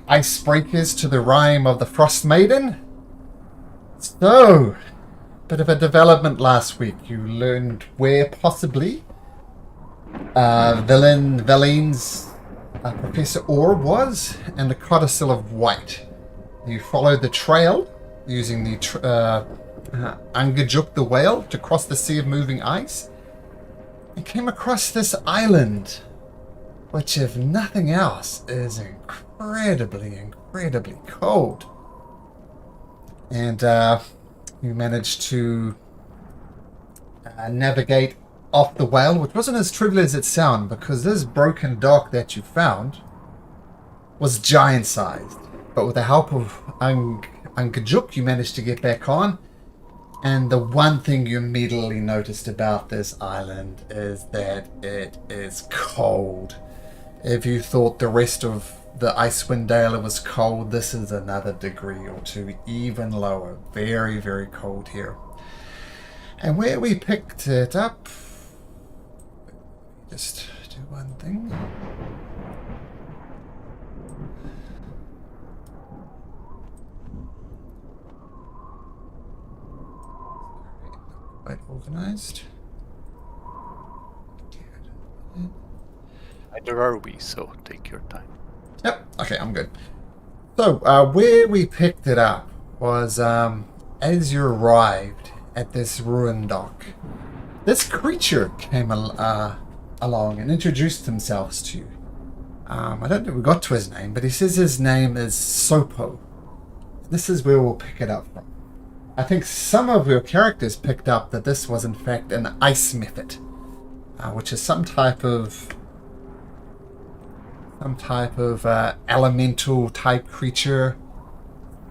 Icebreakers to the rhyme of the Frost Maiden. So, bit of a development last week. You learned where possibly Valine's Professor Orb was, and the codicil of White. You followed the trail using the Angajuk the whale to cross the sea of moving ice, and came across this island, which, if nothing else, is incredibly cold. And you managed to navigate off the whale, which wasn't as trivial as it sounded, because this broken dock that you found was giant-sized. But with the help of Angajuk, you managed to get back on. And the one thing you immediately noticed about this island is that it is cold. If you thought the rest of the Icewind Dale was cold, this is another degree or two, even lower. Very, very cold here. And where we picked it up, just do one thing. Quite organized. Neither are we, so take your time. Yep, okay, I'm good. So, where we picked it up was as you arrived at this ruined dock, this creature came along and introduced himself to you. I don't think we got to his name, but he says his name is Söpo. This is where we'll pick it up from. I think some of your characters picked up that this was in fact an ice method, which is some type of elemental type creature.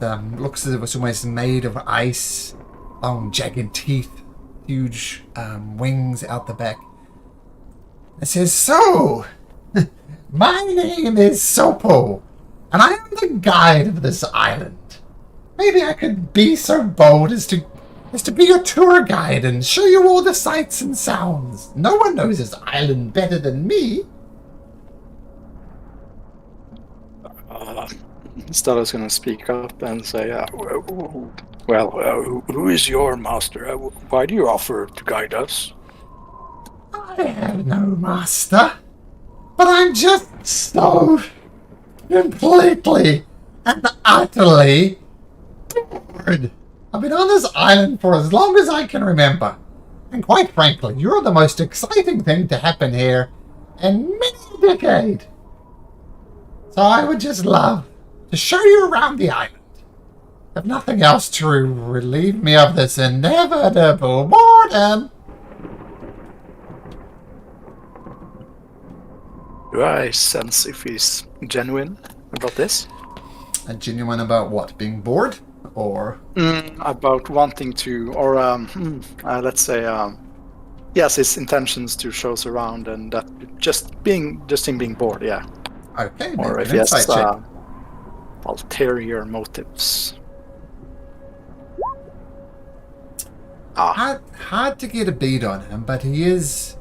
Looks as if it was almost made of ice, long jagged teeth, huge wings out the back. It says, "So, my name is Söpo, and I am the guide of this island. Maybe I could be so bold as to be your tour guide and show you all the sights and sounds. No one knows this island better than me." Stella's going to speak up and say, who is your master? Why do you offer to guide us? I have no master, but I'm just so completely and utterly bored. I've been on this island for as long as I can remember, and quite frankly, you're the most exciting thing to happen here in many a decade. So I would just love to show you around the island, if nothing else, to relieve me of this inevitable boredom. Do I sense if he's genuine about this? Genuine about what? Being bored? Or? About wanting to, or let's say, yes, his intentions to show us around, and that just him being bored, yeah. Okay, or if he has ulterior motives. Hard to get a beat on him, but he is.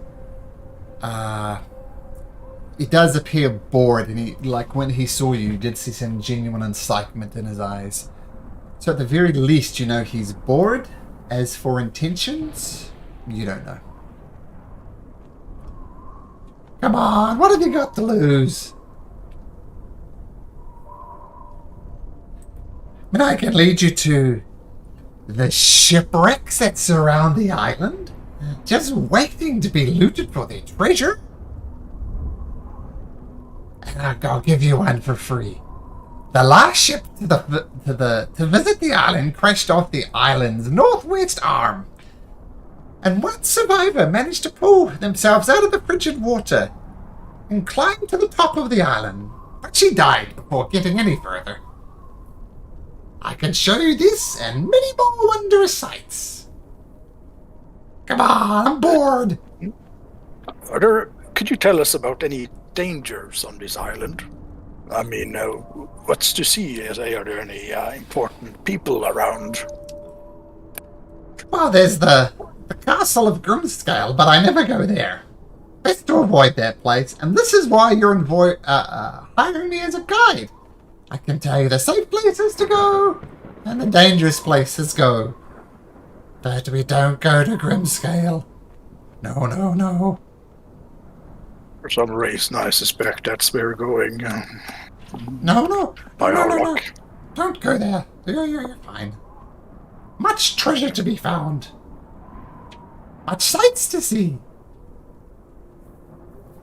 He does appear bored, and when he saw you, you did see some genuine incitement in his eyes. So at the very least, you know he's bored. As for intentions, you don't know. Come on, what have you got to lose? I mean, I can lead you to the shipwrecks that surround the island, just waiting to be looted for their treasure. And I'll give you one for free. The last ship to visit the island crashed off the island's northwest arm, and one survivor managed to pull themselves out of the frigid water and climb to the top of the island, but she died before getting any further. I can show you this and many more wondrous sights. Come on, I'm bored. Could you tell us about any dangers on this island? I mean, what's to see? Are there any important people around? Well, there's the castle of Grimscale, but I never go there. Best to avoid that place, and this is why you're hiring me as a guide. I can tell you the safe places to go and the dangerous places go. But we don't go to Grimscale. No, no, no. For some reason, I suspect that's where we're going. No, no. By No, our no, no. luck. Don't go there. You're fine. Much treasure to be found. Much sights to see.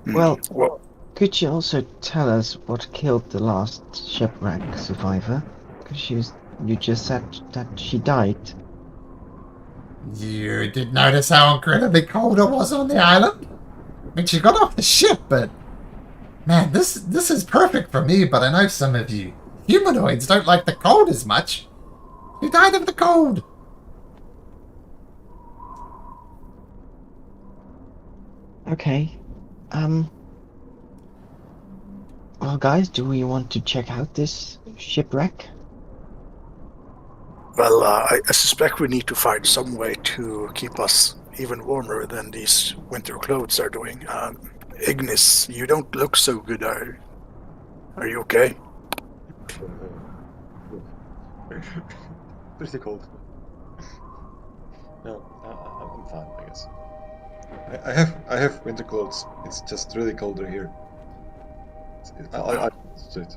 Well, Well, could you also tell us what killed the last shipwreck survivor? Because you just said that she died. You did notice how incredibly cold it was on the island? I mean, she got off the ship, but... Man, this is perfect for me, but I know some of you humanoids don't like the cold as much. She died of the cold. Okay. Well, guys, do we want to check out this shipwreck? well, I suspect we need to find some way to keep us even warmer than these winter clothes are doing. Ignis, you don't look so good. Are you okay? Pretty cold. No, I'm fine, I guess. I have winter clothes. It's just really colder here. I do it.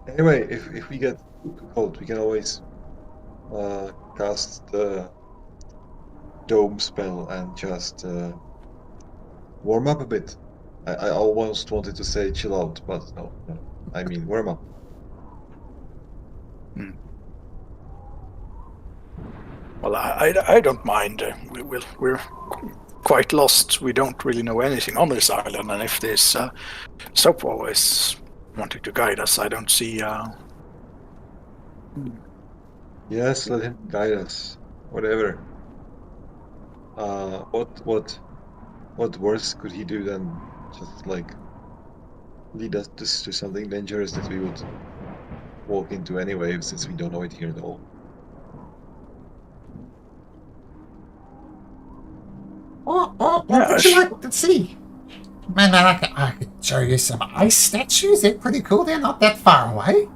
Anyway, if we get cold, we can always cast the dome spell and just warm up a bit. I almost wanted to say chill out, but no. I mean warm up. Well, I don't mind. We're quite lost. We don't really know anything on this island, and if this Söpo is wanting to guide us, I don't see. Yes, let him guide us. Whatever. What worse could he do than just like lead us to something dangerous that we would walk into anyway, since we don't know it here at all. What would you like to see? Man, I could show you some ice statues. They're pretty cool. They're not that far away.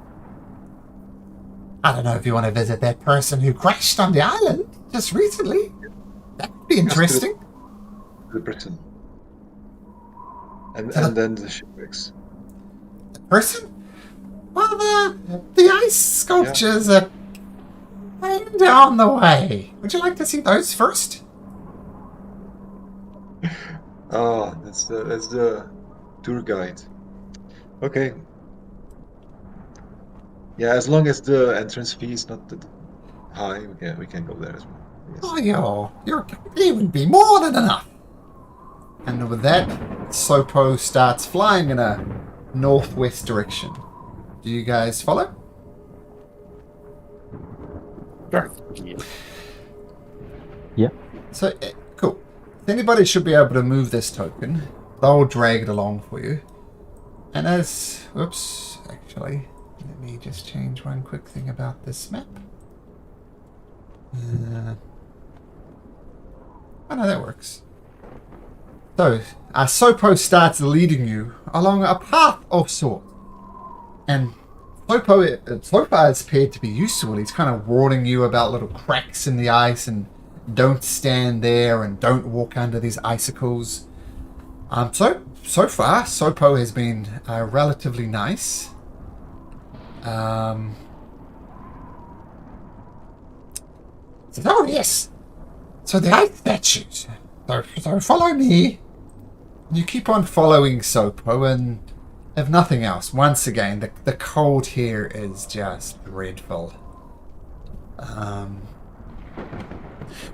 I don't know if you want to visit that person who crashed on the island just recently. That would be interesting. The person. And then the shipwrecks. The person? Well, the ice sculptures are kind of on the way. Would you like to see those first? Ah, that's the tour guide. Okay. Yeah, as long as the entrance fee is not that high, we can go there as well. Yes. Oh, it would be more than enough. And with that, Söpo starts flying in a northwest direction. Do you guys follow? Sure. Yeah. So, cool. Anybody should be able to move this token. They'll drag it along for you. And as... Whoops, actually. Let me just change one quick thing about this map. Oh no, that works. So, Söpo starts leading you along a path of sorts. And so far it's appeared to be useful. He's kind of warning you about little cracks in the ice and don't stand there and don't walk under these icicles. So far, Söpo has been relatively nice. Oh yes. So the ice statues. So follow me. You keep on following Söpo, and if nothing else, once again, the cold here is just dreadful.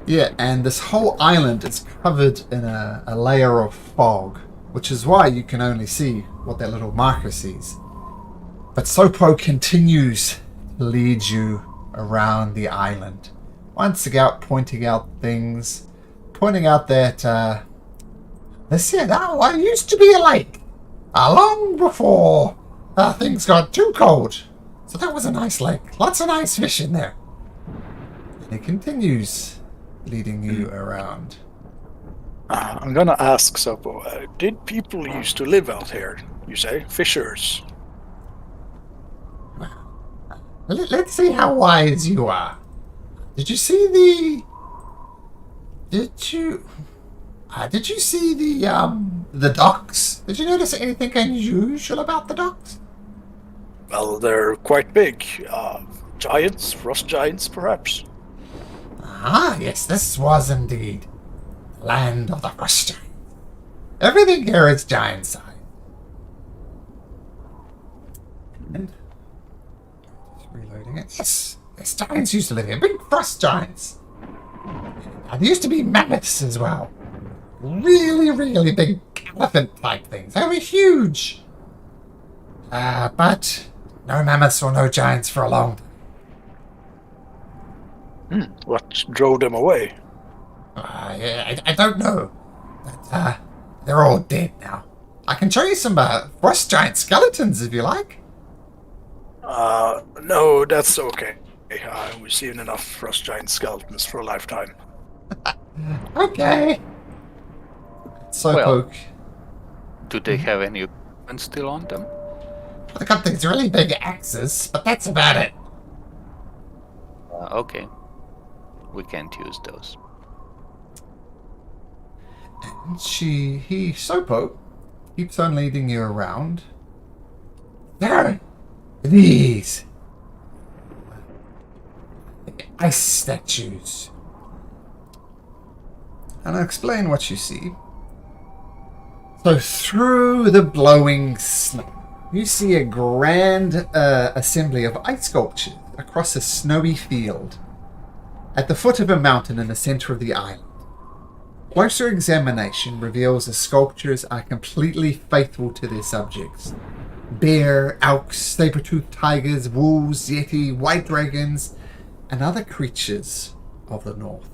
Yeah, and this whole island is covered in a layer of fog, which is why you can only see what that little marker sees. But Söpo continues to lead you around the island, once again pointing out things, pointing out that this here now used to be a lake, long before things got too cold. So that was a nice lake, lots of nice fish in there. And it continues leading you around. I'm gonna ask Söpo, did people used to live out here, you say? Fishers? Let's see how wise you are. Did you see the... Did you see the docks? Did you notice anything unusual about the docks? Well, they're quite big. Giants, frost giants, perhaps. Ah, yes, this was indeed the land of the frost giants. Everything here is giant size. And just reloading it. Yes, giants used to live here. Big frost giants. And there used to be mammoths as well. Really, really big elephant-type things. They were huge. But no mammoths or no giants for a long time. What drove them away? I don't know. But they're all dead now. I can show you some frost giant skeletons if you like. No, that's okay. We've seen enough frost giant skeletons for a lifetime. Okay. So, Well, do they have any equipment still on them? they got these really big axes, but that's about it. Okay. We can't use those. And Söpo keeps on leading you around. There are these ice statues. And I'll explain what you see. So through the blowing snow, you see a grand assembly of ice sculptures across a snowy field at the foot of a mountain in the center of the island. Closer examination reveals the sculptures are completely faithful to their subjects. Bear, elk, saber-toothed tigers, wolves, yeti, white dragons, and other creatures of the north.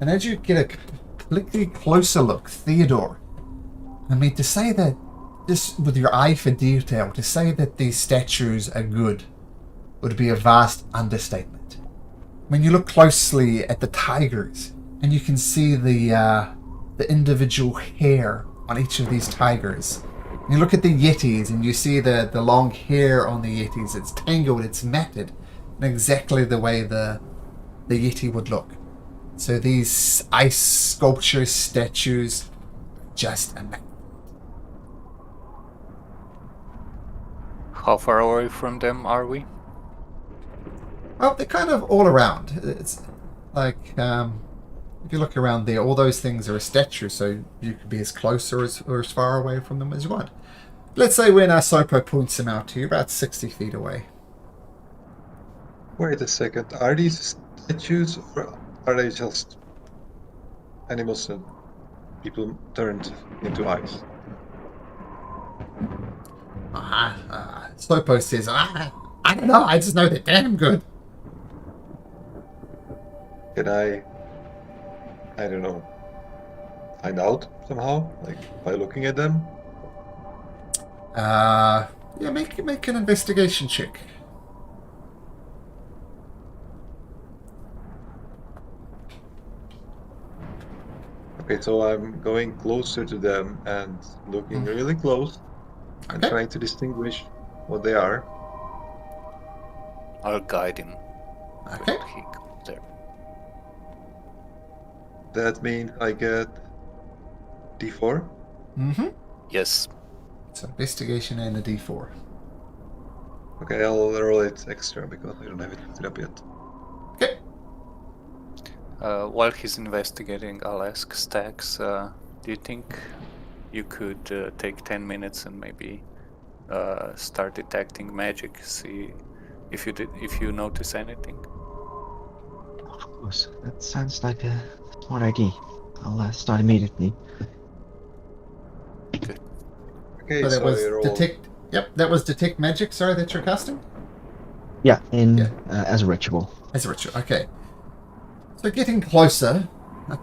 And as you get a completely closer look, Theodore, I mean, to say that, just with your eye for detail, to say that these statues are good would be a vast understatement. When you look closely at the tigers, and you can see the individual hair on each of these tigers. And you look at the yetis, and you see the long hair on the yetis. It's tangled, it's matted, in exactly the way the yeti would look. So these ice sculptures, statues, just immaculate. How far away from them are we? Well, they're kind of all around. It's like, if you look around there, all those things are a statue, so you could be as close or as far away from them as you want. Let's say when Söpo points them out to you, about 60 feet away. Wait a second. Are these statues or are they just animals that people turned into ice? Söpo says, I don't know, I just know they're damn good. Can I don't know, find out somehow, like by looking at them? Yeah, make an investigation check. Okay, so I'm going closer to them and looking really close and Okay. trying to distinguish what they are. I'll guide him Okay. when he comes there. That means I get D4. Mm-hmm. Yes. So investigation and a D4. Okay, I'll roll it extra because I don't have it looked up yet. Okay. While he's investigating, I'll ask Stax, do you think you could take 10 minutes and maybe start detecting magic, see if you notice anything? Of course, that sounds like a smart idea. I'll start immediately. Good. Okay, So that so was I roll. detect. Yep, that was detect magic. Sorry, that you're casting Yeah, Yeah. As a ritual. as a ritual. Okay. So getting closer,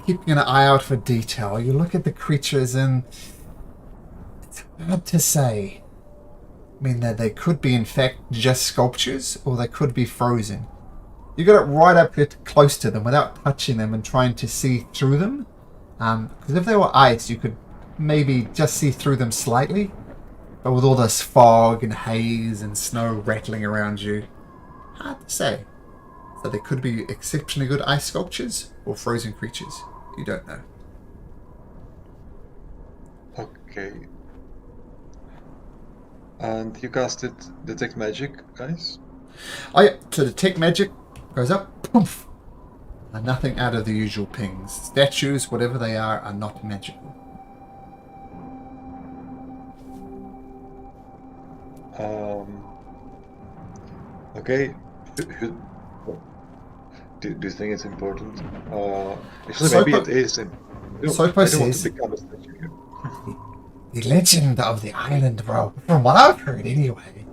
keeping an eye out for detail. You look at the creatures, and it's hard to say. I mean, that they could be in fact just sculptures, or they could be frozen. You got it right up here close to them without touching them and trying to see through them. Because if they were ice, you could maybe just see through them slightly. But with all this fog and haze and snow rattling around you, hard to say. So they could be exceptionally good ice sculptures or frozen creatures. You don't know. Okay. And you casted Detect Magic, guys? Oh yeah, to detect magic, goes up, poof. And nothing out of the usual pings. Statues, whatever they are not magical. Okay. Do you think it's important? Actually, Söpo- maybe it is. Söpo I don't want says- to become a statue here. The legend of the island, bro, from what I've heard anyway,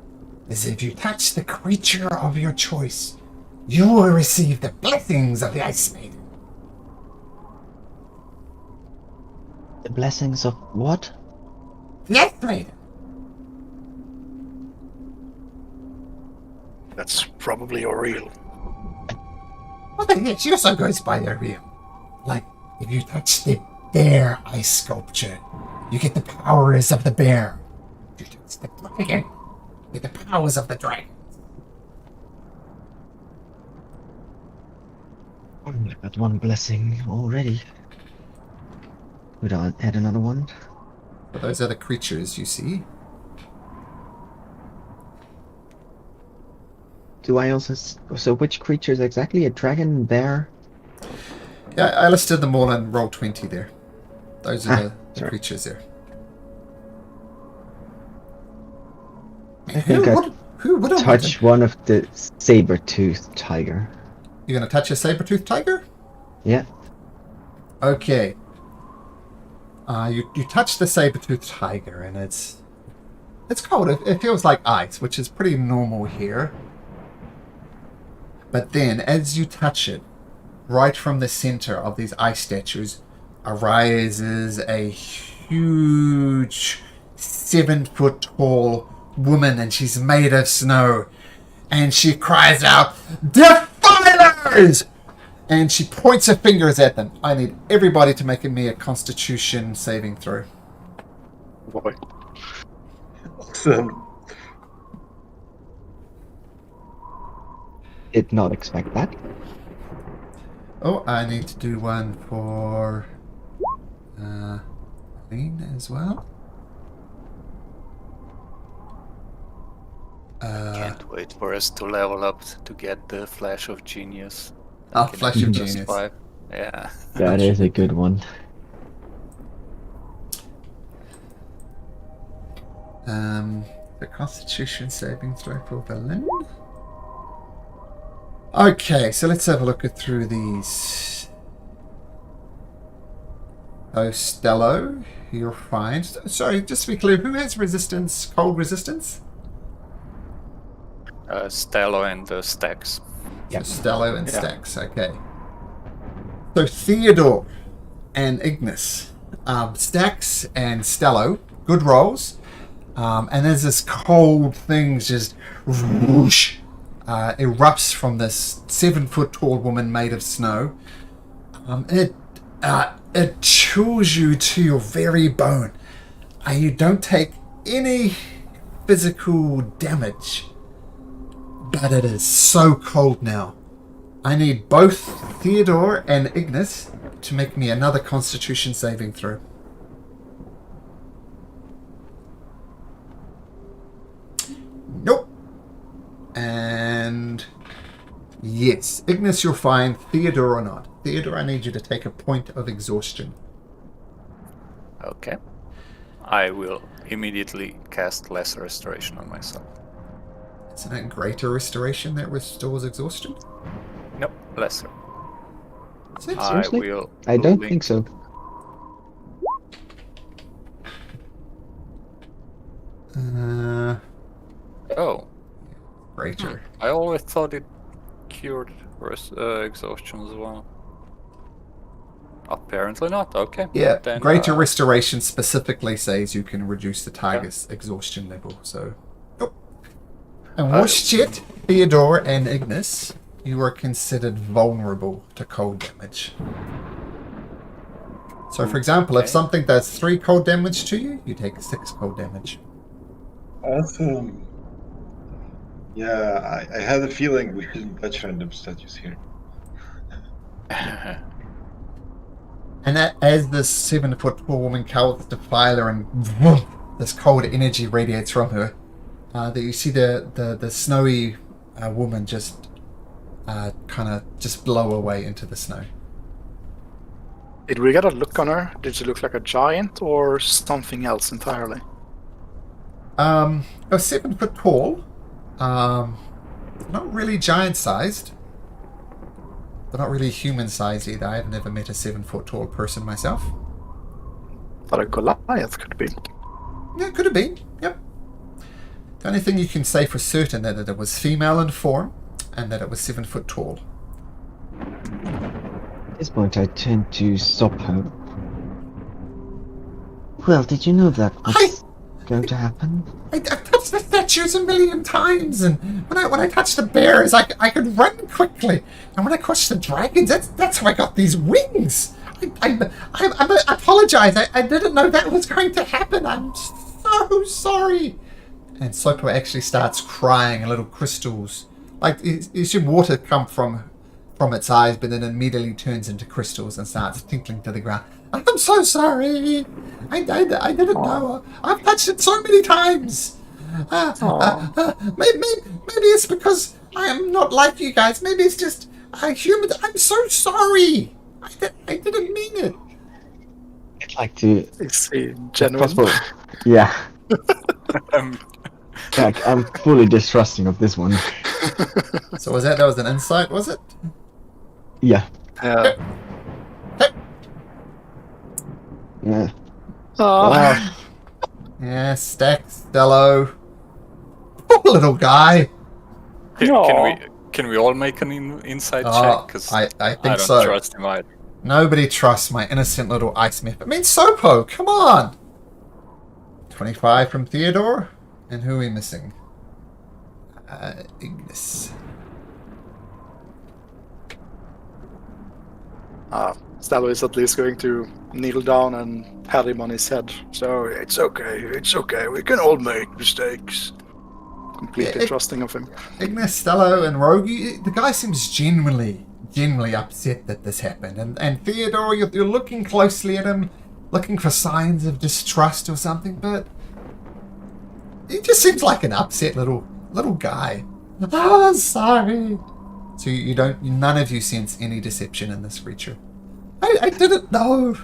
is if you touch the creature of your choice, you will receive the blessings of the Ice Maiden. The blessings of what? The Ice Maiden! That's probably Oriel. Well, then, she also goes by their real. Like, if you touch the bear ice sculpture, you get the powers of the bear. If you touch the dragon, you get the powers of the dragon. I got one blessing already. Would I add another one? But those are the creatures you see. Do I also... So which creatures exactly? A dragon, bear? Yeah, I listed them all in roll 20 there. Those are the sorry. creatures there. I think I Who would have touch one of the saber-toothed tiger. You're going to touch a saber-toothed tiger? Yeah. Okay. You touch the saber-toothed tiger, and it's cold. It feels like ice, which is pretty normal here. But then, as you touch it, right from the center of these ice statues arises a huge 7-foot tall woman, and she's made of snow. And she cries out, "Defilers!" And she points her fingers at them. I need everybody to make me a Constitution saving throw. Boy. Awesome. Did not expect that. Oh, I need to do one for Lean as well. Can't wait for us to level up to get the Flash of Genius. Oh, Like in Flash of plus Genius. 5. Yeah. That is a good one. The Constitution saving throw for Berlin. Okay, so let's have a look through these. Oh, Stello, you're fine. Sorry, just to be clear, who has resistance, cold resistance? Stello and Stacks. So Stello and Yeah. Stax, okay. So Theodore and Ignis. Stax and Stello, good rolls. And there's this cold thing just whoosh, erupts from this 7-foot tall woman made of snow. It chills you to your very bone. You don't take any physical damage. But it is so cold now. I need both Theodore and Ignis to make me another Constitution saving throw. Nope. And yes, Ignis, you're fine. Theodore or not. Theodore, I need you to take a point of exhaustion. Okay. I will immediately cast Lesser Restoration on myself. Isn't it greater restoration that restores exhaustion? Nope, Lesser. Is it? Seriously? I will. I don't link- think so. Oh, Greater. I always thought it cured exhaustion as well. Apparently not. Okay. Yeah, Then, greater restoration specifically says you can reduce the target's exhaustion level, so... Nope. And worse shit, Theodore and Ignis, you are considered vulnerable to cold damage. So, for example, if Okay. something does 3 cold damage to you, you take 6 cold damage. Awesome. Yeah, I had a feeling we shouldn't touch random statues here. And as this 7-foot tall woman cowers to Phyla and this cold energy radiates from her, that you see the snowy woman just kind of just blow away into the snow. Did we get a look on her? Did she look like a giant or something else entirely? A 7-foot tall, not really giant-sized, but not really human-sized either. I've never met a 7-foot tall person myself. But a Goliath could be. Yeah, could have been. Yep. The only thing you can say for certain that it was female in form and that it was 7 foot tall. At this point, I turn to Söpo. Well, did you know that was going to happen? I've touched the statues a million times, and when I touched the bears, I could run quickly. And when I crushed the dragons, that's how I got these wings. I apologize. I didn't know that was going to happen. I'm so sorry. And Söpo actually starts crying, and little crystals, like you see water come from its eyes, but then immediately turns into crystals and starts tinkling to the ground. I'm so sorry. I didn't know. I've touched it so many times. Maybe it's because I am not like you guys. Maybe it's just human. I'm so sorry. I didn't mean it. I'd like to... Is he if genuine? possible. Yeah. I'm fully distrusting of this one. So that was an insight, was it? Yeah. Yeah. Yeah. Oh, Yeah, Stack, Stello. Poor little guy. Can we all make an inside Oh, check? Because I I think don't so. trust him either. Nobody trusts my innocent little ice myth. I mean, Söpo, come on! 25 from Theodore. And who are we missing? Ignis. Stalo is at least going to kneel down and pat him on his head. So it's okay, we can all make mistakes. Completely Yeah, trusting of him. Ignis, Stello, and Rogue, the guy seems genuinely upset that this happened. And Theodore, you're looking closely at him, looking for signs of distrust or something, but he just seems like an upset little guy. Oh, sorry. So none of you sense any deception in this creature. I didn't know.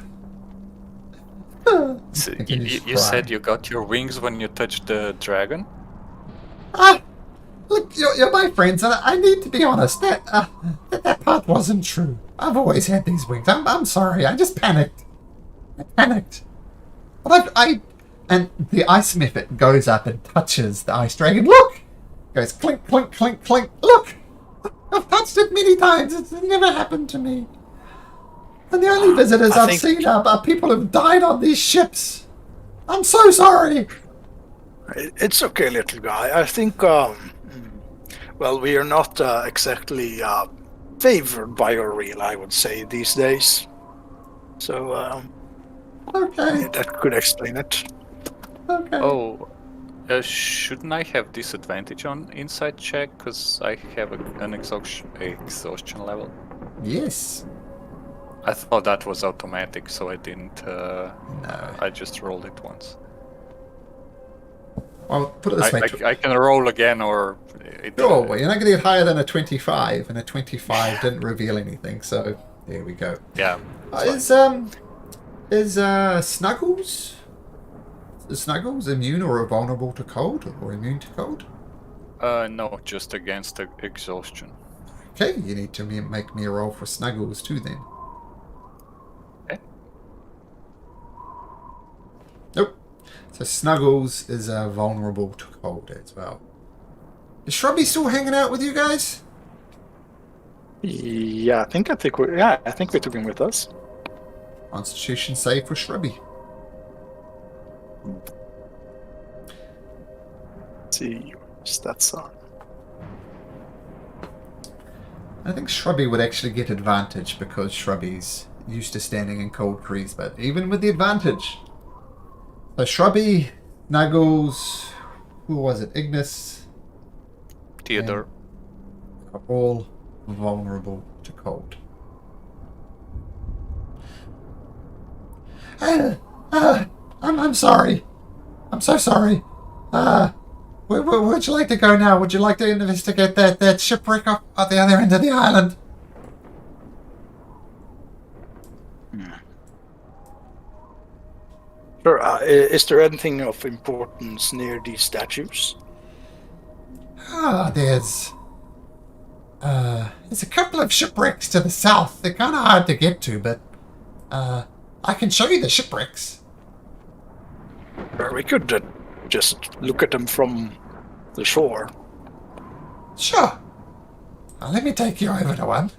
So I can just you cry. said you got your wings when you touched the dragon? Look, you're my friends, and I need to be honest. That part wasn't true. I've always had these wings. I'm sorry. I just panicked. But and the ice method goes up and touches the ice dragon. Look, goes clink, clink, clink, clink. Look, I've touched it many times. It's never happened to me. And the only visitors I I've think- seen are people who've died on these ships. I'm so sorry. It's okay, little guy. I think, well, we are not exactly favored by your reel, I would say, these days. So, Okay. that could explain it. Okay. Oh, shouldn't I have disadvantage on inside check? Because I have an exhaustion level. Yes. I thought that was automatic, so I didn't. No. I just rolled it once. Well, put it this way. I can roll again, or it, Sure, well, you're not going to get higher than a 25, and a 25 didn't reveal anything, so there we go. yeah. Is Snuggles? Is Snuggles immune or vulnerable to cold, or immune to cold? No, just against the exhaustion. Okay, you need to make me a roll for Snuggles too, then. Okay. Nope. So Snuggles is vulnerable to cold as well. Is Shrubby still hanging out with you guys? Yeah, I think we took him with us. Constitution save for Shrubby. Let's see, stats on. I think Shrubby would actually get advantage because Shrubby's used to standing in cold trees, but even with the advantage. So Shrubby, Nuggles, who was it? Ignis, Theodore. are all vulnerable to cold. I'm sorry. I'm so sorry. Where would you like to go now? Would you like to investigate that shipwreck up at the other end of the island? Sure. Is there anything of importance near these statues? There's a couple of shipwrecks to the south. They're kind of hard to get to, but I can show you the shipwrecks. Or we could just look at them from the shore. Sure. Let me take you over to one.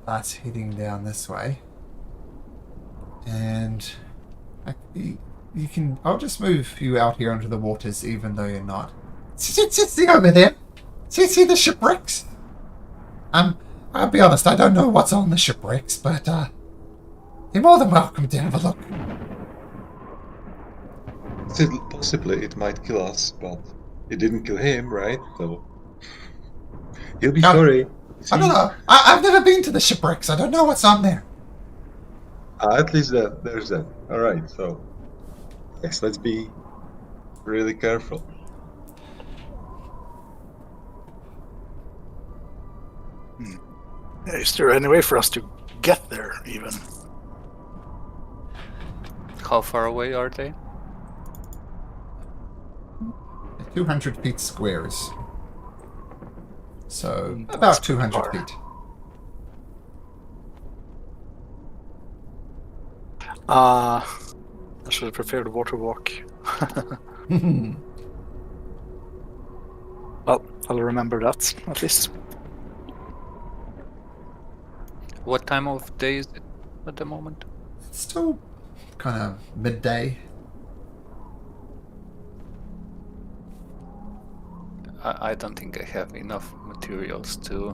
That's heading down this way. And you can... I'll just move you out here into the waters even though you're not. See over there? See the shipwrecks? I'll be honest, I don't know what's on the shipwrecks, but you're more than welcome to have a look. Still, possibly it might kill us, but it didn't kill him, right? So he'll be sorry. I don't know. I've never been to the shipwrecks. I don't know what's on there. At least there's that. All right, so yes, let's be really careful. Is there any way for us to get there, even? How far away are they? 200 feet squares. So, about 200 feet. I should have prepared a water walk. Well, I'll remember that, at least. What time of day is it at the moment? It's still kind of midday. I don't think I have enough materials to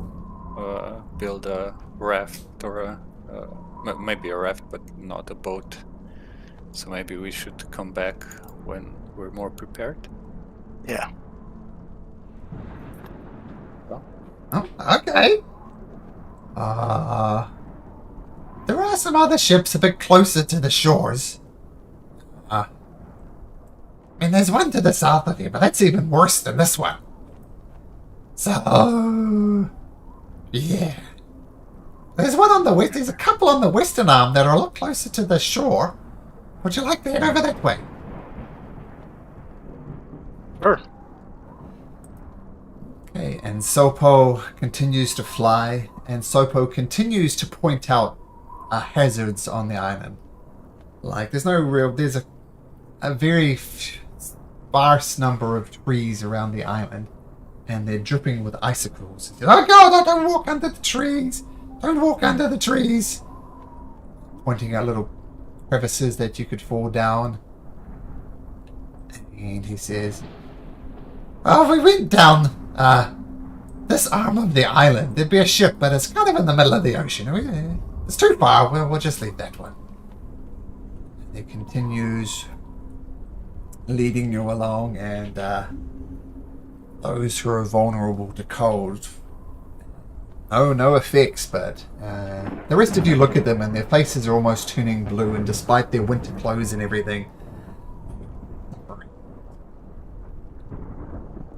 build a raft or maybe a raft, but not a boat. So maybe we should come back when we're more prepared. Yeah. Oh, okay. There are some other ships a bit closer to the shores. And there's one to the south of you, but that's even worse than this one. So, yeah. There's one on the west. There's a couple on the western arm that are a lot closer to the shore. Would you like to head over that way? Sure. Okay, and Söpo continues to fly, and Söpo continues to point out hazards on the island. Like, there's a very sparse number of trees around the island, and they're dripping with icicles. Oh God, don't walk under the trees! Don't walk under the trees! Pointing out little crevices that you could fall down. And he says, "Oh, we went down this arm of the island. There'd be a ship, but it's kind of in the middle of the ocean. It's too far. We'll just leave that one." And it continues leading you along, and those who are vulnerable to cold, no effects, but the rest of you look at them and their faces are almost turning blue, and despite their winter clothes and everything,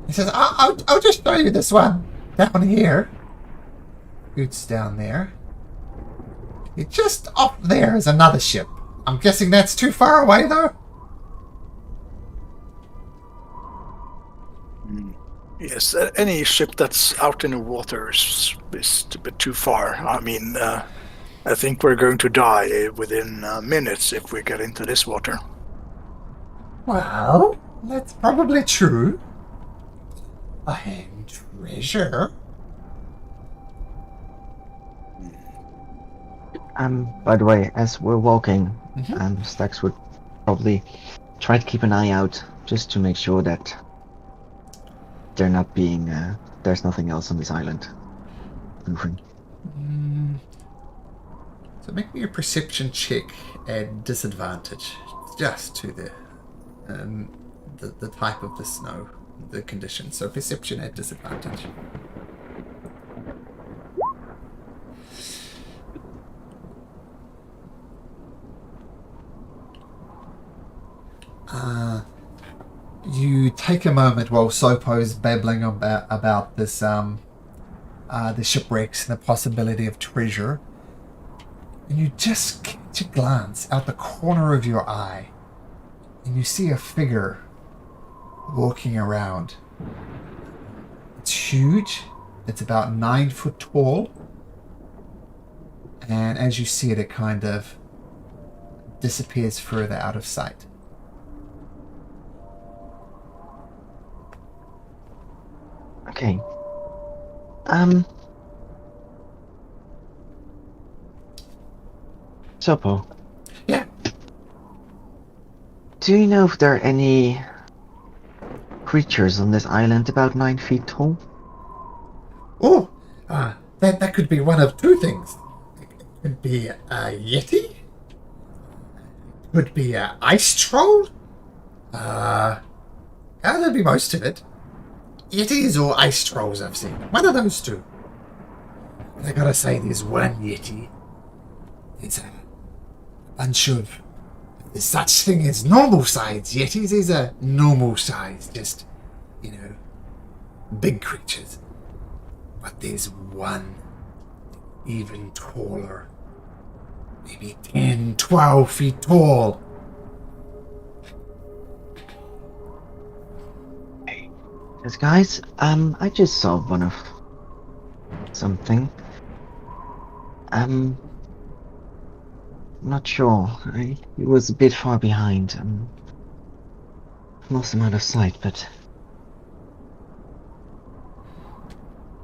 he says, I'll just show you this one down here. Boots down there. Just off there is another ship. I'm guessing that's too far away, though? Yes, any ship that's out in the water is a bit too far. I mean, I think we're going to die within minutes if we get into this water. Well, that's probably true. And treasure. By the way, as we're walking, Stax would probably try to keep an eye out just to make sure that they're not being, there's nothing else on this island moving. So make me a perception check at disadvantage, just to the type of the snow, the condition. So perception at disadvantage. You take a moment while Söpo's babbling about this, the shipwrecks and the possibility of treasure, and you just catch a glance out the corner of your eye, and you see a figure walking around. It's huge. It's about 9 foot tall, and as you see it, it kind of disappears further out of sight. Okay. Söpo, Yeah. do you know if there are any creatures on this island about 9 feet tall? Oh, that could be one of two things. It could be a yeti. It could be a ice troll. That'd be most of it. Yetis or ice trolls I've seen. One of those two. But I gotta say, there's one yeti. It's a bunch of... There's such thing as normal sized yetis. These are normal size, just, big creatures. But there's one even taller. Maybe 10, 12 feet tall. Yes, guys, I just saw one of something. I'm not sure. He was a bit far behind. Lost him out of sight, but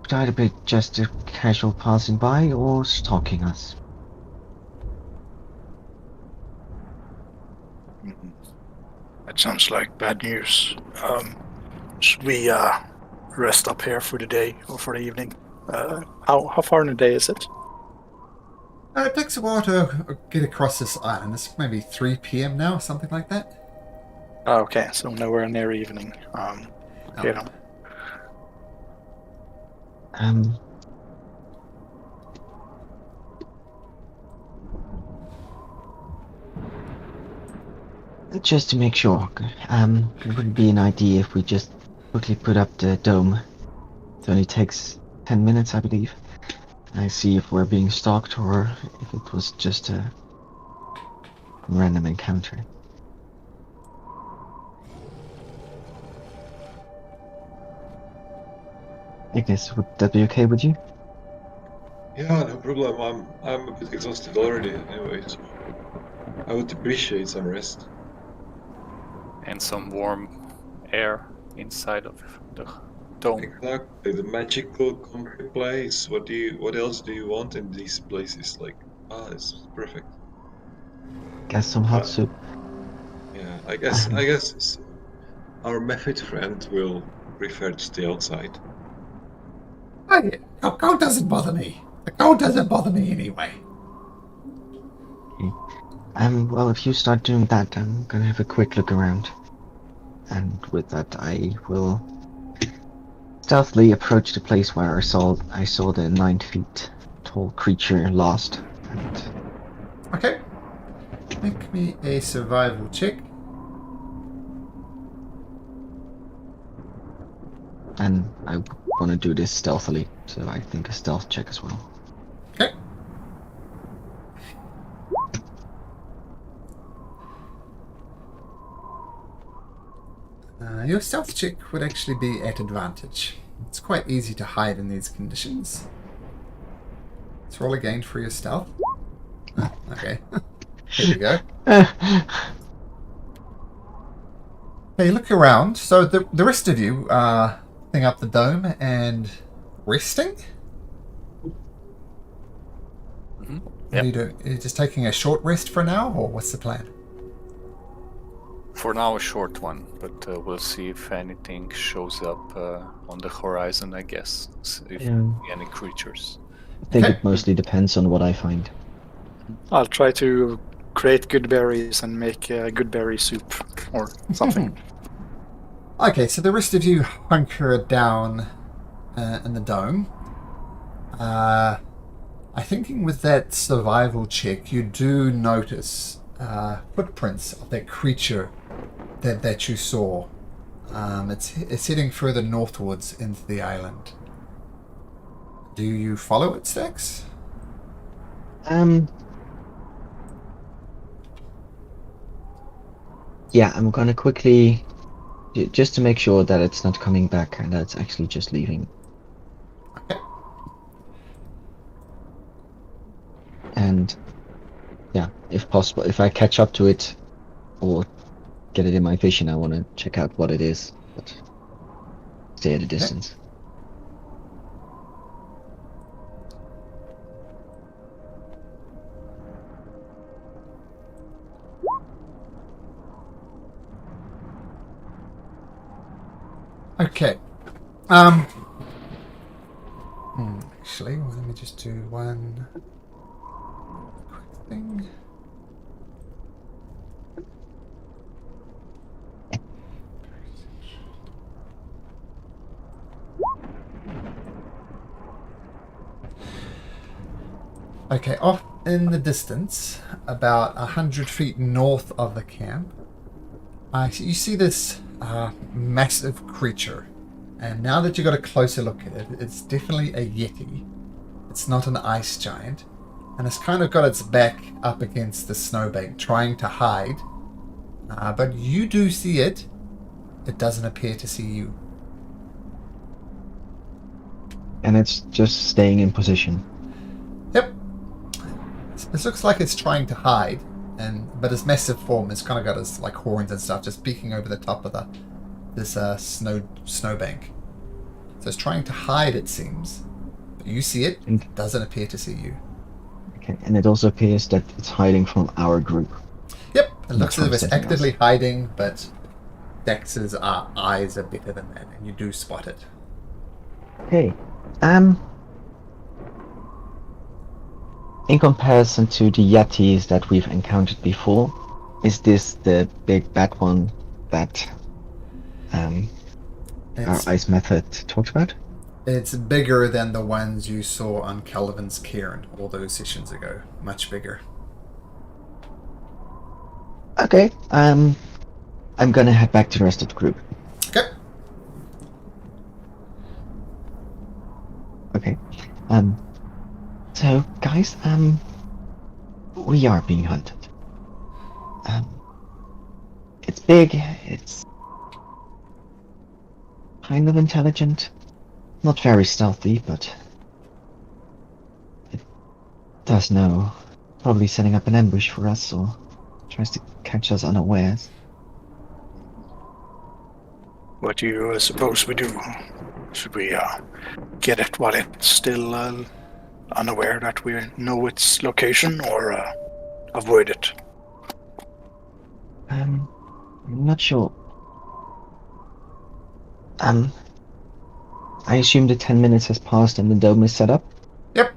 could either be just a casual passing by or stalking us. That sounds like bad news. Should we rest up here for the day or for the evening? How far in the day is it? It takes a while to get across this island. It's maybe 3 p.m. now, something like that. Oh, okay, so nowhere near evening. Okay, no. Just to make sure, it would be an idea if we just quickly put up the dome. It only takes 10 minutes, I believe. I see if we're being stalked or if it was just a random encounter. I guess, would that be okay with you? Yeah, no problem. I'm a bit exhausted already anyway, so I would appreciate some rest. And some warm air inside of the dome. Exactly, the magical country place. What else do you want in these places? It's perfect. Guess some hot soup. Yeah, I guess our method friend will prefer to stay outside. Hey, cold doesn't bother me. The cold doesn't bother me anyway. Well, if you start doing that, I'm gonna have a quick look around. And with that, I will stealthily approach the place where I saw the 9 feet tall creature lost. And Okay. Make me a survival check. I want to do this stealthily, so I think a stealth check as well. Okay. Your stealth check would actually be at advantage. It's quite easy to hide in these conditions. Let's roll again for your stealth. Okay. Here we go. Hey, look around. So the rest of you are thing up the dome and resting? Mm-hmm. What are you doing? Are you just taking a short rest for now, or what's the plan? For now, a short one, but we'll see if anything shows up on the horizon, I guess. If Yeah. any creatures. I think Okay. it mostly depends on what I find. I'll try to create good berries and make good berry soup or something. Okay, so the rest of you hunker down in the dome. I think with that survival check, you do notice footprints of that creature that you saw. It's heading further northwards into the island. Do you follow it, Stax? Yeah, I'm gonna quickly, just to make sure that it's not coming back and that it's actually just leaving. Okay. And yeah, if possible, if I catch up to it or get it in my vision, I want to check out what it is, but stay at a distance. Okay. Actually, let me just do one quick thing. Okay, off in the distance, about 100 feet north of the camp, you see this massive creature. And now that you got a closer look at it, it's definitely a yeti. It's not an ice giant. And it's kind of got its back up against the snowbank, trying to hide. But you do see it. It doesn't appear to see you. And it's just staying in position. Yep. It looks like it's trying to hide, but its massive form has kind of got its like horns and stuff just peeking over the top of this snowbank. So it's trying to hide, it seems. But you see it. It doesn't appear to see you. Okay, and it also appears that it's hiding from our group. Yep. It looks as if it's Something actively else. hiding, but Dex's eyes are better than that, and you do spot it. Okay. In comparison to the yetis that we've encountered before, is this the big bad one that our ice method talked about? It's bigger than the ones you saw on Calvin's cairn all those sessions ago. Much bigger. Okay. I'm gonna head back to the rest of the group. Okay. Okay. So guys, we are being hunted. It's big, it's kind of intelligent, not very stealthy, but it does know. Probably setting up an ambush for us, or tries to catch us unawares. What do you suppose we do? Should we get it while it's still unaware that we know its location, or avoid it? I'm not sure. I assume the 10 minutes has passed and the dome is set up? Yep.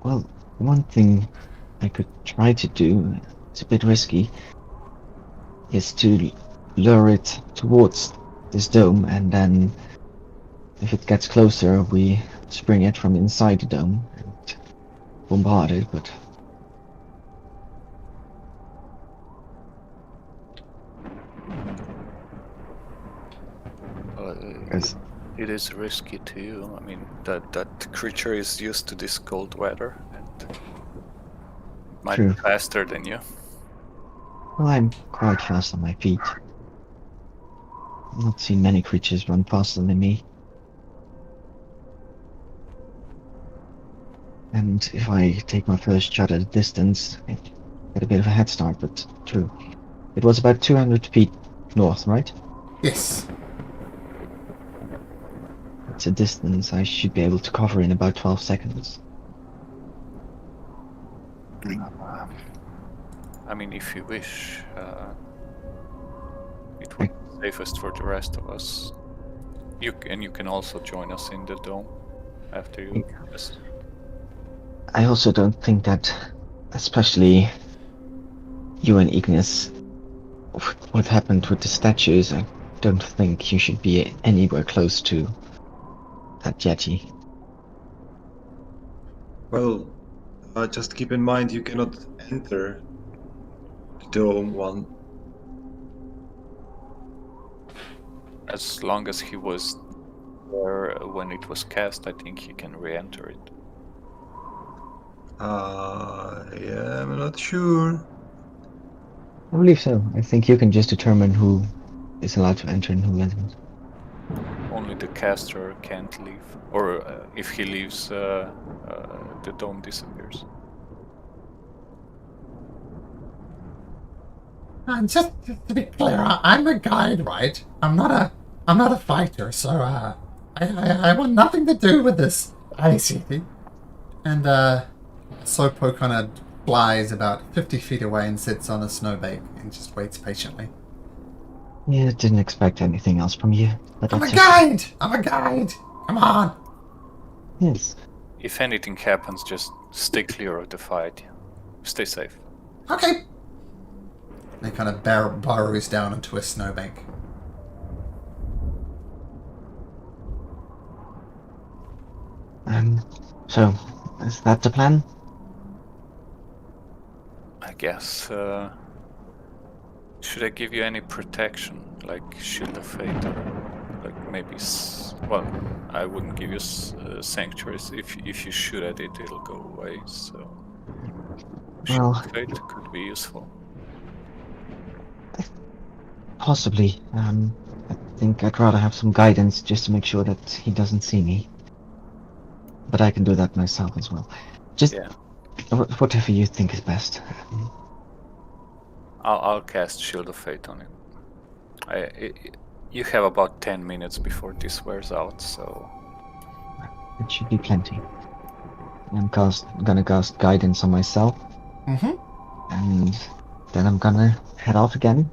Well, one thing I could try to do, it's a bit risky, is to lure it towards this dome, and then if it gets closer, we spring it from inside the dome and bombard it, but... It is risky too. I mean, that creature is used to this cold weather and might True. be faster than you. Well, I'm quite fast on my feet. I've not seen many creatures run faster than me. And if I take my first shot at a distance, I get a bit of a head start, but true. It was about 200 feet north, right? Yes. It's a distance I should be able to cover in about 12 seconds. I mean, if you wish, it would be safest for the rest of us. You can also join us in the dome after you. Yes. I also don't think that, especially you and Ignis, what happened with the statues, I don't think you should be anywhere close to that jetty. Well, just keep in mind you cannot enter the dome one. As long as he was there when it was cast, I think he can re-enter it. Yeah, I'm not sure. I believe so. I think you can just determine who is allowed to enter and who isn't. Only the caster can't leave, or if he leaves, the dome disappears. And just to be clear, I'm a guide, right? I'm not a fighter, so I want nothing to do with this ICT. And Söpo kind of flies about 50 feet away and sits on a snowbank and just waits patiently. Yeah, didn't expect anything else from you. But I'm a that's guide! I'm a guide! Come on! okay. Yes. If anything happens, just stay clear of the fight. Stay safe. Okay. They kind of burrows down into a snowbank. So, is that the plan? I guess. Should I give you any protection, like Shield of Fate, or like maybe? Well, I wouldn't give you sanctuaries. If you shoot at it, it'll go away. So Shield Well, of Fate could be useful. possibly. I think I'd rather have some guidance just to make sure that he doesn't see me. But I can do that myself as well. Just Yeah. whatever you think is best. I'll cast Shield of Fate on it. You have about 10 minutes before this wears out, so It should be plenty. I'm gonna cast guidance on myself, Mm-hmm. and then I'm gonna head off again,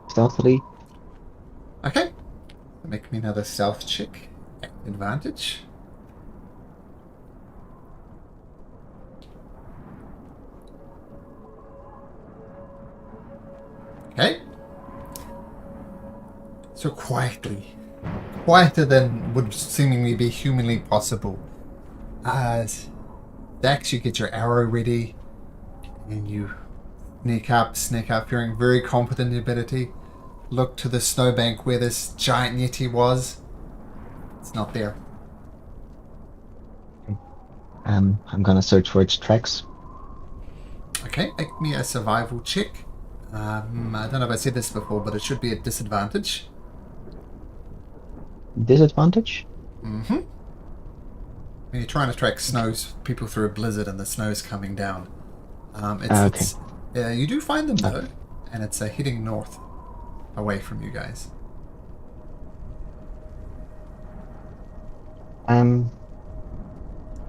stealthily. Okay. Make me another stealth check. Advantage. Okay. So quietly. Quieter than would seemingly be humanly possible. As Dax, you get your arrow ready, and you sneak up, fearing very confident in your ability. Look to the snowbank where this giant yeti was. It's not there. I'm gonna search for its tracks. Okay, make me a survival check. I don't know if I said this before, but it should be a disadvantage. Disadvantage? Mm-hmm. When you're trying to track people through a blizzard and the snow's coming down. You do find them though, and it's heading north, away from you guys.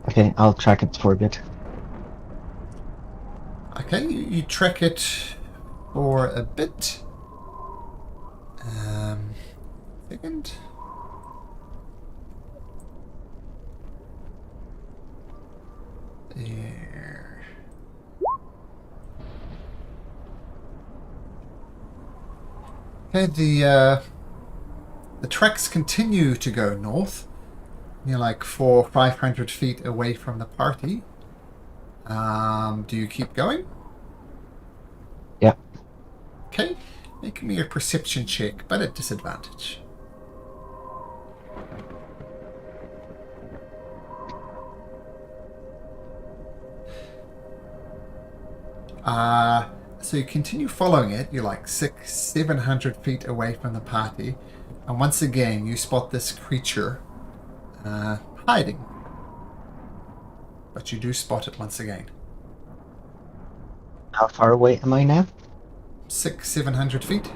Okay, I'll track it for a bit. Okay, you track it for a bit. Second. There. Okay, the tracks continue to go north. You're like 400-500 feet away from the party. Do you keep going? Yeah. Okay, make me a perception check, but at disadvantage. So you continue following it. You're like 600-700 feet away from the party, and once again you spot this creature hiding. But you do spot it once again. How far away am I now? 600-700 feet.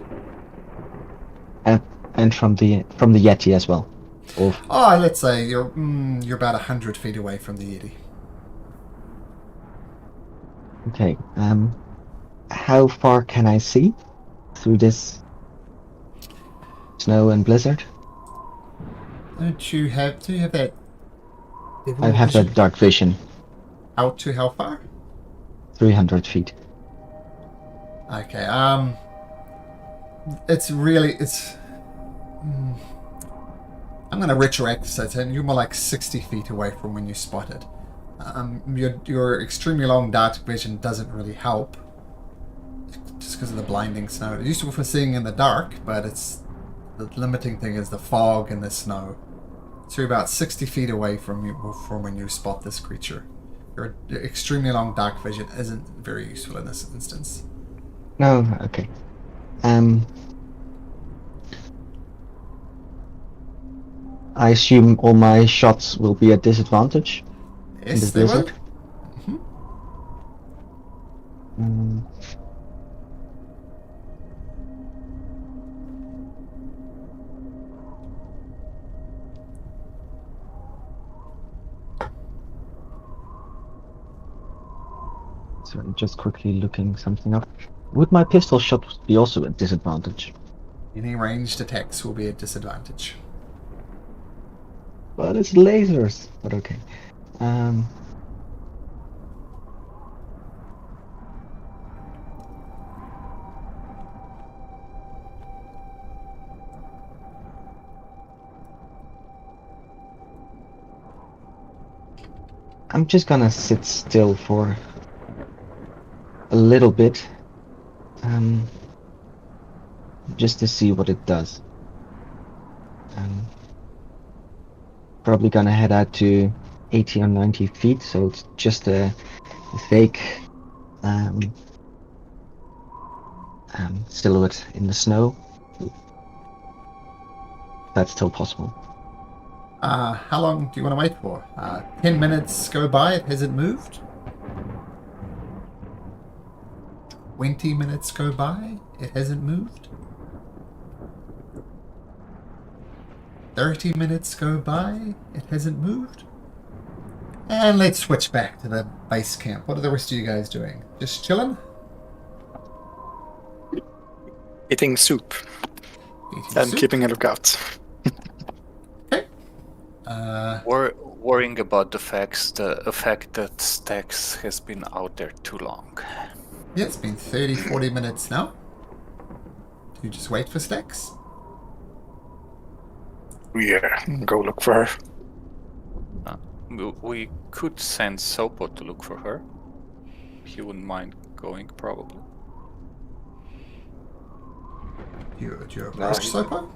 And from the Yeti as well. Or Oh, let's say you're about 100 feet away from the Yeti. okay. How far can I see through this snow and blizzard? Do you have that? I have that dark vision. Out to how far? 300 feet. Okay, it's really, I'm going to retroact it, and you're more like 60 feet away from when you spotted. Your extremely long dark vision doesn't really help, just because of the blinding snow. It's useful for seeing in the dark, but the limiting thing is the fog and the snow. So you're about 60 feet away from when you spot this creature. Your extremely long dark vision isn't very useful in this instance. No, okay. I assume all my shots will be at disadvantage in Yes, this they will. blizzard. Mm. So I'm just quickly looking something up. Would my pistol shot be also at disadvantage? Any ranged attacks will be at disadvantage. But it's lasers. But okay. I'm just gonna sit still for a little bit, just to see what it does. Probably gonna head out to 80 or 90 feet, so it's just a fake silhouette in the snow. That's still possible. How long do you want to wait for? 10 minutes go by, it hasn't moved. 20 minutes go by, it hasn't moved. 30 minutes go by, it hasn't moved. And let's switch back to the base camp. What are the rest of you guys doing? Just chilling? Eating soup Eating and soup? keeping a lookout. Okay. Worrying about the fact that Stax has been out there too long. Yeah, it's been 30-40 minutes now. Do you just wait for Stax? Yeah, go look for her. We could send Söpo to look for her. He wouldn't mind going, probably. Do you approach No, Söpo?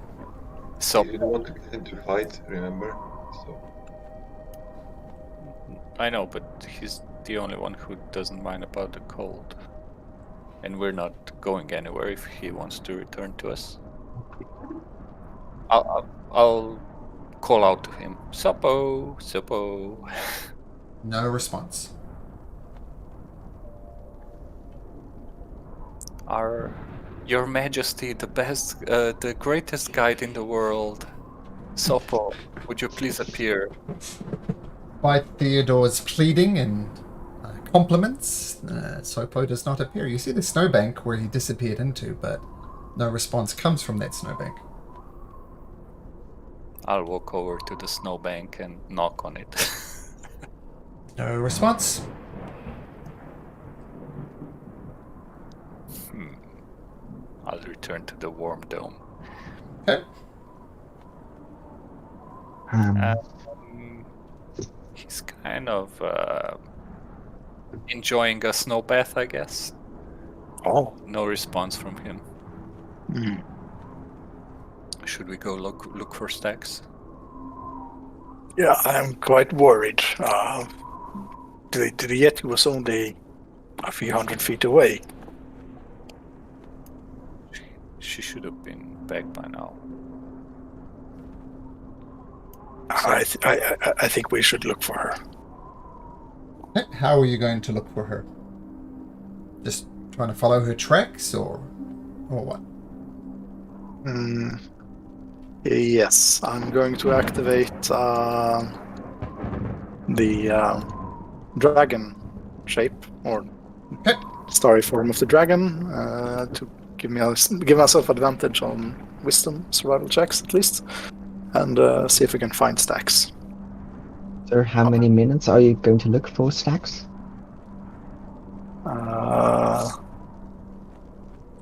So You don't want to get into a fight, remember? So I know, but he's the only one who doesn't mind about the cold. And we're not going anywhere if he wants to return to us. I'll call out to him. Söpo, Söpo. No response. Your Majesty, the greatest guide in the world. Söpo, would you please appear? By Theodore's pleading and compliments, Söpo does not appear. You see the snowbank where he disappeared into, but no response comes from that snowbank. I'll walk over to the snowbank and knock on it. No response. I'll return to the warm dome. Okay. He's kind of enjoying a snow bath, I guess. Oh. No response from him. Mm. Should we go look for Stax? Yeah, I'm quite worried. The Yeti was only a few hundred feet away. She should have been back by now. I think we should look for her. How are you going to look for her? Just trying to follow her tracks, or what? Yes, I'm going to activate the dragon shape, or starry form of the dragon, to give myself advantage on wisdom survival checks at least, and see if we can find Stax. Sir, how many minutes are you going to look for Stax?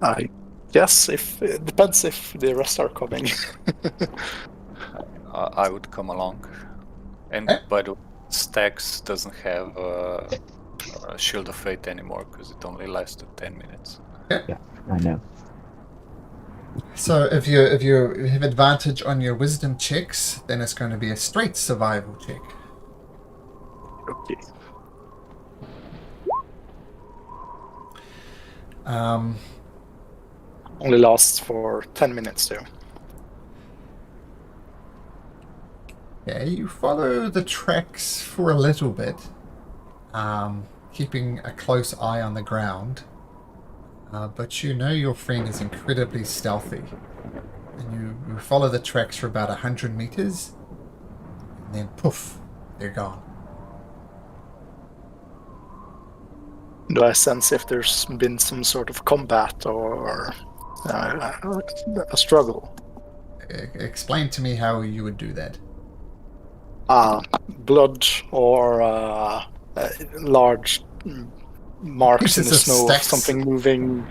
I guess if it depends if the rest are coming. I would come along. And Eh? by the way, Stacks doesn't have a Shield of Fate anymore because it only lasted 10 minutes. Yeah, I know. So if you have advantage on your wisdom checks, then it's going to be a straight survival check. Okay. Only lasts for 10 minutes though. Yeah, you follow the tracks for a little bit, keeping a close eye on the ground. But you know your friend is incredibly stealthy. And you follow the tracks for about 100 meters, and then poof, they're gone. Do I sense if there's been some sort of combat or a struggle? Explain to me how you would do that. Blood or large marks Pieces in the of snow of Stax. something moving.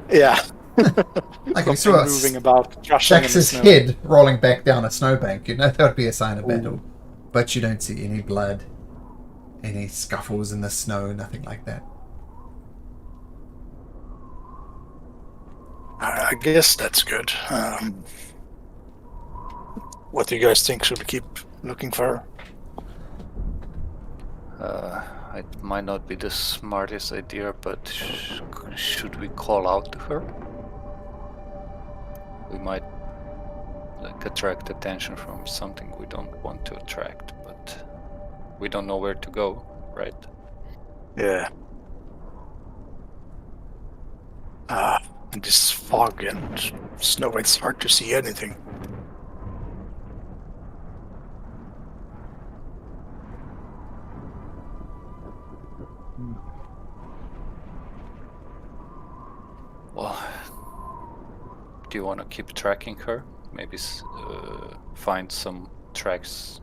Yeah. Like you Something saw moving about, crashing in the Jax's snow. head rolling back down a snowbank, you know that would be a sign of battle. But you don't see any blood, any scuffles in the snow, nothing like that. I guess that's good. What do you guys think? Should we keep looking for her? It might not be the smartest idea, but should we call out to her? We might attract attention from something we don't want to attract, but we don't know where to go, right? Yeah. In this fog and snow, it's hard to see anything. Well, do you want to keep tracking her? Maybe find some tracks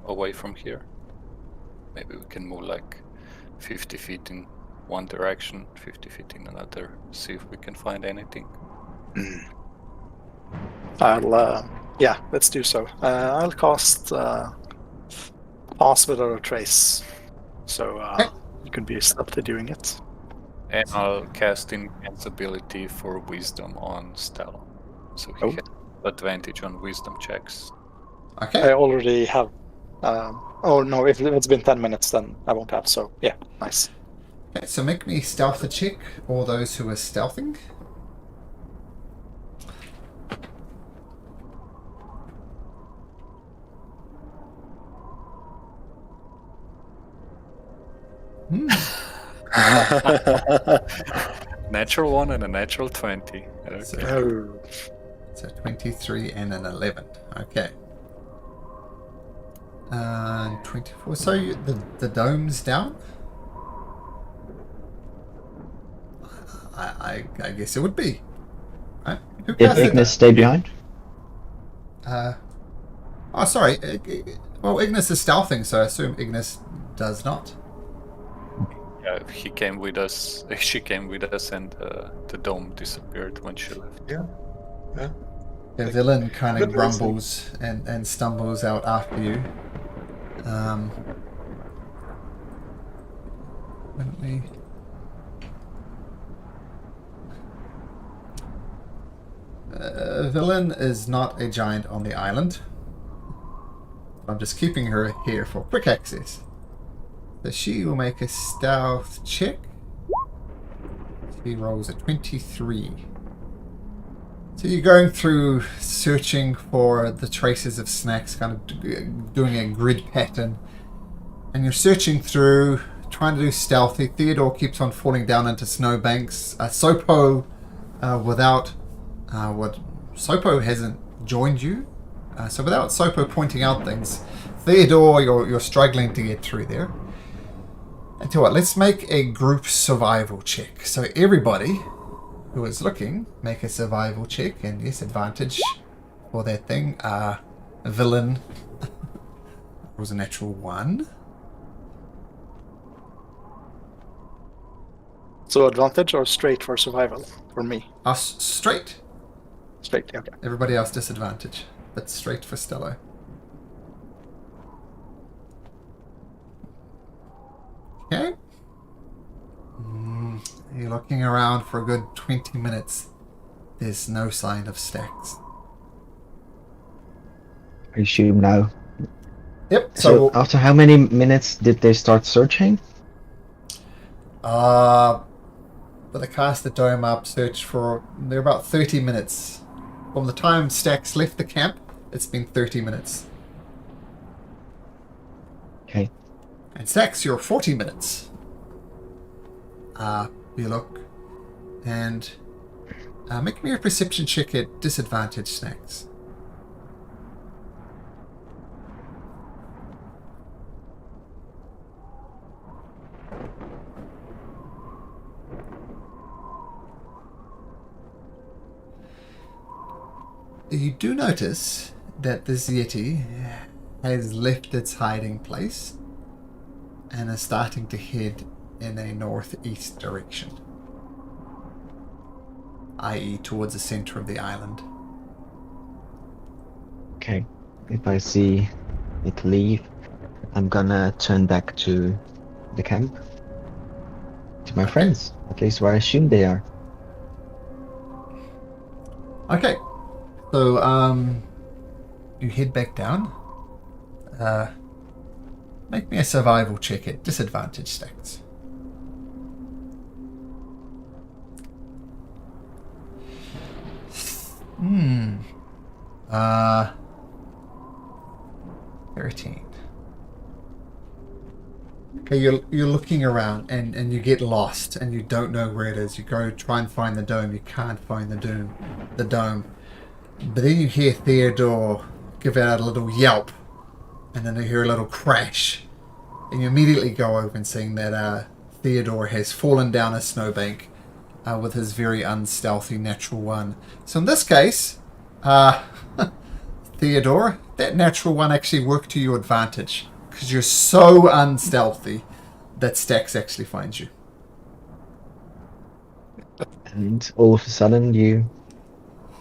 away from here. Maybe we can move like 50 feet in one direction, 50 feet in another, see if we can find anything. Yeah, let's do so. I'll cast Pass Without a Trace, so you can be stealthy doing it. And I'll cast Invincibility for Wisdom on Stella, so he has advantage on Wisdom checks. Okay. I already have. Oh no, if it's been 10 minutes, then I won't have. So yeah, nice. Okay, so make me stealth a check, all those who are stealthing. Natural 1 and a natural 20. Okay. So 23 and an 11. Okay. 24. So the dome's down? I guess it would be. Right? Who Did cast it? Ignis stay behind? Oh, sorry. Well, Ignis is stealthing, so I assume Ignis does not. Yeah, he came with us. She came with us, and the dome disappeared when she left. Yeah. The villain kind of Good reason. grumbles and stumbles out after you. Let me... Villain is not a giant on the island. I'm just keeping her here for quick access. So she will make a stealth check. She rolls a 23. So you're going through searching for the traces of snacks, kind of doing a grid pattern. And you're searching through, trying to do stealthy. Theodore keeps on falling down into snowbanks. Söpo, Söpo hasn't joined you. So without Söpo pointing out things, Theodore, you're struggling to get through there. And tell you what, let's make a group survival check. So everybody who is looking, make a survival check, and yes, advantage for that thing. Villain was a natural 1. So advantage or straight for survival for me? Us straight. Straight. Okay. Everybody else disadvantage, but straight for Stello. Okay. You're looking around for a good 20 minutes. There's no sign of stacks. I assume now. Yep. So after how many minutes did they start searching? But they cast the dome up, search for... They're about 30 minutes. From the time Stacks left the camp, it's been 30 minutes. Okay. And Stacks, you're 40 minutes. You look, and make me a perception check at disadvantage, Stacks. You do notice that this Yeti has left its hiding place and is starting to head in a northeast direction, i.e. towards the center of the island. Okay. If I see it leave, I'm gonna turn back to the camp. To my friends, at least where I assume they are. Okay. So, you head back down. Make me a survival check at disadvantage, Stacks. Hmm. 13. Okay, you're looking around and you get lost and you don't know where it is. You go try and find the dome. You can't find the dome. But then you hear Theodore give out a little yelp, and then you hear a little crash, and you immediately go over and see that Theodore has fallen down a snowbank with his very unstealthy natural one. So in this case, Theodore, that natural one actually worked to your advantage, because you're so unstealthy that Stax actually finds you. And all of a sudden you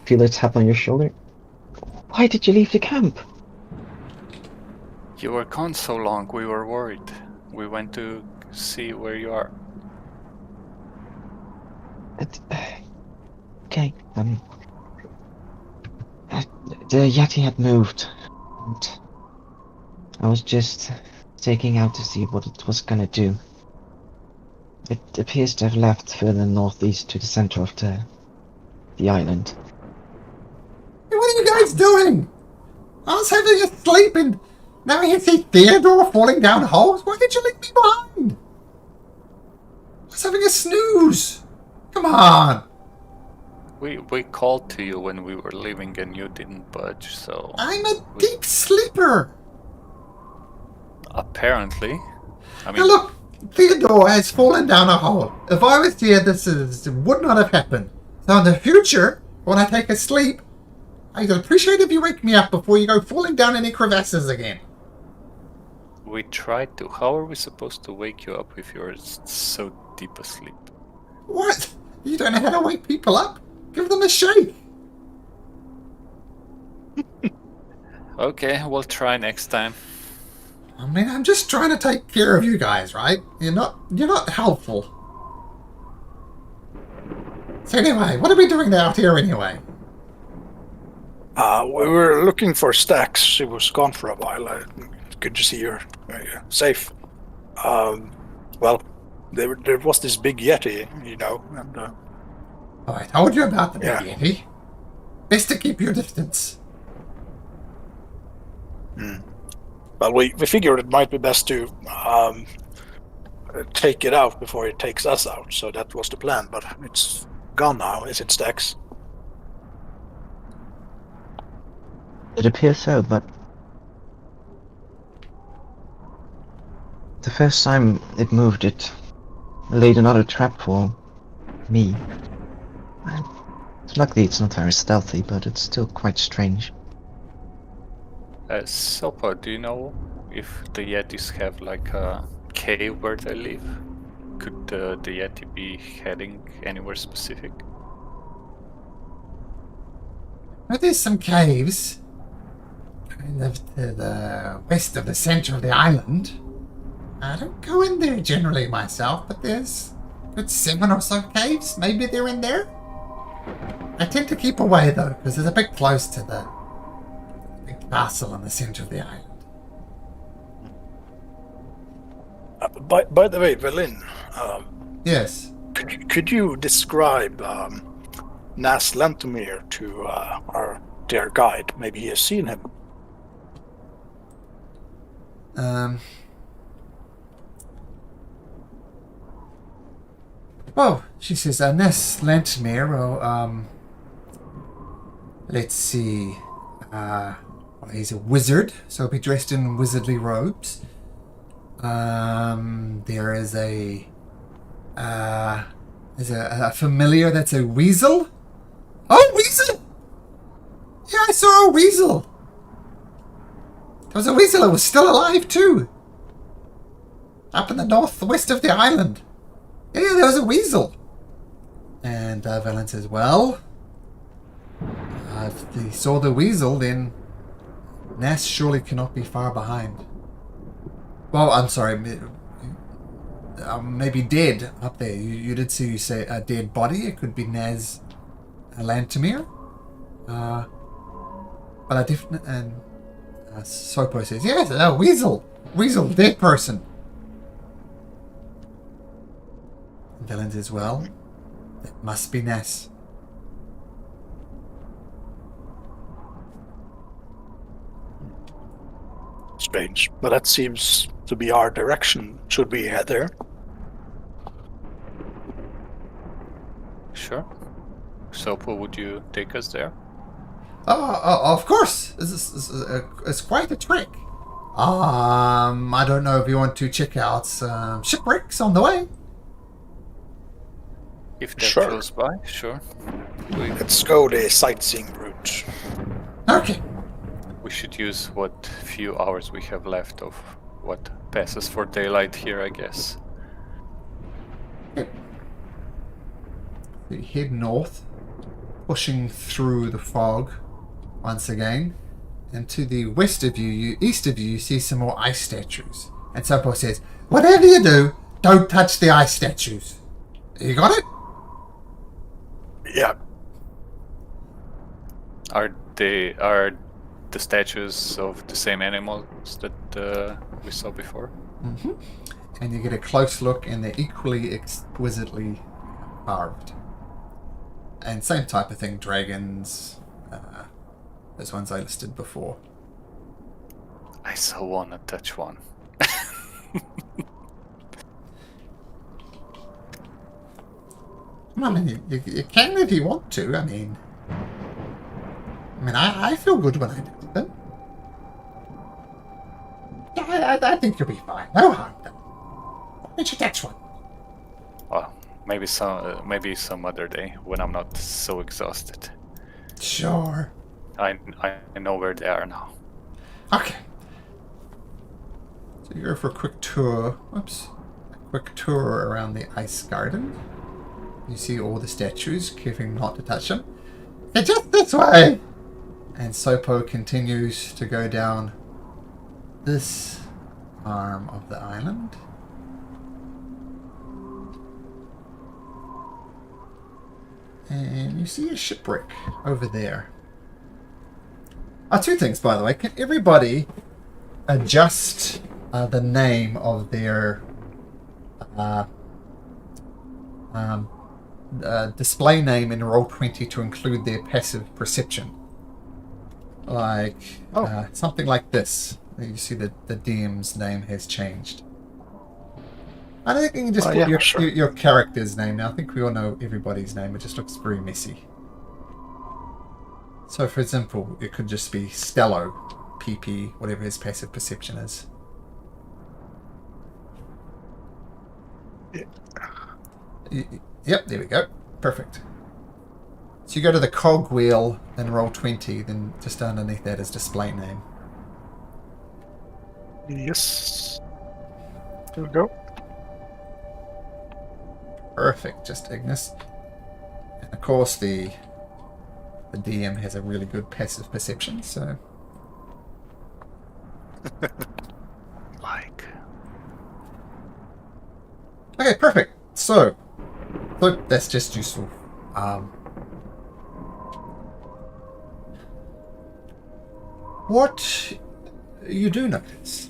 feel a tap on your shoulder. Why did you leave the camp? You were gone so long, we were worried. We went to see where you are. Okay, the Yeti had moved, and I was just taking out to see what it was gonna do. It appears to have left further northeast to the center of the island. Hey, what are you guys doing? I was having a sleep and now I see Theodore falling down holes. Why did you leave me behind? I was having a snooze. Come on. We called to you when we were leaving and you didn't budge, so... I'm a deep sleeper. Apparently. I mean... Now look, Theodore has fallen down a hole. If I was here, this would not have happened. So in the future, when I take a sleep, I'd appreciate if you wake me up before you go falling down any crevasses again. We tried to. How are we supposed to wake you up if you're so deep asleep? What? You don't know how to wake people up? Give them a shake. Okay, we'll try next time. I mean, I'm just trying to take care of you guys, right? You're not helpful. So anyway, what are we doing out here anyway? We were looking for Stax. She was gone for a while. Good to see her safe. Well, there was this big Yeti, you know, and... Oh, I told you about the big Yeah. Yeti. Best to keep your distance. Well, we figured it might be best to take it out before it takes us out, so that was the plan, but it's gone now, is it, Stax? It appears so, but the first time it moved, it laid another trap for me. Luckily, it's not very stealthy, but it's still quite strange. Söpo, do you know if the Yetis have like a cave where they live? Could the Yeti be heading anywhere specific? Well, there's some caves kind of to the west of the center of the island. I don't go in there generally myself, but there's a good 7 or so caves. Maybe they're in there. I tend to keep away though, because it's a bit close to the big castle in the center of the island. By the way, Berlin, Yes. could you describe Nas Lantomir to our dear guide? Maybe he has seen him. Well, she says, Ness Lantimir, let's see. Well, he's a wizard, so he'll be dressed in wizardly robes. There is there's a familiar that's a weasel. Oh, weasel! Yeah, I saw a weasel. There was a weasel that was still alive too. Up in the northwest of the island. Yeah, there was a weasel. And Valen says, well, if he saw the weasel, then Nass surely cannot be far behind. Well, I'm sorry, maybe dead up there. You did see you say a dead body. It could be Naz Lantimir. But I definitely... And Söpo says, yes, a weasel. Weasel, dead person. Valen says, well, that must be Ness. Strange, but that seems to be our direction. Should we head there? Sure. Söpo, would you take us there? Of course. It's quite a trick. I don't know if you want to check out some shipwrecks on the way. If they're Sure. close by, sure. Let's go the sightseeing route. Okay. We should use what few hours we have left of what passes for daylight here, I guess. So you head north, pushing through the fog once again. And to the west of you, east of you see some more ice statues. And Söpo says, whatever you do, don't touch the ice statues. You got it? Yeah, Are the statues of the same animals that we saw before? Mm-hmm. And you get a close look, and they're equally exquisitely carved. And same type of thing, dragons, those ones I listed before. I so wanna touch one. I mean, you can if you want to. I mean, I feel good when I do them. I think you'll be fine. No harm done. Why don't you touch one? Well, maybe some other day when I'm not so exhausted. Sure. I know where they are now. Okay. So you go for a quick tour. Whoops. A quick tour around the ice garden. You see all the statues, careful not to touch them. They're just this way! And Söpo continues to go down this arm of the island. And you see a shipwreck over there. Two things, by the way. Can everybody adjust the name of their display name in Roll20 to include their passive perception? Like something like this. You see that the DM's name has changed. I don't think you can just put your character's name now. I think we all know everybody's name. It just looks very messy. So, for example, it could just be Stello, PP, whatever his passive perception is. Yep, there we go. Perfect. So you go to the cogwheel and Roll20, then just underneath that is display name. Yes. There we go. Perfect, just Ignis. And of course the DM has a really good passive perception, so... Like, Okay, perfect. So, look, that's just useful. What you do notice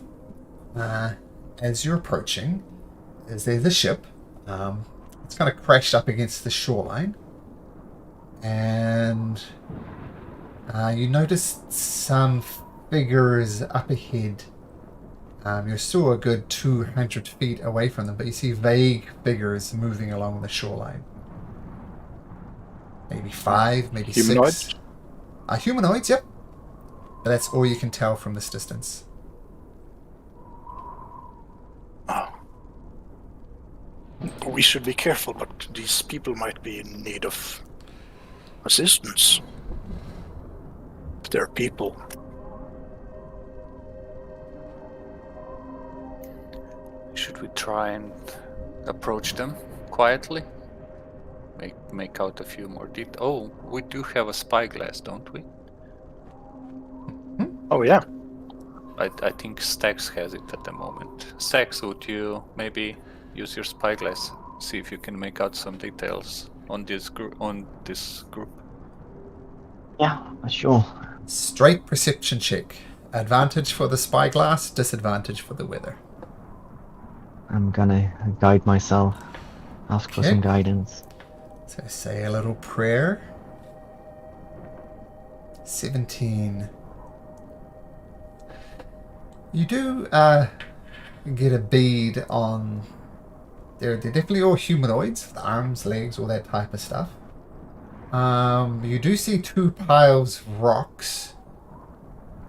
as you're approaching is there's a ship. It's kind of crashed up against the shoreline, and you notice some figures up ahead. You're still a good 200 feet away from them, but you see vague figures moving along the shoreline. Maybe 5, maybe Humanoids? 6. Humanoids, yep. But that's all you can tell from this distance. Oh. We should be careful, but these people might be in need of assistance. If they're people. should we try and approach them quietly? Make out a few more details. Oh, we do have a spyglass, don't we? Oh yeah. I think Stax has it at the moment. Stax, would you maybe use your spyglass, see if you can make out some details on this group? Yeah, sure. Straight perception check. Advantage for the spyglass, disadvantage for the weather. I'm gonna guide myself. Ask for Okay. some guidance. So say a little prayer. 17. You do get a bead on... They're definitely all humanoids, with arms, legs, all that type of stuff. You do see 2 piles of rocks,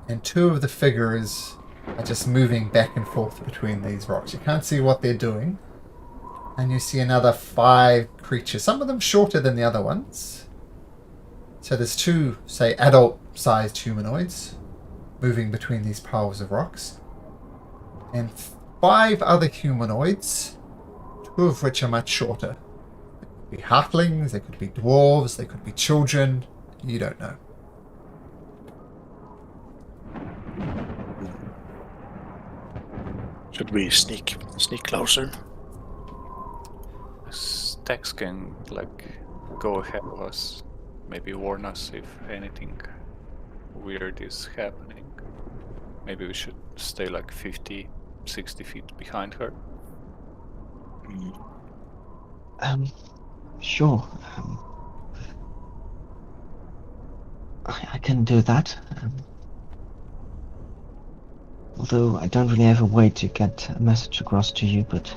and 2 of the figures are just moving back and forth between these rocks. You can't see what they're doing. And you see another 5 creatures, some of them shorter than the other ones. So there's 2, say, adult-sized humanoids moving between these piles of rocks. And 5 other humanoids, 2 of which are much shorter. They could be halflings, they could be dwarves, they could be children. You don't know. Should we sneak closer? Stax can go ahead of us, maybe warn us if anything weird is happening. Maybe we should stay 50, 60 feet behind her. Sure. I can do that. Although I don't really have a way to get a message across to you, but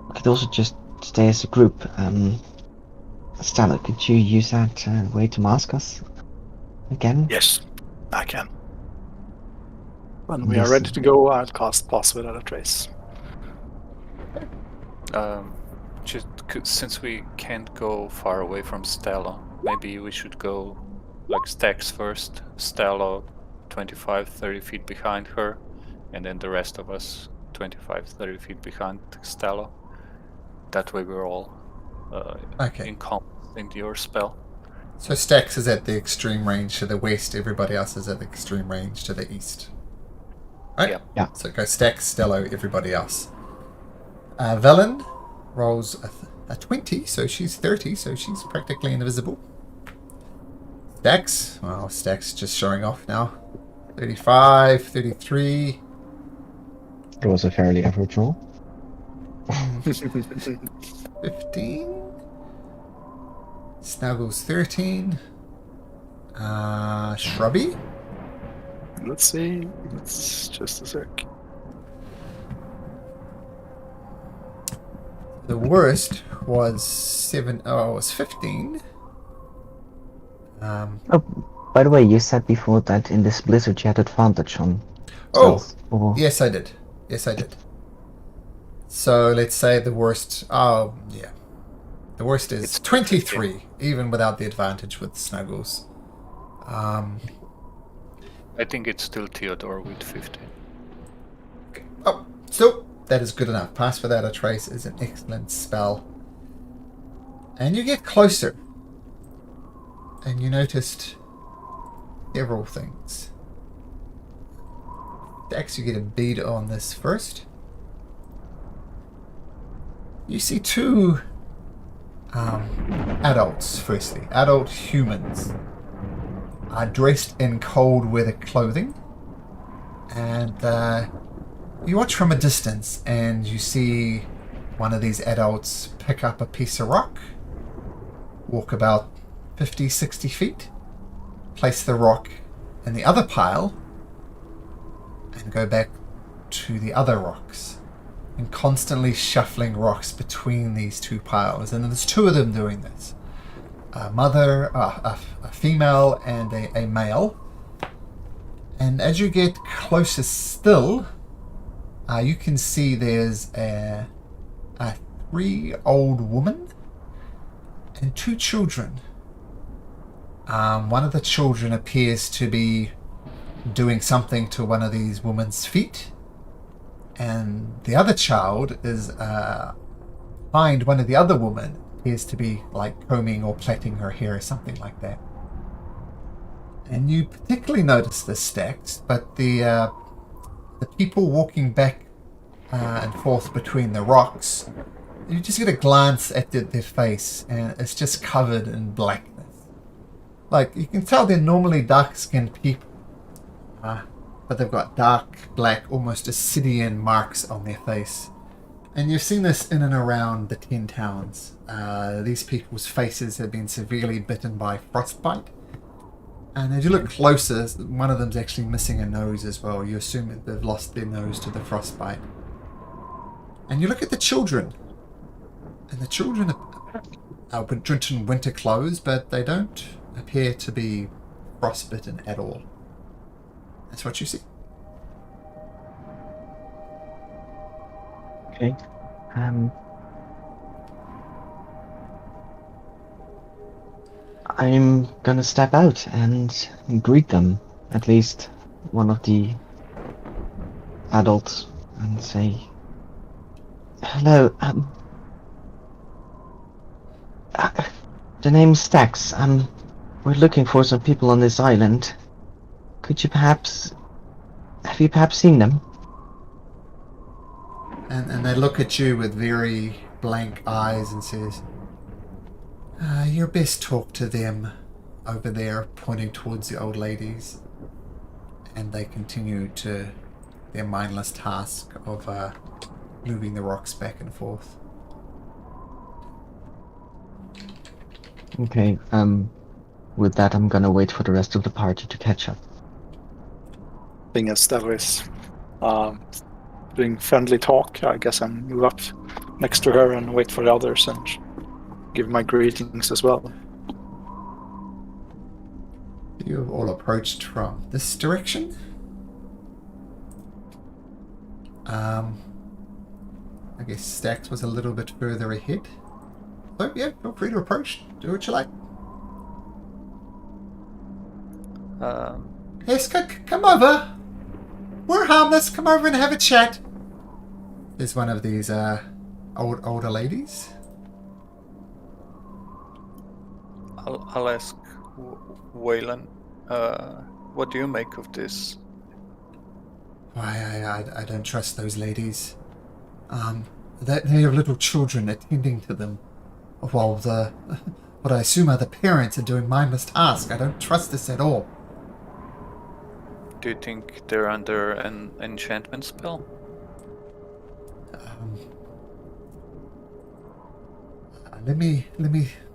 we could also just stay as a group. Stella, could you use that way to mask us again? Yes, I can. When we are ready to go, I'll cast Pass Without a Trace. Since we can't go far away from Stella, maybe we should go Stax first, Stella 25-30 feet behind her, and then the rest of us 25-30 feet behind Stella. That way we're all encompassed in your spell. So Stax is at the extreme range to the west, everybody else is at the extreme range to the east. Right? Yeah. So go Stax, Stello, everybody else. Velen rolls a 20, so she's 30, so she's practically invisible. Stax, well, Stax just showing off now. 35, 33. It was a fairly average roll. 15. Snuggles 13. Shrubby. Let's see. It's just a sec. The worst was 15. Oh, by the way, you said before that in this blizzard you had advantage on Oh, spells, or... yes I did. Yes I did. So let's say the worst, the worst is It's 23, even without the advantage with Snuggles. I think it's still Theodore with 15. Oh, still that is good enough. Pass Without a Trace is an excellent spell. And you get closer. And you noticed several things. Dax, you get a bead on this first. You see two adults, firstly. Adult humans. Are dressed in cold weather clothing. And you watch from a distance and you see one of these adults pick up a piece of rock, walk about 50, 60 feet, place the rock in the other pile, and go back to the other rocks, and constantly shuffling rocks between these two piles. And there's two of them doing this. A female and a male. And as you get closer still, you can see there's a 3-old woman and 2 children. One of the children appears to be doing something to one of these women's feet, and the other child is behind one of the other women, appears to be like combing or plaiting her hair or something like that. And you particularly notice this, Stax, but the people walking back and forth between the rocks, you just get a glance at their face, and it's just covered in blackness. Like, you can tell they're normally dark-skinned people, but they've got dark, black, almost Ascidian marks on their face. And you've seen this in and around the 10 towns. These people's faces have been severely bitten by frostbite. And as you look closer, one of them's actually missing a nose as well. You assume that they've lost their nose to the frostbite. And you look at the children. And the children are in winter clothes, but they don't appear to be frostbitten at all. That's what you see. Okay. I'm gonna step out and greet them, at least one of the adults, and say, "Hello, the name's Stax. We're looking for some people on this island. Have you perhaps seen them?" And they look at you with very blank eyes and says, "You're best talk to them over there," pointing towards the old ladies. And they continue to their mindless task of moving the rocks back and forth. Okay, with that I'm gonna wait for the rest of the party to catch up. Being as Stella is doing friendly talk, I guess I move up next to her and wait for the others and give my greetings as well. You have all approached from this direction. I guess Stax was a little bit further ahead. So yeah, feel free to approach. Do what you like. Yes, come over. We're harmless. Come over and have a chat. There's one of these older ladies. I'll ask Waylon, what do you make of this? Why, I don't trust those ladies. They have little children attending to them, while what I assume are the parents are doing mindless tasks. I don't trust this at all. Do you think they're under an enchantment spell? Let me.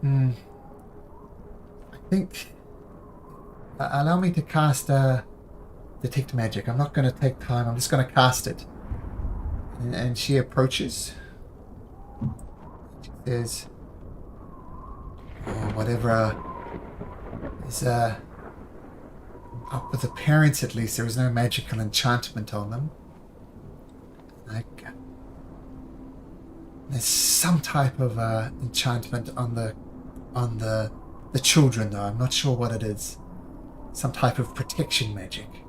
I think. Allow me to cast detect magic. I'm not going to take time. I'm just going to cast it. And she approaches. She says, "Whatever is up with the parents, at least there is no magical enchantment on them. There's some type of enchantment on the children, though. I'm not sure what it is. Some type of protection magic."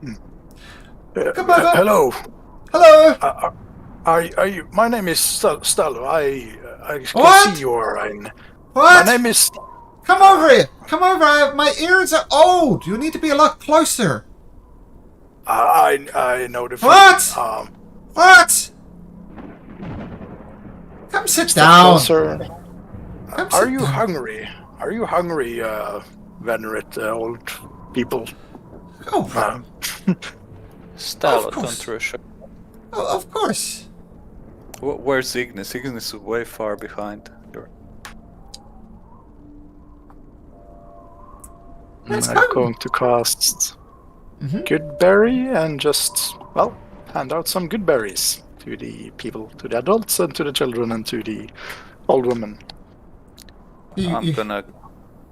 Come over. Hello. Hello. Are you? My name is Stalo. I can What? see you are in. What? My name is. Come over here. Come over. My ears are old. You need to be a lot closer. I know the What? feeling. What? Come sit Step down. closer. Come Are sit you down. hungry? Are you hungry, venerate old people? Oh, Stalo, Of course. don't rush. of course. Where's Ignis? Ignis is way far behind. Let's I'm come. going to cast Mhm. good berry and just hand out some good berries to the people, to the adults and to the children and to the old women. I'm gonna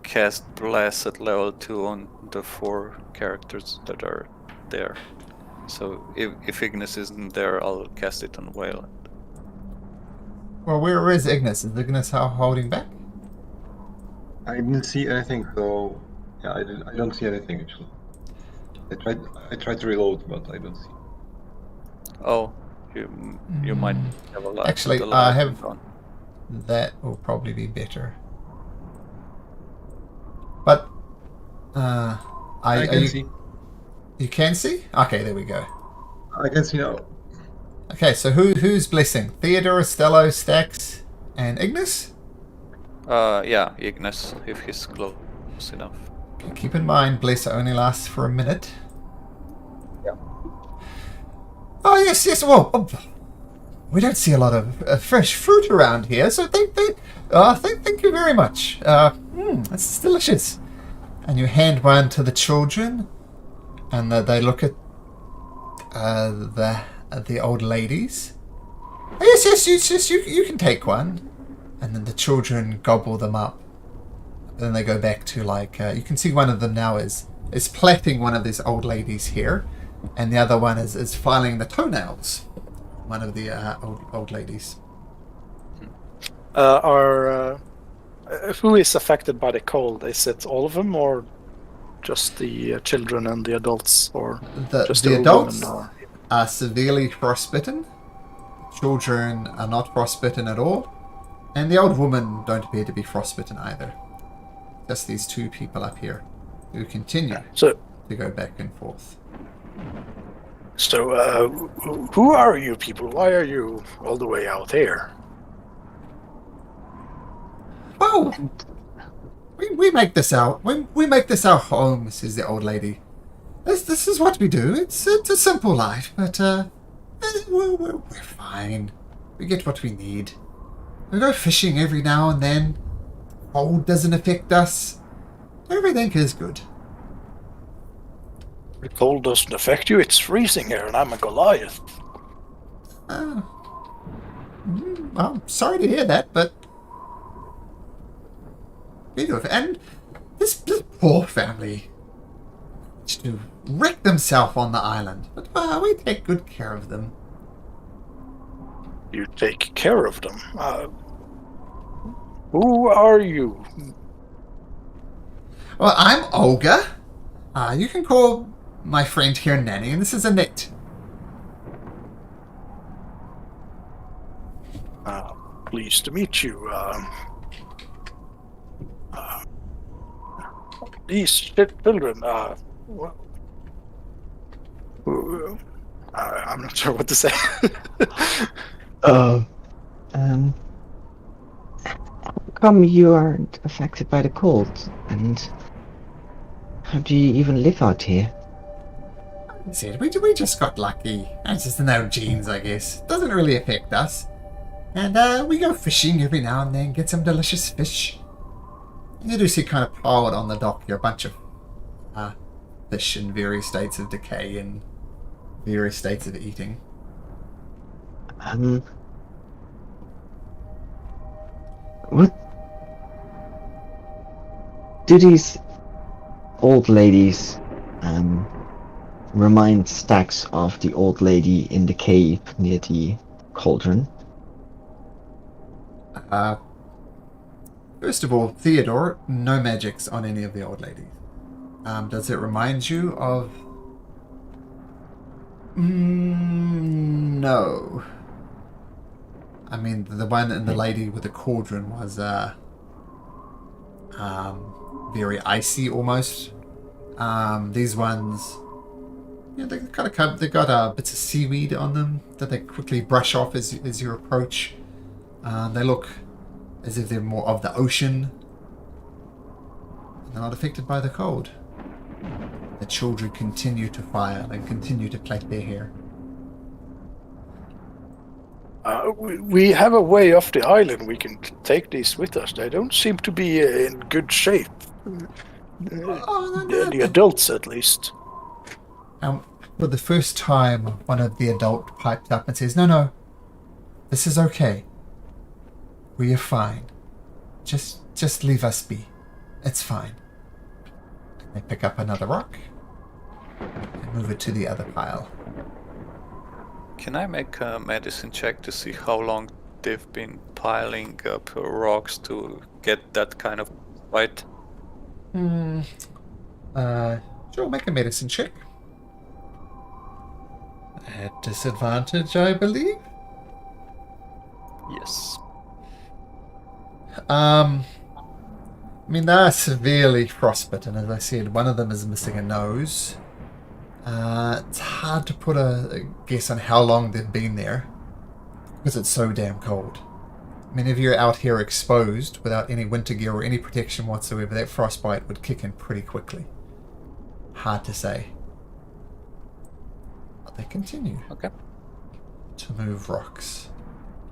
cast Bless at level 2 on the 4 characters that are there. So if Ignis isn't there, I'll cast it on Wayland. Well, where is Ignis? Is Ignis holding back? I didn't see anything, so yeah, I don't see anything actually. I tried to reload, but I don't see. Oh, you might have a lot. Actually, I have. That will probably be better. But I can see. You can see? Okay, there we go. I can see now. Okay, so who's blessing? Theodore, Stello, Stax, and Ignis? Yeah, Ignis, if he's close enough. Okay, keep in mind, bless only lasts for a minute. Yeah. Oh yes. Well, we don't see a lot of fresh fruit around here, so thank you very much. It's delicious. And you hand one to the children, and they look at the old ladies. Yes, you can take one. And then the children gobble them up. Then they go back to you can see one of them now is plaiting one of these old ladies here, and the other one is filing the toenails. One of the old ladies. Who is affected by the cold? Is it all of them, or just the children and the adults, or just The old adults women, or... are severely frostbitten. Children are not frostbitten at all. And the old woman don't appear to be frostbitten either. Just these two people up here who continue to go back and forth. So, who are you people? Why are you all the way out here? Well, we make this our we make this our home, says the old lady. This is what we do. It's a simple life, but we're fine. We get what we need. We go fishing every now and then. Cold doesn't affect us. Everything is good. The cold doesn't affect you. It's freezing here, and I'm a Goliath. I'm sorry to hear that, but we do. And this poor family to wreck themselves on the island, but we take good care of them. You take care of them. Who are you? Well, I'm Olga. You can call my friend here Nanny, and this is Annette. Pleased to meet you. These children, I'm not sure what to say. How come you aren't affected by the cold? And how do you even live out here? We just got lucky. It's just in our genes, I guess. Doesn't really affect us. And we go fishing every now and then, get some delicious fish. You do see kind of piled on the dock here a bunch of fish in various states of decay and various states of eating. What do these old ladies remind Stax of the old lady in the cave near the cauldron? First of all, Theodore, no magics on any of the old ladies. Does it remind you of No. I mean, the one in the lady with the cauldron was very icy almost. These ones, yeah, they got bits of seaweed on them that they quickly brush off as you approach. They look as if they're more of the ocean. They're not affected by the cold. The children continue to fire and continue to plait their hair. We have a way off the island. We can take these with us. They don't seem to be in good shape. The adults, at least. For the first time, one of the adults piped up and says, No, this is okay. We are fine. Just leave us be. It's fine. They pick up another rock and move it to the other pile. Can I make a medicine check to see how long they've been piling up rocks to get that kind of fight? Sure, make a medicine check. At disadvantage, I believe. Yes. I mean, they're severely frostbitten. As I said, one of them is missing a nose. It's hard to put a guess on how long they've been there because it's so damn cold. I mean, if you're out here exposed without any winter gear or any protection whatsoever, that frostbite would kick in pretty quickly. Hard to say. But they continue to move rocks.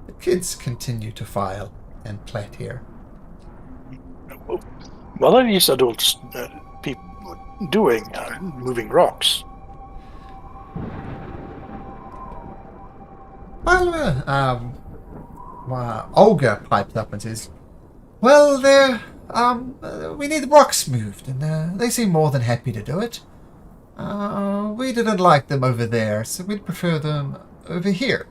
The kids continue to file and plait here. What are these adults doing? Moving rocks? Well, Olga piped up and says, Well, we need the rocks moved, and they seem more than happy to do it. We didn't like them over there, so we'd prefer them over here.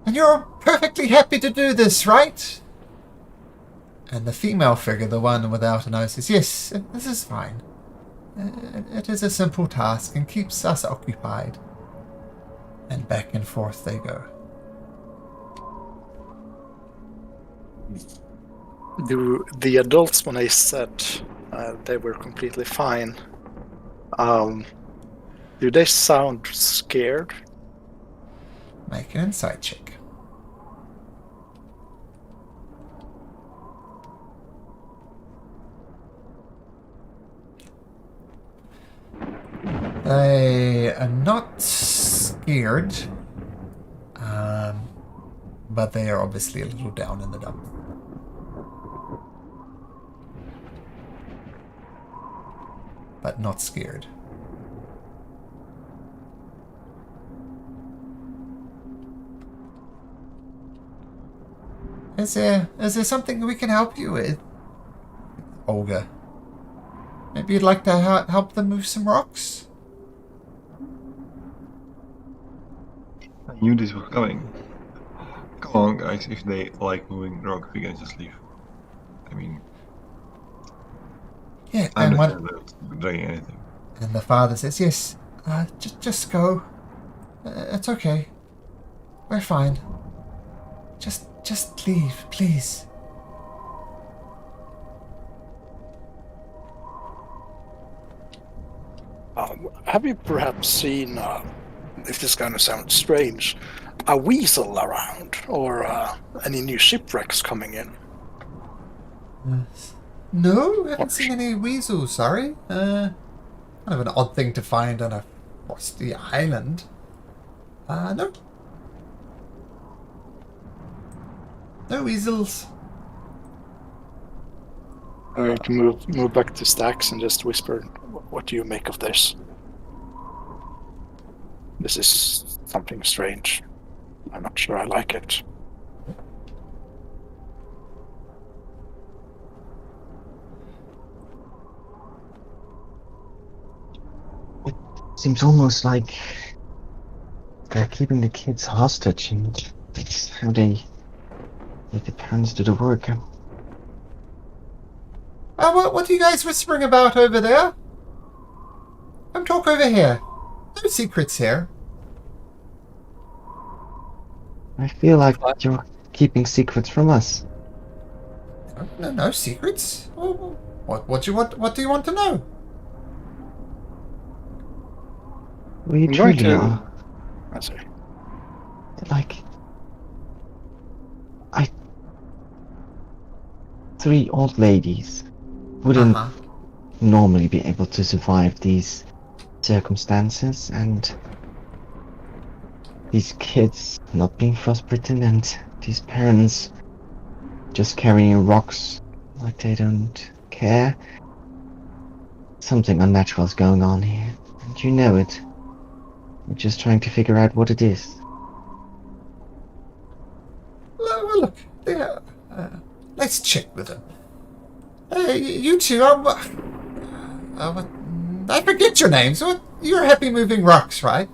And you're perfectly happy to do this, right? And the female figure, the one without a nose, says, Yes, this is fine. It is a simple task and keeps us occupied. And back and forth they go. Do the adults, when I said they were completely fine, do they sound scared? Make an insight check. They are not scared, but they are obviously a little down in the dumps. But not scared. Is there something we can help you with, Olga? Maybe you'd like to help them move some rocks? I knew this was coming. Come on, guys, if they like moving rocks, we can just leave. I mean, Yeah, I'm and not doing anything. And the father says, Yes, just go. It's okay. We're fine. Just leave, please. Have you perhaps seen, if this is going to sound strange, a weasel around, or any new shipwrecks coming in? No, haven't seen any weasels, sorry. Kind of an odd thing to find on a frosty island. No. No weasels. I'm going to move back to Stacks and just whisper, what do you make of this? This is something strange. I'm not sure I like it. It seems almost like they're keeping the kids hostage, and that's how they make the parents do the work. What are you guys whispering about over there? Come talk over here. No secrets here. I feel like you're keeping secrets from us. No secrets. Oh, what do you want? What do you want to know? Well, you I'm going truly to. are. I'm sorry. Like, three old ladies wouldn't normally be able to survive these circumstances, and these kids not being frostbitten, and these parents just carrying rocks like they don't care. Something unnatural is going on here, and you know it. We're just trying to figure out what it is. Well, look, let's check with them. You two, I forget your names. What? You're happy moving rocks, right?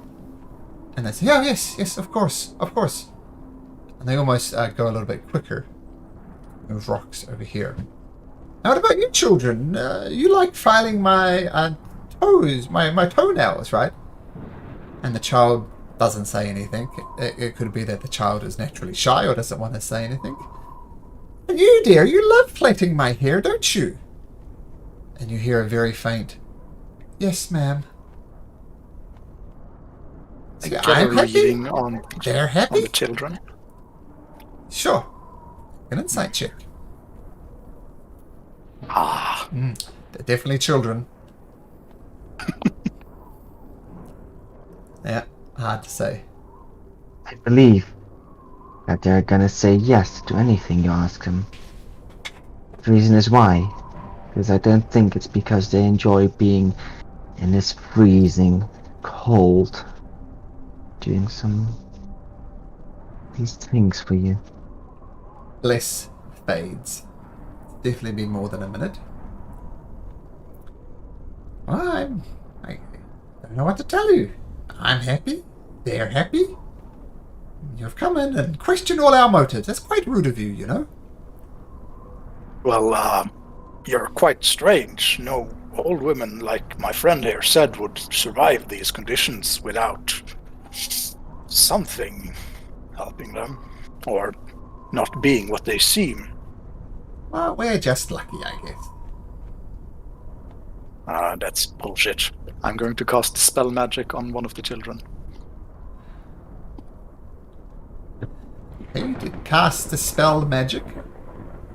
And they say, oh, yes, of course. And they almost go a little bit quicker. Move rocks over here. Now, what about you children? You like filing my toes, my toenails, right? And the child doesn't say anything. It could be that the child is naturally shy or doesn't want to say anything. And you, dear, you love plaiting my hair, don't you? And you hear a very faint, yes, ma'am. I Yeah, get a I'm happy. reading on They're happy? the children. Sure. An insight check. They're definitely children. Yeah, hard to say. I believe that they're gonna say yes to anything you ask them. The reason is why. Because I don't think it's because they enjoy being in this freezing cold, doing these things for you. Bliss fades. Definitely been more than a minute. Well, I don't know what to tell you. I'm happy. They're happy. You've come in and questioned all our motives. That's quite rude of you, you know. Well, you're quite strange. No old women like my friend here said would survive these conditions without something helping them, or not being what they seem. Well, we're just lucky, I guess. That's bullshit. I'm going to cast spell magic on one of the children. Okay, you did cast the spell magic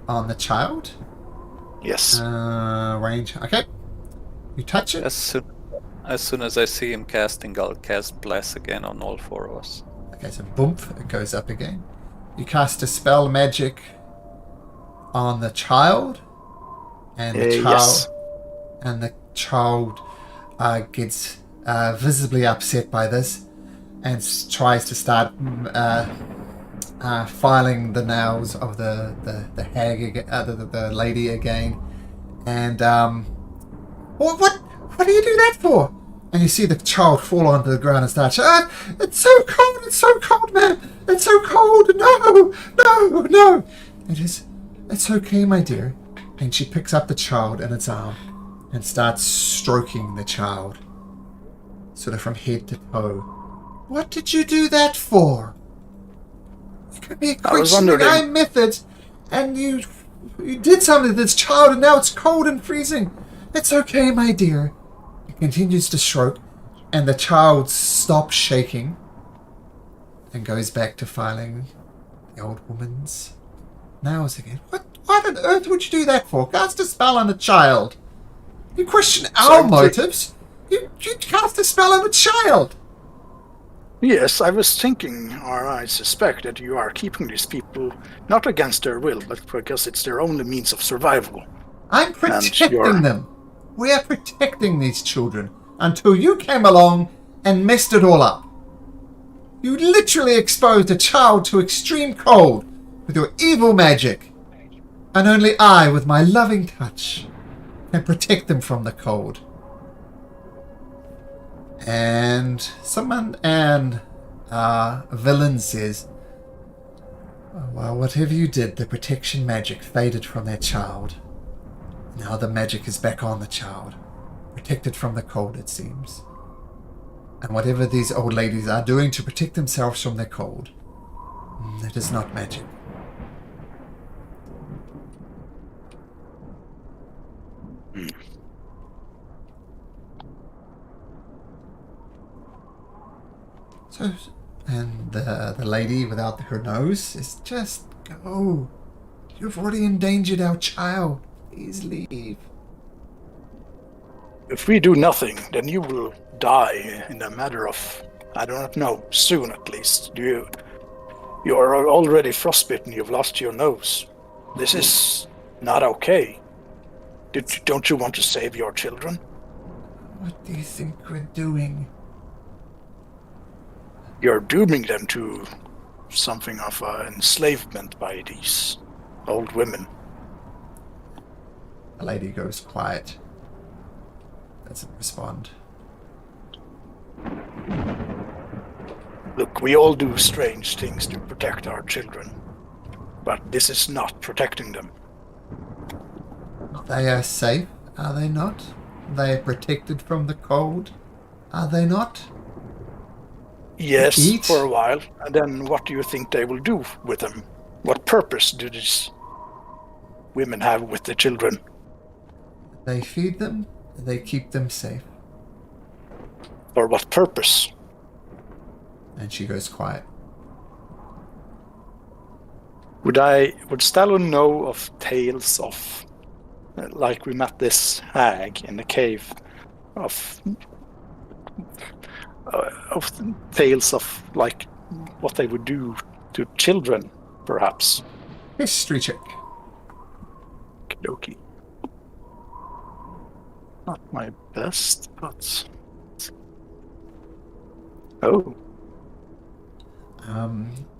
on the child. Yes. Range. Okay. You touch it. As soon as I see him casting, I'll cast Bless again on all four of us. Okay, so boom, it goes up again. You cast a spell magic on the child, and the child, yes. and the child gets visibly upset by this, and tries to start filing the nails of the hag, the lady again, and what do you do that for? And you see the child fall onto the ground and start shouting, it's so cold, man, it's so cold, no. It's okay, my dear. And she picks up the child in its arm and starts stroking the child, sort of from head to toe. What did you do that for? You could be questioning my methods, and you did something to this child, and now it's cold and freezing. It's okay, my dear. He continues to stroke, and the child stops shaking and goes back to filing the old woman's nails again. What on earth would you do that for? Cast a spell on a child. You question our motives. You cast a spell on a child. Yes, I was thinking, or I suspect, that you are keeping these people not against their will, but because it's their only means of survival. I'm protecting them. We are protecting these children until you came along and messed it all up. You literally exposed a child to extreme cold with your evil magic. And only I, with my loving touch, can protect them from the cold. And villain says, oh, well, whatever you did, the protection magic faded from that child. Now the magic is back on the child, protected from the cold, it seems. And whatever these old ladies are doing to protect themselves from their cold, it is not magic. So, and the lady without her nose is just go. You've already endangered our child. Please leave. If we do nothing, then you will die in a matter of, I don't know, soon at least. You are already frostbitten. You've lost your nose. This is not okay. Don't you want to save your children? What do you think we're doing? You're dooming them to something of enslavement by these old women. The lady goes quiet. Doesn't respond. Look, we all do strange things to protect our children, but this is not protecting them. They are safe, are they not? They are protected from the cold, are they not? Yes, Eat? for a while, and then what do you think they will do with them? What purpose do these women have with the children? They feed them, they keep them safe. For what purpose? And she goes quiet. Would Stallone know of tales of, like we met this hag in the cave, of tales of like what they would do to children, perhaps? History check. Okie. Not my best, but oh.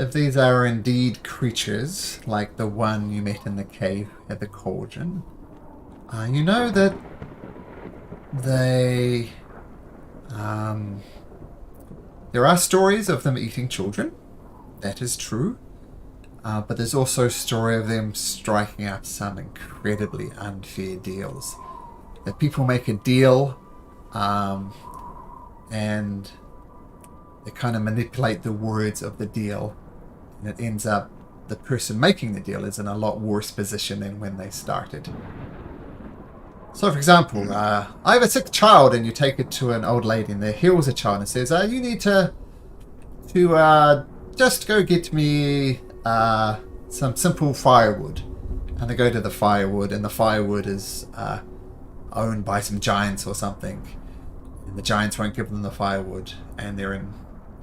If these are indeed creatures, like the one you met in the cave at the cauldron, you know that they... there are stories of them eating children. That is true. But there's also a story of them striking out some incredibly unfair deals. That people make a deal, and they kind of manipulate the words of the deal, and it ends up the person making the deal is in a lot worse position than when they started. So, for example, I have a sick child, and you take it to an old lady, and there heals a child, and says, "You need to just go get me some simple firewood." And they go to the firewood, and the firewood is owned by some giants or something, and the giants won't give them the firewood, and they're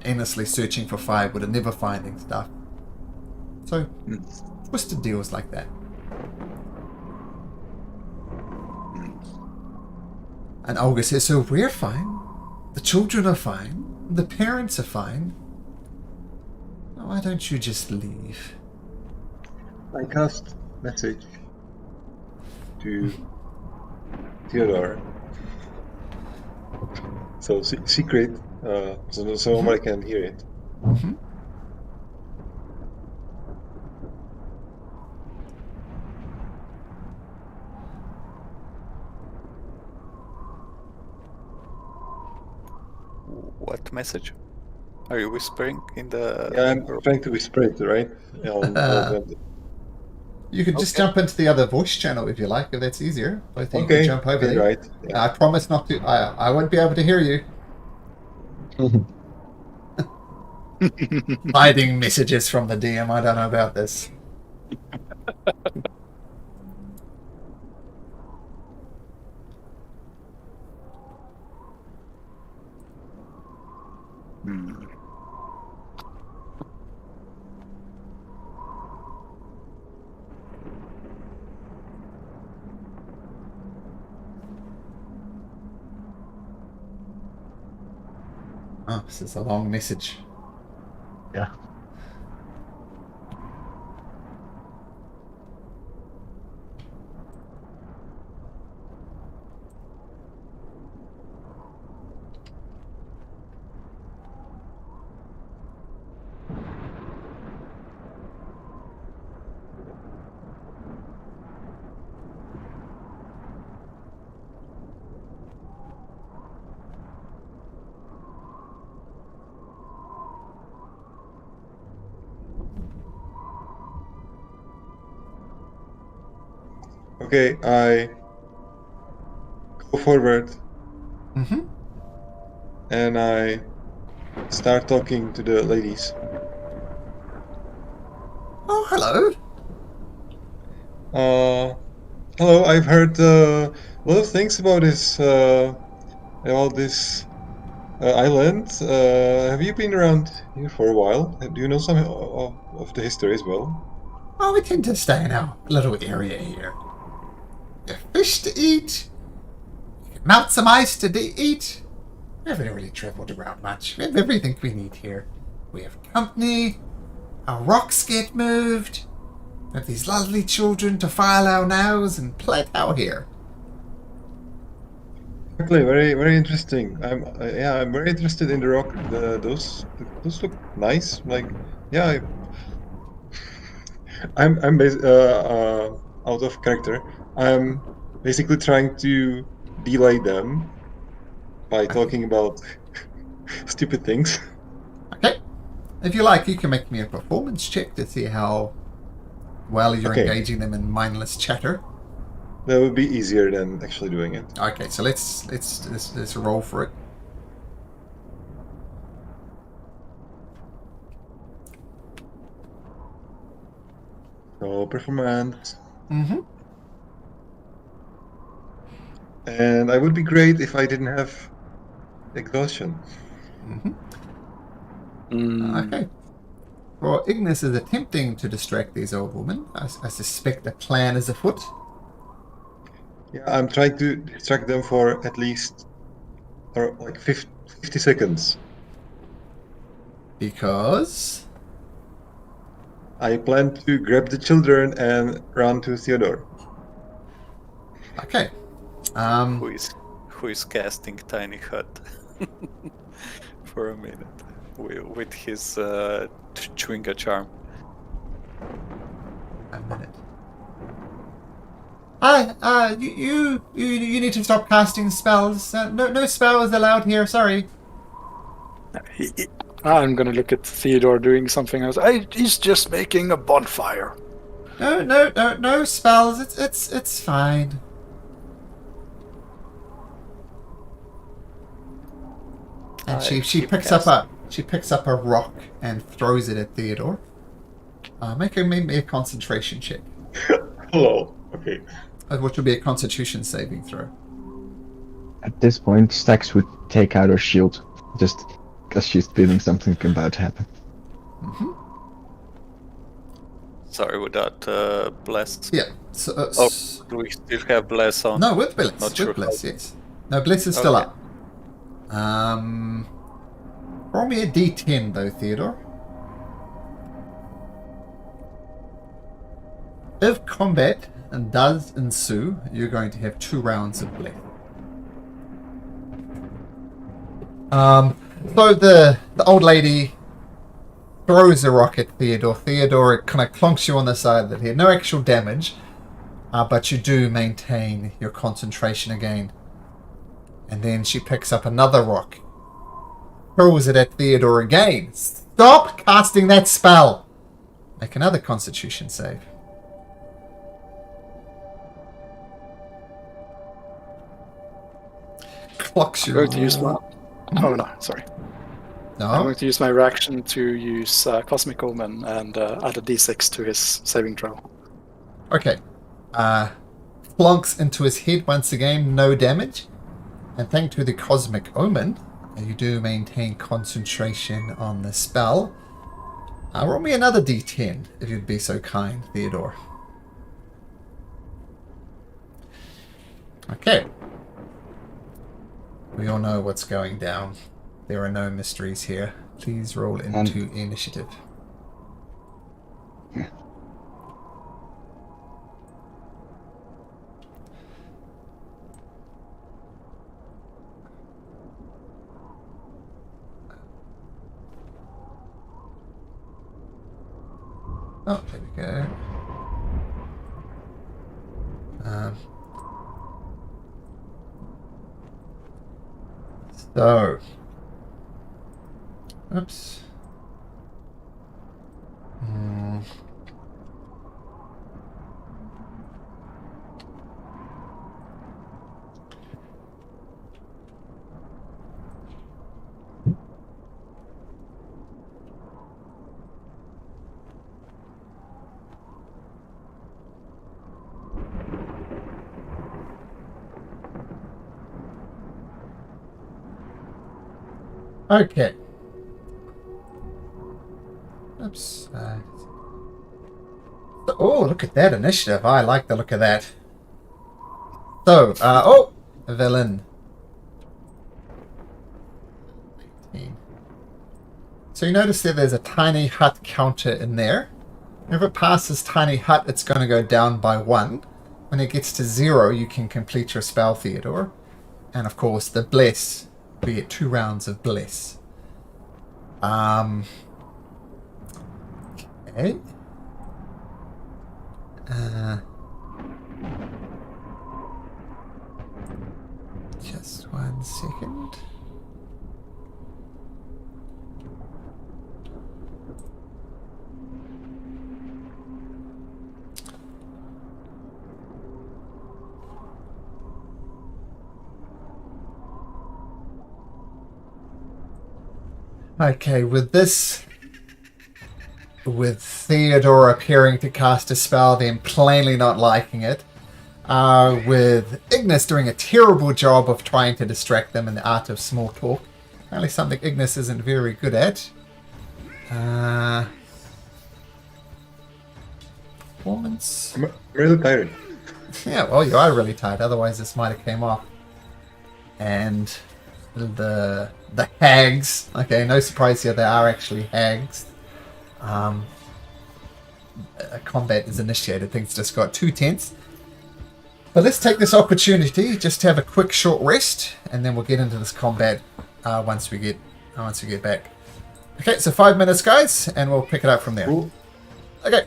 endlessly searching for firewood and never finding stuff. So, twisted deals like that. And Olga says, "So we're fine. The children are fine. The parents are fine. Why don't you just leave?" I cast message to Theodore. So secret, so nobody can hear it. Mm-hmm. What message? Are you whispering in the... Yeah, I'm trying to whisper it, right? You could just Okay. jump into the other voice channel if you like, if that's easier. Both of you Okay, can jump over there. right. Yeah. I promise not to. I won't be able to hear you. Hiding messages from the DM. I don't know about this. Oh, this is a long message. Yeah. Okay, I go forward Mm-hmm. and I start talking to the ladies. Oh, hello. Hello, I've heard a lot of things about this island. Have you been around here for a while? Do you know some of the history as well? Oh, we tend to stay in our little area here. We have fish to eat. We can melt some ice to eat. We haven't really travelled around much. We have everything we need here. We have company. Our rocks get moved. We have these lovely children to file our nails and play our hair. Exactly, very very interesting. I'm very interested in the rock. Those look nice. Like yeah, out of character. I'm basically trying to delay them by talking about stupid things. Okay. If you like, you can make me a performance check to see how well you're Okay. engaging them in mindless chatter. That would be easier than actually doing it. Okay, so let's roll for it. So performance. Mm-hmm. And I would be great if I didn't have exhaustion. Mm-hmm. Mm. Okay. Well, Ignis is attempting to distract these old women. I suspect a plan is afoot. Yeah, I'm trying to distract them for at least like 50 seconds. Because... I plan to grab the children and run to Theodore. Okay. Who is casting Tiny Hut for a minute with his chewing charm? A minute. Hi, you need to stop casting spells. No spells allowed here, sorry. I'm gonna look at Theodore doing something else. He's just making a bonfire. No spells. It's fine. And she picks up a rock and throws it at Theodore. Make me a concentration check. Hello. Okay. Which will be a Constitution saving throw. At this point, Stax would take out her shield, just because she's feeling something about to happen. Mm-hmm. Sorry, without bless. Yeah. Do we still have bless on? No, with Bliss. Not sure With Bliss, how- yes. No, Bliss is still Okay. up. Roll me a D10 though, Theodore. If combat does ensue, you're going to have 2 rounds of Bliss. So the old lady throws a rock at Theodore. Theodore, it kind of clonks you on the side of the head. No actual damage, but you do maintain your concentration again. And then she picks up another rock, throws it at Theodore again. Stop casting that spell! Make another Constitution save. Clocks I'm you. going to use my. Oh no, sorry. I'm No? going to use my reaction to use Cosmic Omen and add a d6 to his saving throw. Okay. Flunks into his head once again, no damage. And thanks to the Cosmic Omen, you do maintain concentration on the spell. Roll me another d10, if you'd be so kind, Theodore. Okay. We all know what's going down. There are no mysteries here. Please roll into initiative. Oh, there we go. So, oops. Okay. Oops. Oh, look at that initiative. I like the look of that. So, oh, villain. 18. So you notice that there's a tiny hut counter in there. If it passes tiny hut, it's going to go down by 1. When it gets to 0, you can complete your spell, Theodore. And of course, the bless. We get 2 rounds of bless. Okay. Just 1 second. Okay, with Theodore appearing to cast a spell, then plainly not liking it, with Ignis doing a terrible job of trying to distract them in the art of small talk, apparently something Ignis isn't very good at. Performance. I'm really tired. Yeah, well, you are really tight. Otherwise, this might have came off. And the hags. Okay, no surprise here. They are actually hags. Combat is initiated. Things just got too tense. But let's take this opportunity just to have a quick short rest, and then we'll get into this combat once we get back. Okay, so 5 minutes, guys, and we'll pick it up from there. Cool. Okay.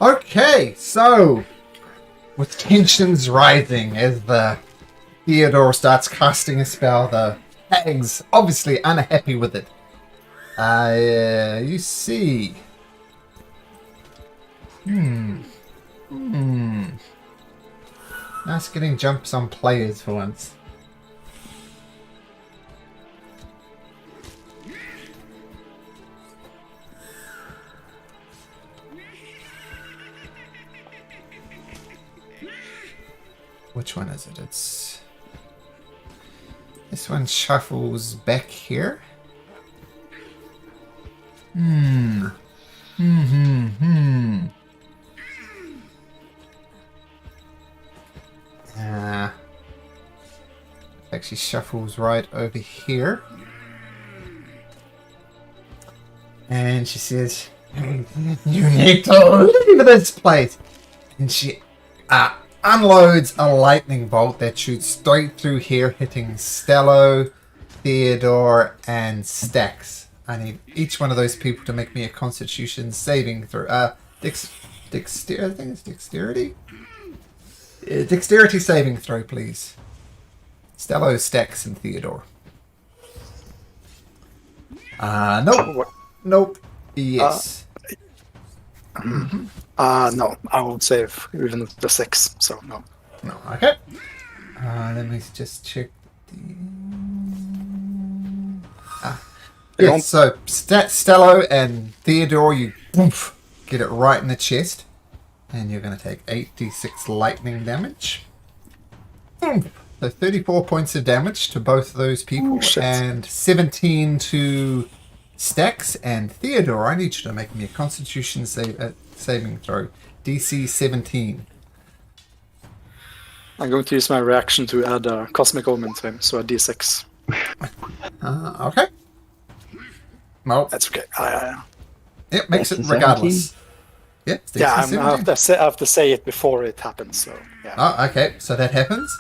Okay, so with tensions rising as the Theodore starts casting a spell, the hags obviously unhappy with it. You see. Nice getting jumps on players for once. Which one is it? It's... This one shuffles back here. Actually shuffles right over here. And she says, "You need to leave this place." And she unloads a lightning bolt that shoots straight through here, hitting Stello, Theodore, and Stax. I need each one of those people to make me a Constitution saving throw. Dexterity. I think it's dexterity. Dexterity saving throw, please. Stello, Stax, and Theodore. Nope. Nope. Yes. No, I won't save even the 6, so no. No. Okay. Let me just check the... Yes, so Stello and Theodore, you boof, get it right in the chest. And you're going to take 8d6 lightning damage. So 34 points of damage to both of those people. And 17 to Stax and Theodore. I need you to make me a Constitution saving throw. DC 17. I'm going to use my reaction to add a Cosmic Omen to him, so a D6. Okay. Well, That's okay. it makes it DC regardless. Yeah, it's DC Yeah, I 17. have to say it before it happens, so yeah. Oh, okay. So that happens.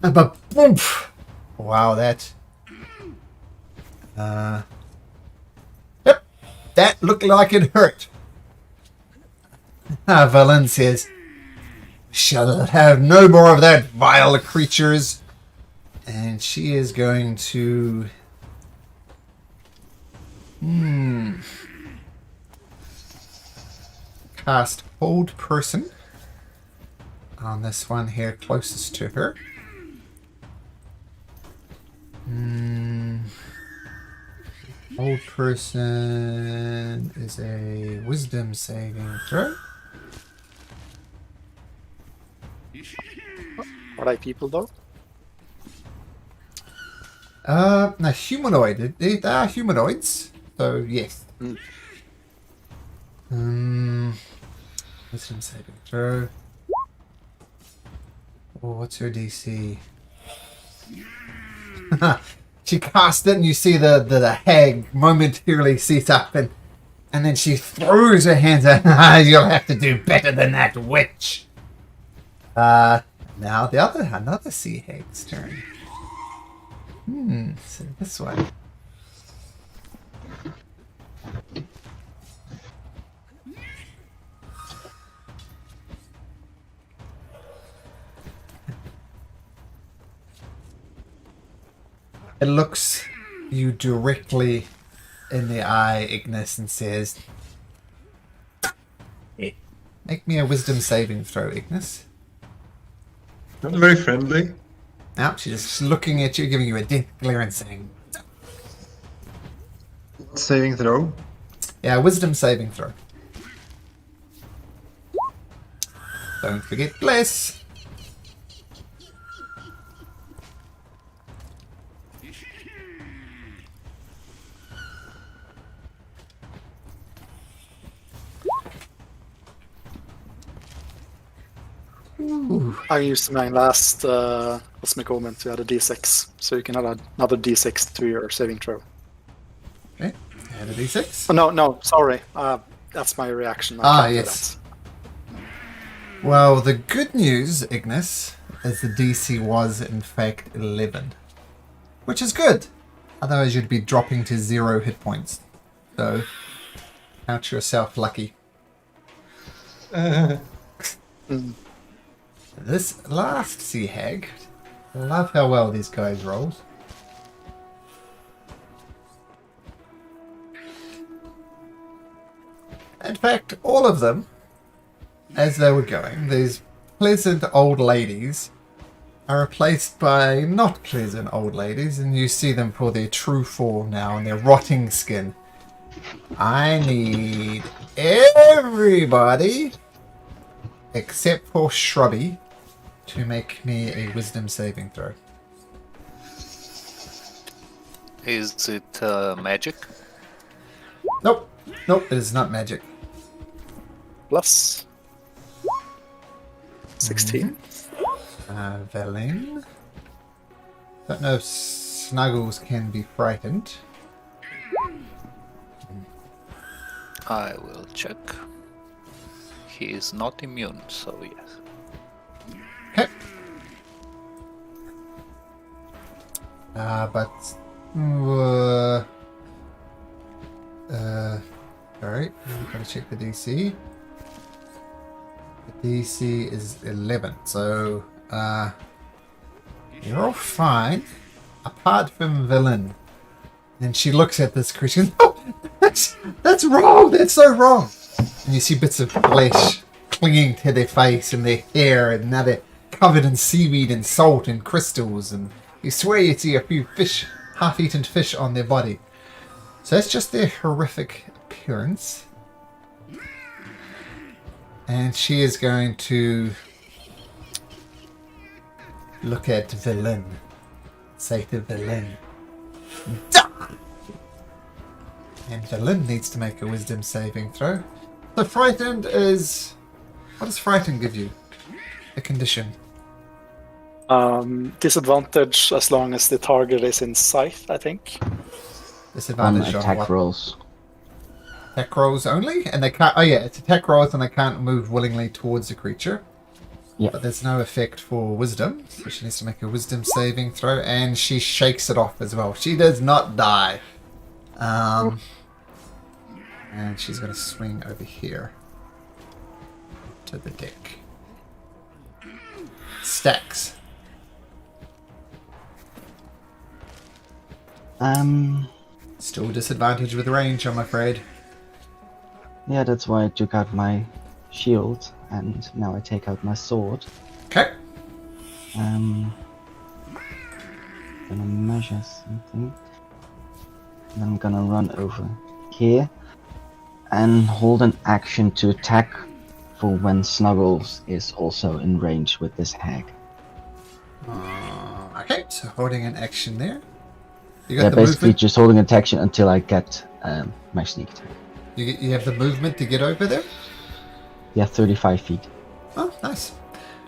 But boom! Wow, that. Yep, that looked like it hurt. Valen says, "Shall have no more of that, vile creatures." And she is going to. Cast Hold Person on this one here closest to her. Hold Person is a Wisdom saving throw. Are they people though? No, humanoid. They are humanoids, so yes. Wisdom saving throw. Oh, what's her DC? She cast it, and you see the hag momentarily sit up, and then she throws her hands out. You'll have to do better than that, witch. Now another sea hag's turn. So this one. It looks you directly in the eye, Ignis, and says, "Make me a wisdom saving throw, Ignis." Not very friendly. Now she's just looking at you, giving you a death glare and saying, Saving throw. "Yeah, wisdom saving throw." Don't forget bless. I used my last Cosmic Omen to add a D6, so you can add another D6 to your saving throw. Okay, add a d6. Oh, no, sorry. That's my reaction. I can't do Yes. Well, the good news, Ignis, is the DC was in fact 11, which is good. Otherwise, you'd be dropping to 0 hit points. So, count yourself lucky. Mm. This last sea hag, I love how well these guys roll. In fact, all of them, as they were going, these pleasant old ladies are replaced by not pleasant old ladies, and you see them for their true form now and their rotting skin. I need everybody, except for Shrubby, to make me a wisdom saving throw. Is it magic? Nope. Nope, it is not magic. Plus 16. Velin. Don't know if Snuggles can be frightened. I will check. He is not immune, so yes. Okay. But... Alright, I've got to check the DC. The DC is 11, so... You're all fine. Apart from Villain. And she looks at this creature. No! That's wrong! That's so wrong! And you see bits of flesh clinging to their face and their hair, and now they're covered in seaweed and salt and crystals, and you swear you see a few fish, half-eaten fish on their body. So that's just their horrific appearance. And she is going to look at Villain. Say to Villain, "Die!" And Villain needs to make a wisdom saving throw. So frightened is... What does frightened give you? A condition. Disadvantage as long as the target is in sight, I think. Disadvantage on attack what? rolls. Attack rolls only? And they can't... Oh yeah, it's attack rolls and they can't move willingly towards the creature. Yeah. But there's no effect for wisdom. So she needs to make a wisdom saving throw. And she shakes it off as well. She does not die. And she's going to swing over here. To the deck. Stacks. Still disadvantage with range, I'm afraid. Yeah, that's why I took out my shield, and now I take out my sword. Okay. Gonna measure something. And I'm gonna run over here and hold an action to attack for when Snuggles is also in range with this hag. Okay, so holding an action there. You Yeah, got the basically movement. just holding an action until I get my sneak attack. You have the movement to get over there? Yeah, 35 feet. Oh, nice.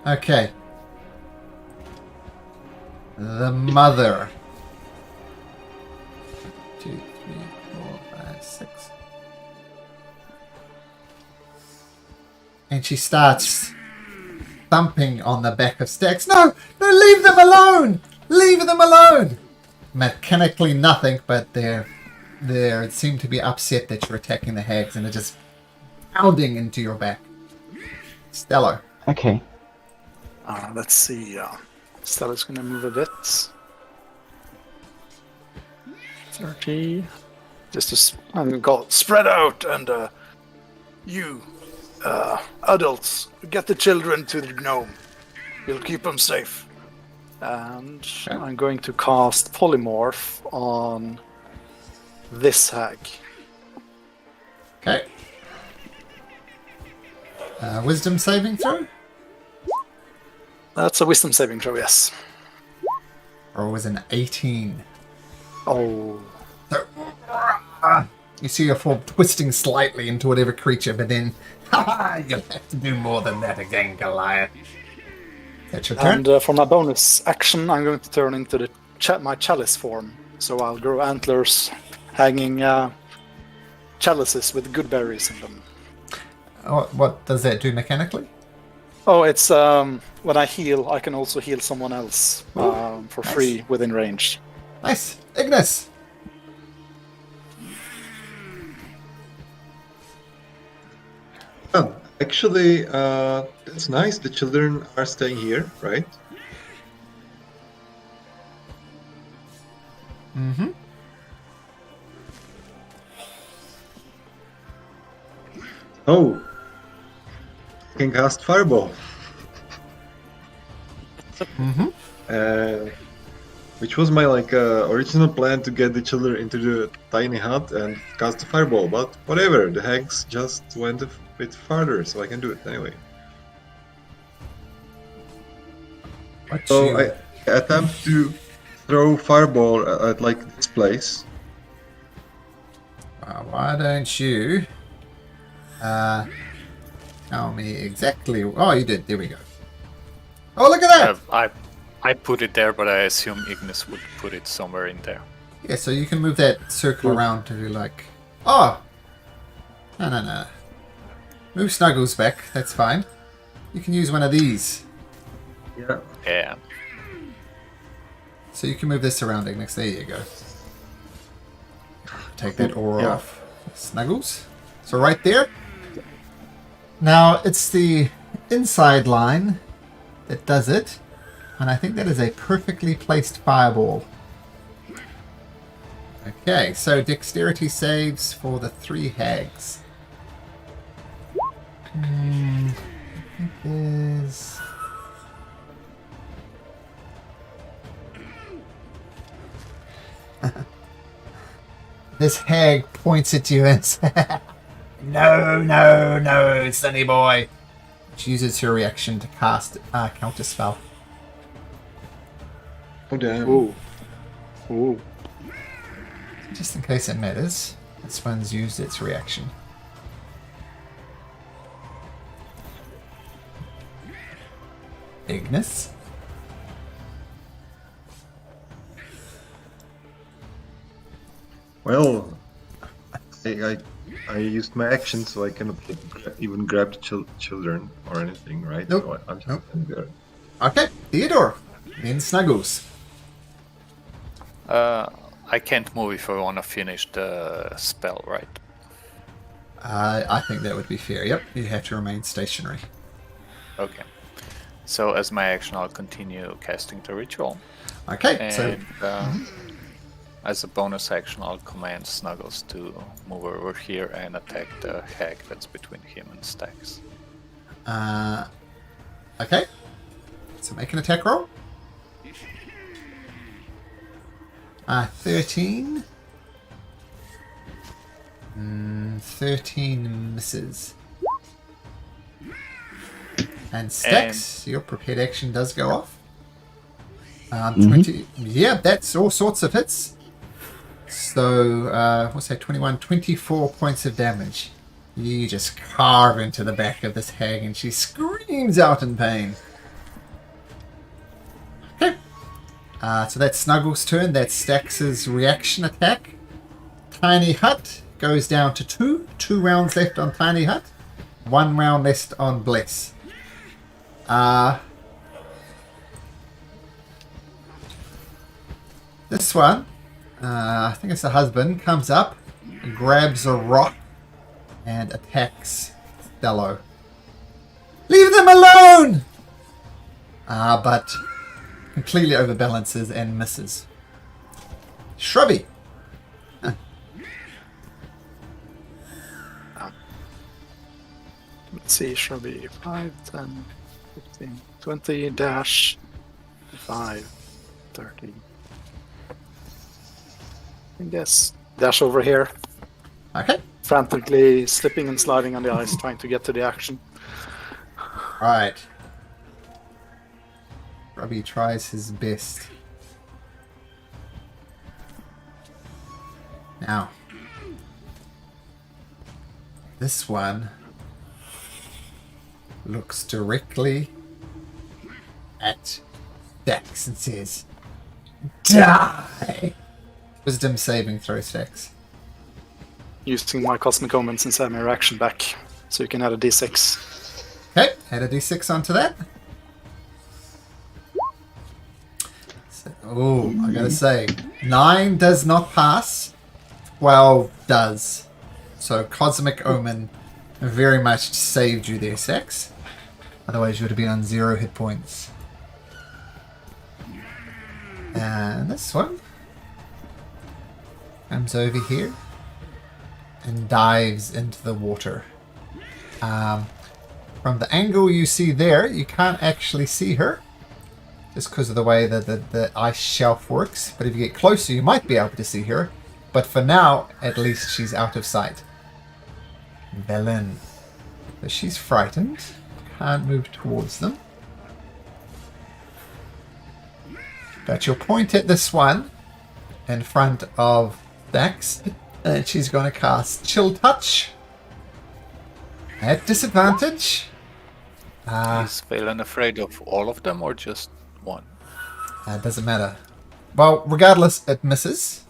Okay. The mother. 2, 3, 4, 5, 6. And she starts thumping on the back of Stacks. No! No, leave them alone! Leave them alone! Mechanically nothing, but they seem to be upset that you're attacking the hags and are just pounding into your back. Stellar. Okay. Let's see. Stella's gonna move a bit. 30. Just to go spread out, and you adults get the children to the gnome. We'll keep them safe. And I'm going to cast Polymorph on this hag. Okay. Wisdom saving throw? That's a wisdom saving throw, yes. Or was an 18? Oh. So, you see your form twisting slightly into whatever creature, but then you'll have to do more than that again, Goliath. That's your turn. And for my bonus action, I'm going to turn into my chalice form. So I'll grow antlers hanging chalices with good berries in them. What does that do mechanically? Oh, it's when I heal, I can also heal someone else for nice. free within range. Nice. Ignis. Oh, Actually, that's nice. The children are staying here, right? Mm-hmm. Oh, I can cast Fireball. Mm-hmm. Which was my original plan to get the children into the tiny hut and cast the Fireball, but whatever. The hags just went a bit farther, so I can do it anyway. What So you... I attempt to throw Fireball at like this place. why don't you tell me exactly... Oh, you did. There we go. Oh, look at that! I put it there, but I assume Ignis would put it somewhere in there. Yeah, so you can move that circle around to like... Oh! No. Move Snuggles back. That's fine. You can use one of these. Yeah. Yeah. So you can move this around, Ignis. There you go. Take that aura off. Snuggles. So right there. Now, it's the inside line that does it. And I think that is a perfectly placed fireball. Okay, so dexterity saves for the 3 hags. I think there's... This hag points at you and says, No, Sonny boy. She uses her reaction to cast a counter spell. Oh damn. Ooh. Just in case it matters, this one's used its reaction. Ignis. Well, I used my action, so I cannot even grab the children or anything, right? Nope. So I'm just Nope. there. Okay, Theodore. Then Snuggles. I can't move if I want to finish the spell, right? I think that would be fair. Yep, you have to remain stationary. Okay. So as my action, I'll continue casting the ritual. Okay, And so as a bonus action, I'll command Snuggles to move over here and attack the hag that's between him and Stax. okay. So make an attack roll. 13. 13 misses. And Stax, your prepared action does go off. 20. Yeah, that's all sorts of hits. So, what's that? 21, 24 points of damage. You just carve into the back of this hag and she screams out in pain. Okay. So that's Snuggles' turn. That's Stax's reaction attack. Tiny Hut goes down to 2. 2 rounds left on Tiny Hut. 1 round left on Bless. This one, I think it's the husband, comes up, grabs a rock, and attacks Stello. Leave them alone! But completely overbalances and misses. Shrubby. Let's see, Shrubby. 5, 10, 15, 20, dash, 5, 30. I guess dash over here, Okay. frantically slipping and sliding on the ice, trying to get to the action. Right. Shrubby tries his best. Now. This one looks directly at Stax and says, Die! Wisdom saving throw, Stax. Using my Cosmic Omen since I have my reaction back, so you can add a d6. Okay, add a d6 onto that. So, I gotta say, 9 does not pass, 12 does. So Cosmic Omen very much saved you there, Sax. Otherwise you would have been on 0 hit points. And this one comes over here and dives into the water. From the angle you see there, you can't actually see her, just because of the way that the ice shelf works. But if you get closer, you might be able to see her. But for now, at least she's out of sight. Velen. So she's frightened. Can't move towards them. But you'll point at this one in front of Dax, and she's going to cast Chill Touch at disadvantage. Is Valen afraid of all of them or just one? Doesn't matter. Well, regardless, it misses.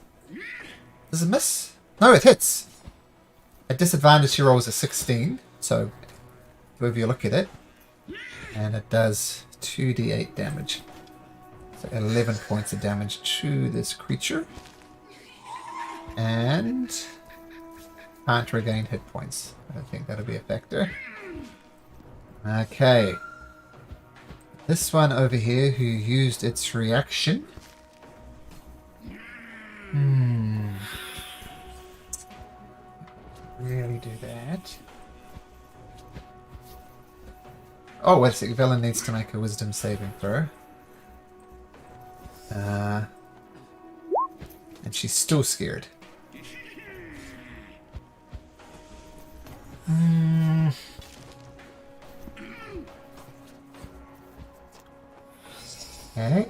Does it miss? No, it hits. At disadvantage, she rolls a 16. So, whoever you look at it, and it does 2d8 damage. So 11 points of damage to this creature. And can't regain hit points. I don't think that'll be a factor. Okay. This one over here who used its reaction. Really do that. Oh, wait a second. Velen needs to make a wisdom saving throw. And she's still scared. Okay.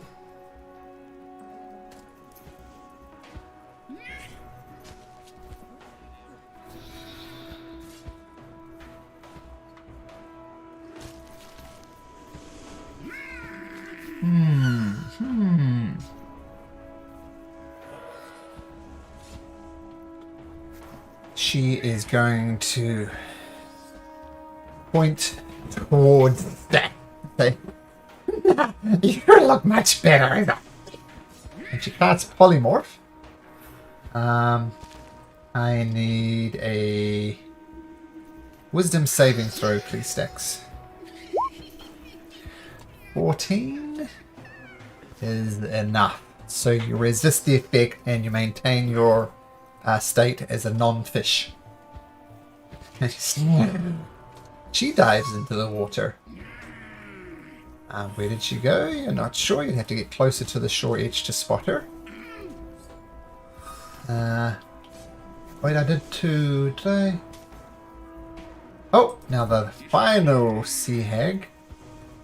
She is going to point towards that. Say, you look much better. And she casts Polymorph. I need a wisdom saving throw, please, Stex. 14 is enough. So you resist the effect and you maintain your state as a non-fish. She dives into the water. Where did she go? You're not sure. You'd have to get closer to the shore edge to spot her. Wait, I did 2, did I? Oh, now the final sea hag.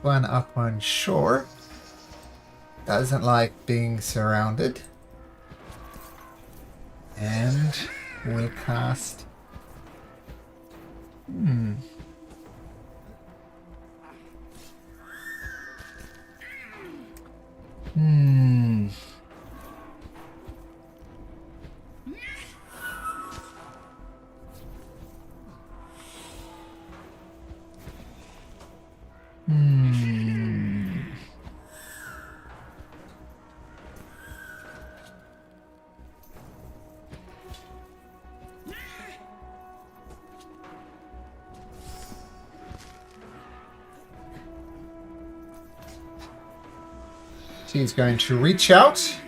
One up on shore. Doesn't like being surrounded. And we'll cast... She's going to reach out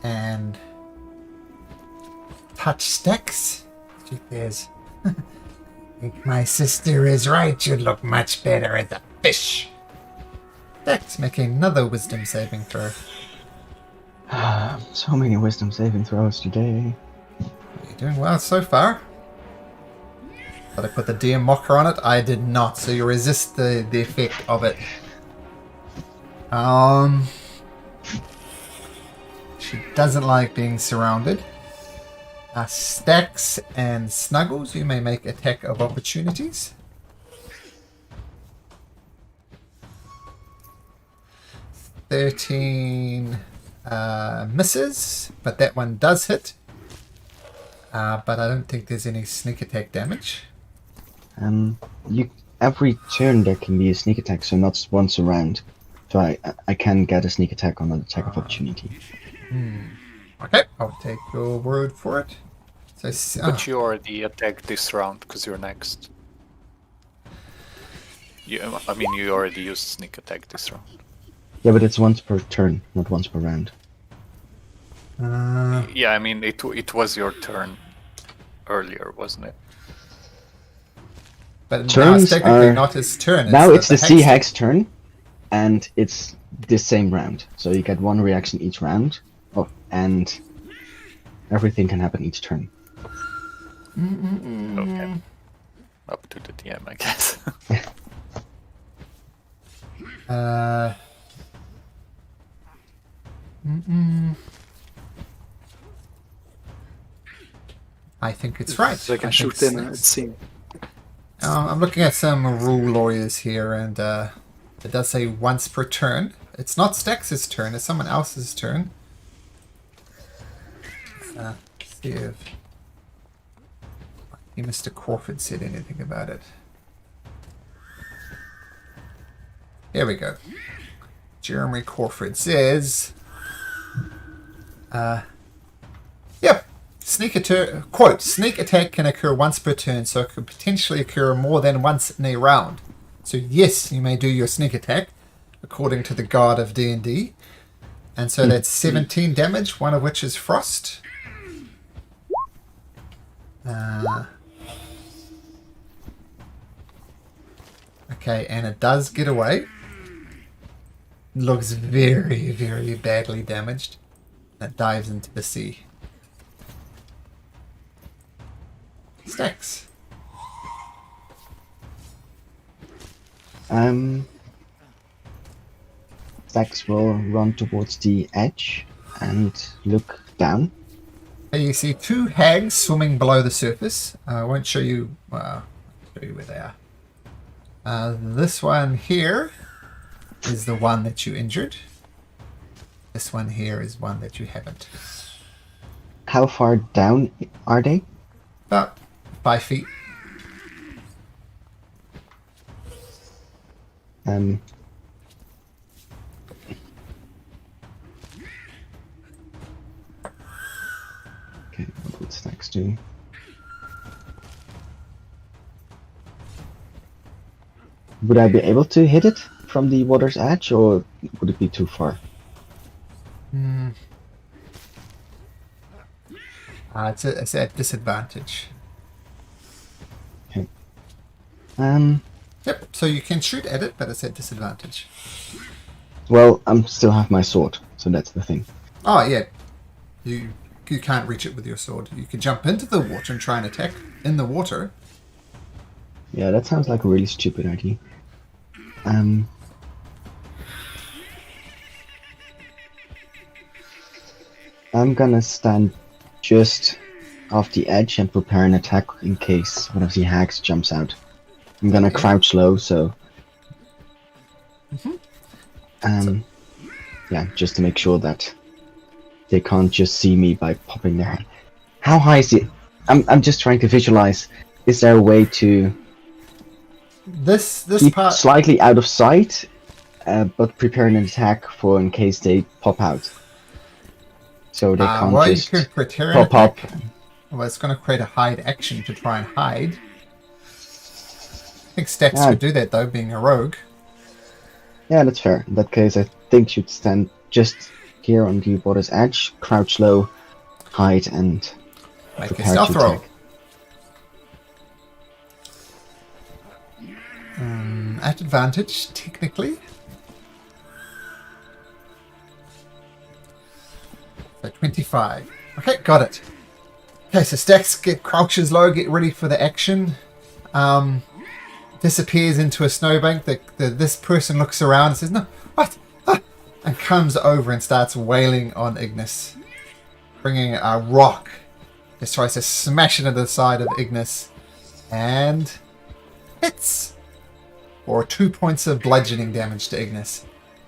and touch Stex. She says, I think my sister is right. You'd look much better as a fish. Stex, make another wisdom saving throw. So many wisdom saving throws today. You're doing well so far. But I put the DM mocker on it. I did not, so you resist the effect of it. She doesn't like being surrounded. Stacks and Snuggles, you may make attack of opportunities. 13 misses, but that one does hit. But I don't think there's any sneak attack damage. Every turn there can be a sneak attack, so not once a round. So I can get a sneak attack on an attack of opportunity. Okay, I'll take your word for it. So, But you already attacked this round because you're next. I mean, you already used sneak attack this round. Yeah, but it's once per turn, not once per round. Yeah, I mean, it was your turn earlier, wasn't it? but now it's Turns technically are- not his turn. Now it's the hag's sea hag's turn, and it's the same round. So you get one reaction each round, and everything can happen each turn. Okay. Up to the DM, I guess. I think it's right. So I can I shoot think in it's- it seems. I'm looking at some rule lawyers here, and it does say once per turn. It's not Stax's turn, it's someone else's turn. Let's see if Mr. Crawford said anything about it. Here we go. Jeremy Crawford says, yep, quote, sneak attack can occur once per turn, so it could potentially occur more than once in a round. So yes, you may do your sneak attack, according to the God of D&D. And so that's 17 damage, one of which is frost. Okay, and it does get away. Looks very, very badly damaged. It dives into the sea. Stax. Stax will run towards the edge and look down. You see two hags swimming below the surface. I won't show you. I'll show you where they are. This one here is the one that you injured. This one here is one that you haven't. How far down are they? About 5 feet. Okay, what would Stax do? Would I be able to hit it from the water's edge, or would it be too far? It's at disadvantage. Okay. Yep, so you can shoot at it, but it's at disadvantage. Well, I still have my sword, so that's the thing. Oh, yeah. You can't reach it with your sword. You can jump into the water and try and attack in the water. Yeah, that sounds like a really stupid idea. I'm gonna stand just off the edge and prepare an attack in case one of the hags jumps out. I'm gonna Okay. crouch low, so... yeah, just to make sure that they can't just see me by popping their head. How high is it? I'm just trying to visualize. Is there a way to This keep part... slightly out of sight, but prepare an attack for in case they pop out? So they can't well, just you could prepare an pop up. attack. Well, it's going to create a hide action to try and hide. I think Stax Yeah. could do that, though, being a rogue. Yeah, that's fair. In that case, I think you'd stand just here on the water's edge, crouch low, hide, and Make a prepare stealth to roll. attack. At advantage, technically. So 25. Okay, got it. Okay, so Stax crouches low, get ready for the action. Disappears into a snowbank. This person looks around and says, "No, what?" And comes over and starts wailing on Ignis. Bringing a rock. Just tries to smash into the side of Ignis. And hits. For 2 points of bludgeoning damage to Ignis.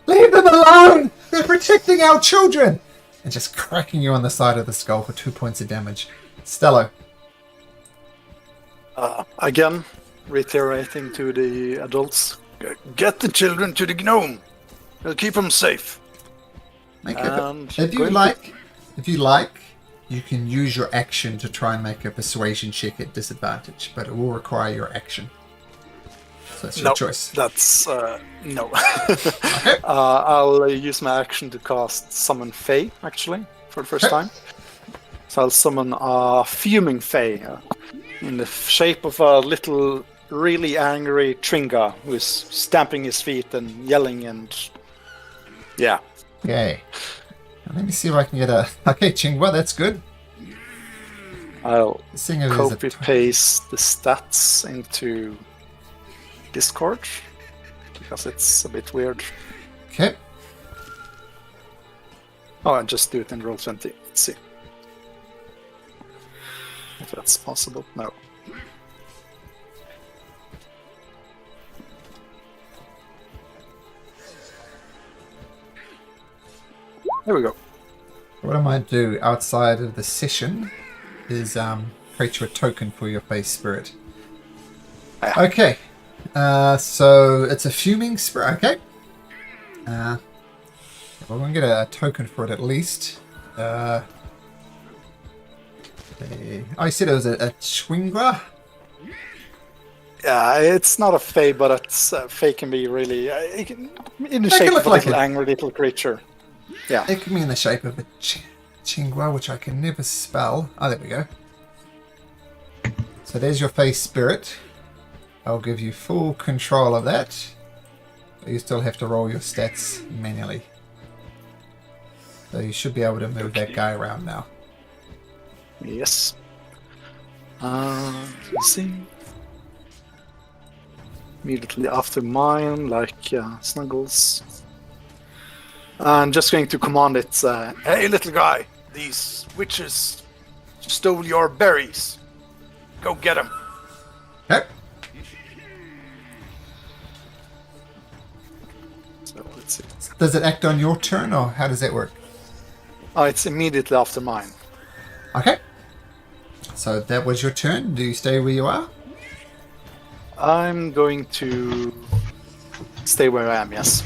Leave them alone! They're protecting our children! And just cracking you on the side of the skull for 2 points of damage. Stello. Again, reiterating to the adults, get the children to the gnome. We'll keep them safe. Make it. And If you like, You can use your action to try and make a persuasion check at disadvantage, but it will require your action. So it's your No, choice. that's no. Okay. I'll use my action to cast Summon Fae, actually, for the first Okay. time. So I'll summon a fuming Fae in the shape of a little, really angry Tringa who is stamping his feet and yelling and... Yeah. Okay. Now let me see if I can get a... Okay, Chingwa, that's good. I'll Seeing if there's a... copy-paste the stats into Discord, because it's a bit weird. Okay. Oh, and just do it in Roll20. Let's see. If that's possible. No. There we go. What I might do outside of the session is create you a token for your face spirit. Yeah. Okay. So it's a fuming spirit. Okay. Well, we're going to get a token for it at least. I said it was a Chwingra. Yeah, it's not a Fae, but it's Fae can be really in the They shape can of look a like little it. angry little creature. Yeah. It can be in the shape of a Chingwa, which I can never spell. Oh, there we go. So there's your face spirit. I'll give you full control of that. But you still have to roll your stats manually. So you should be able to move that guy around now. Yes. Let's see. Immediately after mine, like Snuggles. I'm just going to command it, hey little guy, these witches stole your berries. Go get them. Okay. So let's see. Does it act on your turn, or how does that work? Oh, it's immediately after mine. Okay. So that was your turn. Do you stay where you are? I'm going to stay where I am, yes.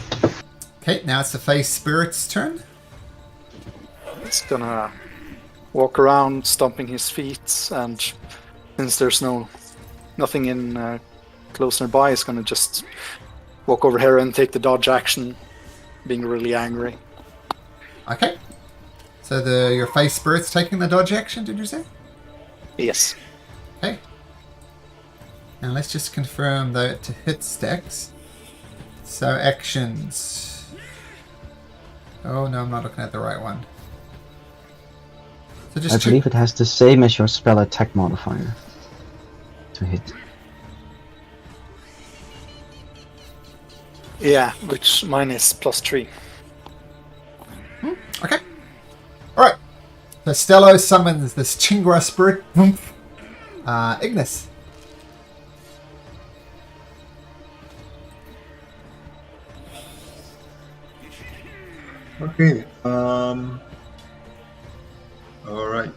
Okay, now it's the face spirit's turn. It's gonna walk around stomping his feet, and since there's nothing in close nearby, it's gonna just walk over here and take the dodge action, being really angry. Okay. So your face spirit's taking the dodge action, did you say? Yes. Okay. And let's just confirm that to hit stacks. So actions. Oh no, I'm not looking at the right one. So just I believe it has the same as your spell attack modifier to hit. Yeah, which mine is +3. Okay. Alright. So Stello summons this Chingra spirit. Ignis. Okay. All right.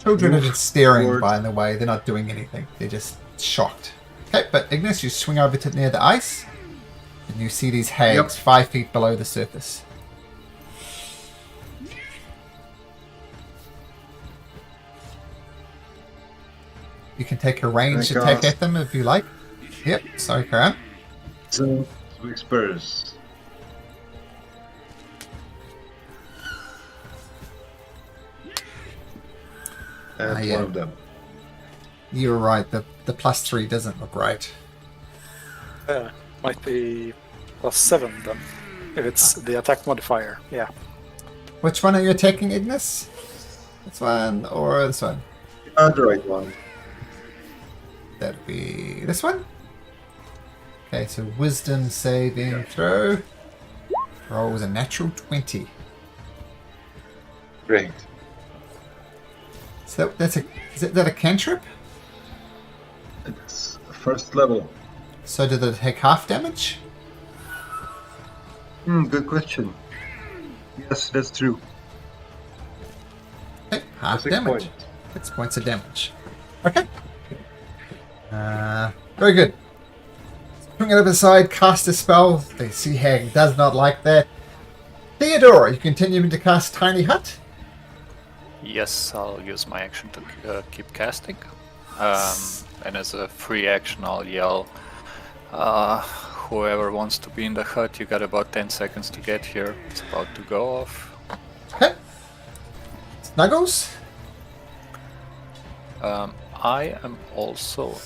Children are just staring, Forward. by the way. They're not doing anything. They're just shocked. Okay, but Ignis, you swing over to near the ice, and you see these hags Yep. 5 feet below the surface. You can take a ranged Can I attack cast- at them if you like. Yep, sorry, Karan. So, Whispers. And yeah. one of them. You're right, the +3 doesn't look right. Might be +7 then, if it's the attack modifier. Yeah. Which one are you attacking, Ignis? This one or this one? The Android one. That'd be this one. Okay, so wisdom saving throw. Roll was a natural 20. Great. So is that a cantrip? It's first level. So did it take half damage? Good question. Yes, that's true. Okay, half 6 damage. points. 6 points of damage. Okay. Very good. Bring it up aside, cast a spell. The sea hag does not like that. Theodore, you continuing to cast Tiny Hut? Yes, I'll use my action to keep casting. And as a free action, I'll yell, whoever wants to be in the hut, you got about 10 seconds to get here. It's about to go off. Okay. Snuggles? I am also...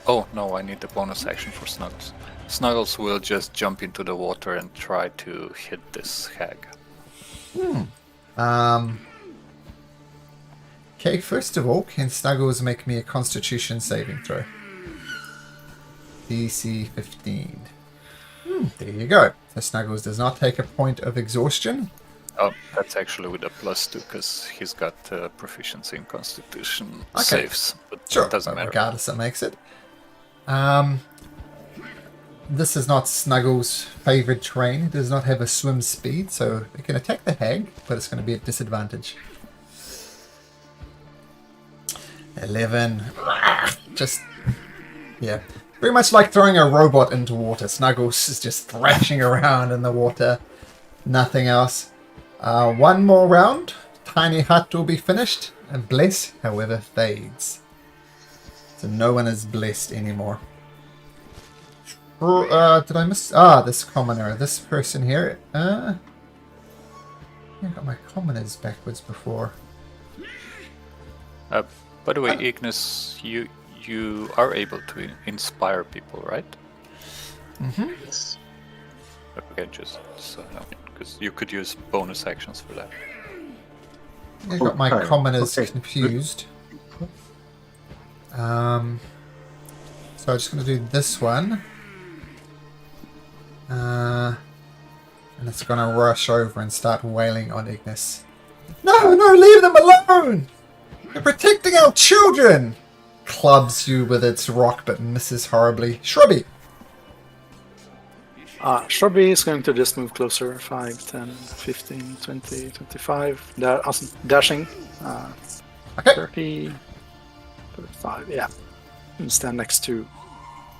Oh, no, I need the bonus action for Snuggles. Snuggles will just jump into the water and try to hit this hag. Okay, first of all, can Snuggles make me a Constitution saving throw? DC 15. There you go. So Snuggles does not take a point of exhaustion. Oh, that's actually with a +2 because he's got proficiency in Constitution Okay. saves. But Sure, it doesn't but matter. regardless, that makes it. This is not Snuggles' favorite terrain. It does not have a swim speed, so it can attack the hag, but it's going to be at disadvantage. 11. Just, yeah. Very much like throwing a robot into water. Snuggles is just thrashing around in the water. Nothing else. One more round. Tiny Hut will be finished. And Bless, however, fades. So no one is blessed anymore. Did I miss? This commoner. This person here. I got my commoners backwards before. By the way, Ignis, you are able to inspire people, right? Yes. Okay, just so because you could use bonus actions for that. I got my Okay, commoners okay. confused. So I'm just going to do this one. And it's going to rush over and start wailing on Ignis. No, leave them alone! You're protecting our children! Clubs you with its rock but misses horribly. Shrubby! Shrubby is going to just move closer. 5, 10, 15, 20, 25. Dashing. Okay. 30, 35, yeah. And stand next to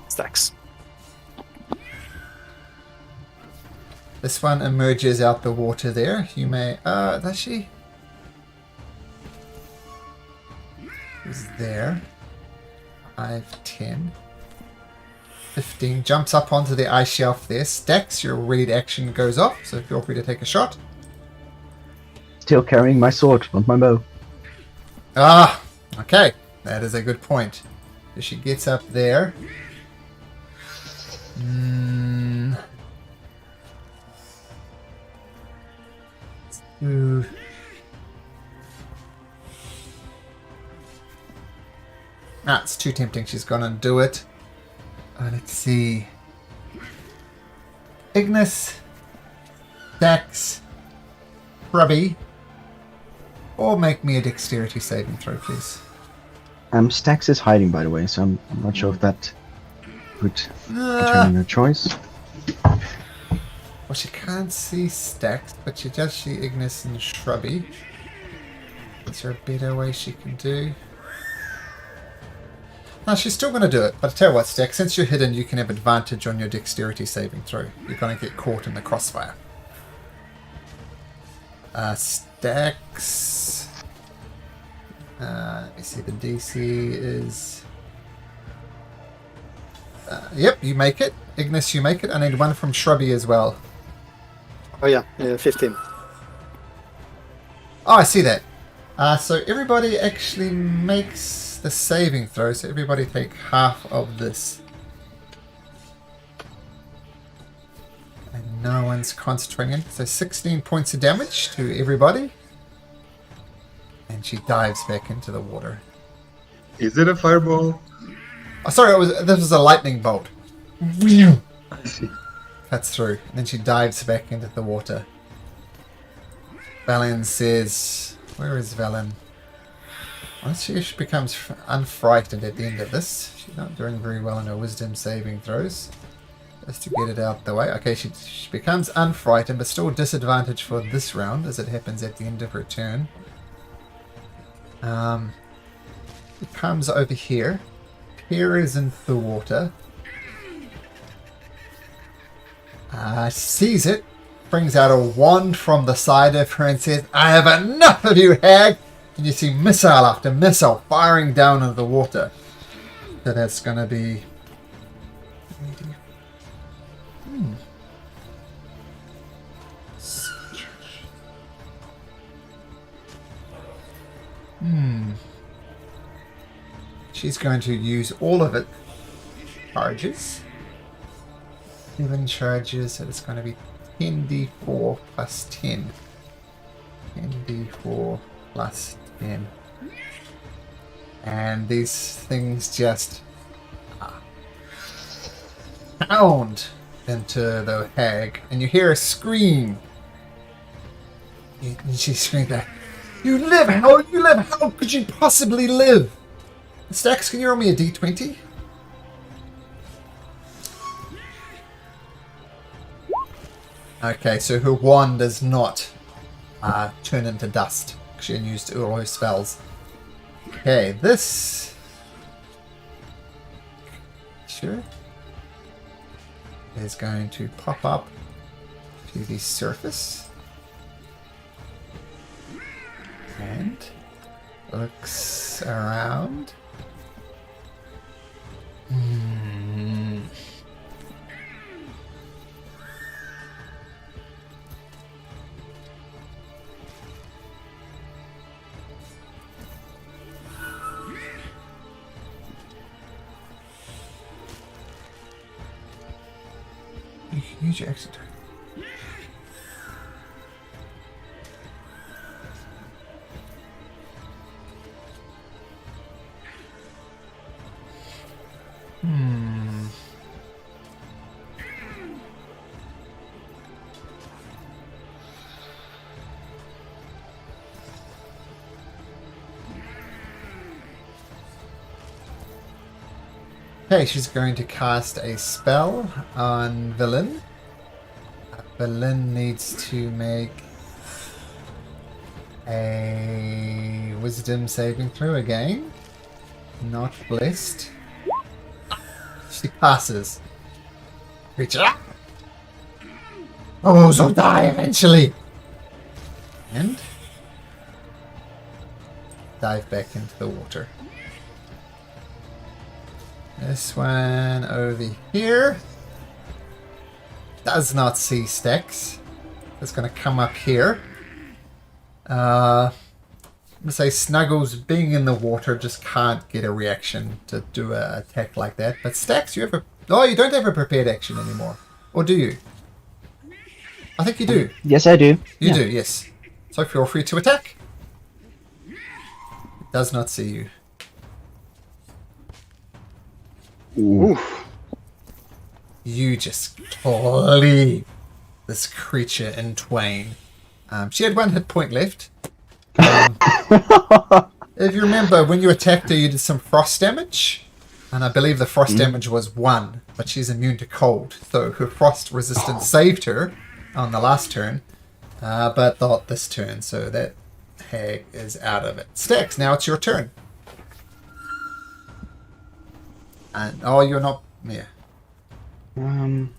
Stacks. This one emerges out the water there. You may... does she? Who's there? 5, 10, 15. Jumps up onto the ice shelf there. Stacks, your read action goes off, so feel free to take a shot. Still carrying my sword, not my bow. Okay. That is a good point. So she gets up there. Ooh. It's too tempting. She's gonna do it. Let's see. Ignis, Dax, Grubby, or make me a dexterity saving throw, please. Stax is hiding, by the way, so I'm not sure if that would determine her choice. Well, she can't see Stacks, but she does see Ignis and Shrubby. Is there a better way she can do? No, she's still going to do it. But I tell you what, Stacks, since you're hidden, you can have advantage on your dexterity saving throw. You're going to get caught in the crossfire. Stacks. Let me see, the DC is... yep, you make it. Ignis, you make it. I need one from Shrubby as well. Oh yeah, 15. Oh, I see that. So everybody actually makes the saving throw, so everybody take half of this. And no one's concentrating. So 16 points of damage to everybody. And she dives back into the water. Is it a fireball? Oh, sorry, this was a lightning bolt. I see. That's through. And then she dives back into the water. Valen says... Where is Valen? Once she becomes unfrightened at the end of this. She's not doing very well in her wisdom saving throws. Just to get it out the way. Okay, she becomes unfrightened, but still disadvantaged for this round, as it happens at the end of her turn. It comes over here. Peers into the water. sees it, brings out a wand from the side of her and says, "I have enough of you, hag!" And you see missile after missile firing down into the water. So that's going to be... She's going to use all of it. Charges. 7 charges, so it's going to be 10d4 plus 10. 10d4 plus 10. And these things just pound into the hag, and you hear a scream. And she screams back, "You live! How you live? How could you possibly live?" Stax, can you roll me a d20? Okay, so her wand does not turn into dust. She used all her spells. Okay, this... Sure. Is going to pop up to the surface. And looks around. You can use your exit. Okay, she's going to cast a spell on Villain. Villain needs to make a wisdom saving throw again. Not blessed. She passes. Creature. Oh, so die eventually. And dive back into the water. This one over here does not see Stax. It's going to come up here. I'm going to say Snuggles, being in the water, just can't get a reaction to do an attack like that. But Stax, you have a... Oh, you don't have a prepared action anymore. Or do you? I think you do. Yes, I do. You do, yes. So feel free to attack. It does not see you. Oof. You just cleave this creature in twain. She had 1 hit point left. If you remember, when you attacked her, you did some frost damage. And I believe the frost damage was 1, but she's immune to cold. So her frost resistance saved her on the last turn, but not this turn. So that hag is out of it. Stax, now it's your turn. And oh, you're not. Yeah. And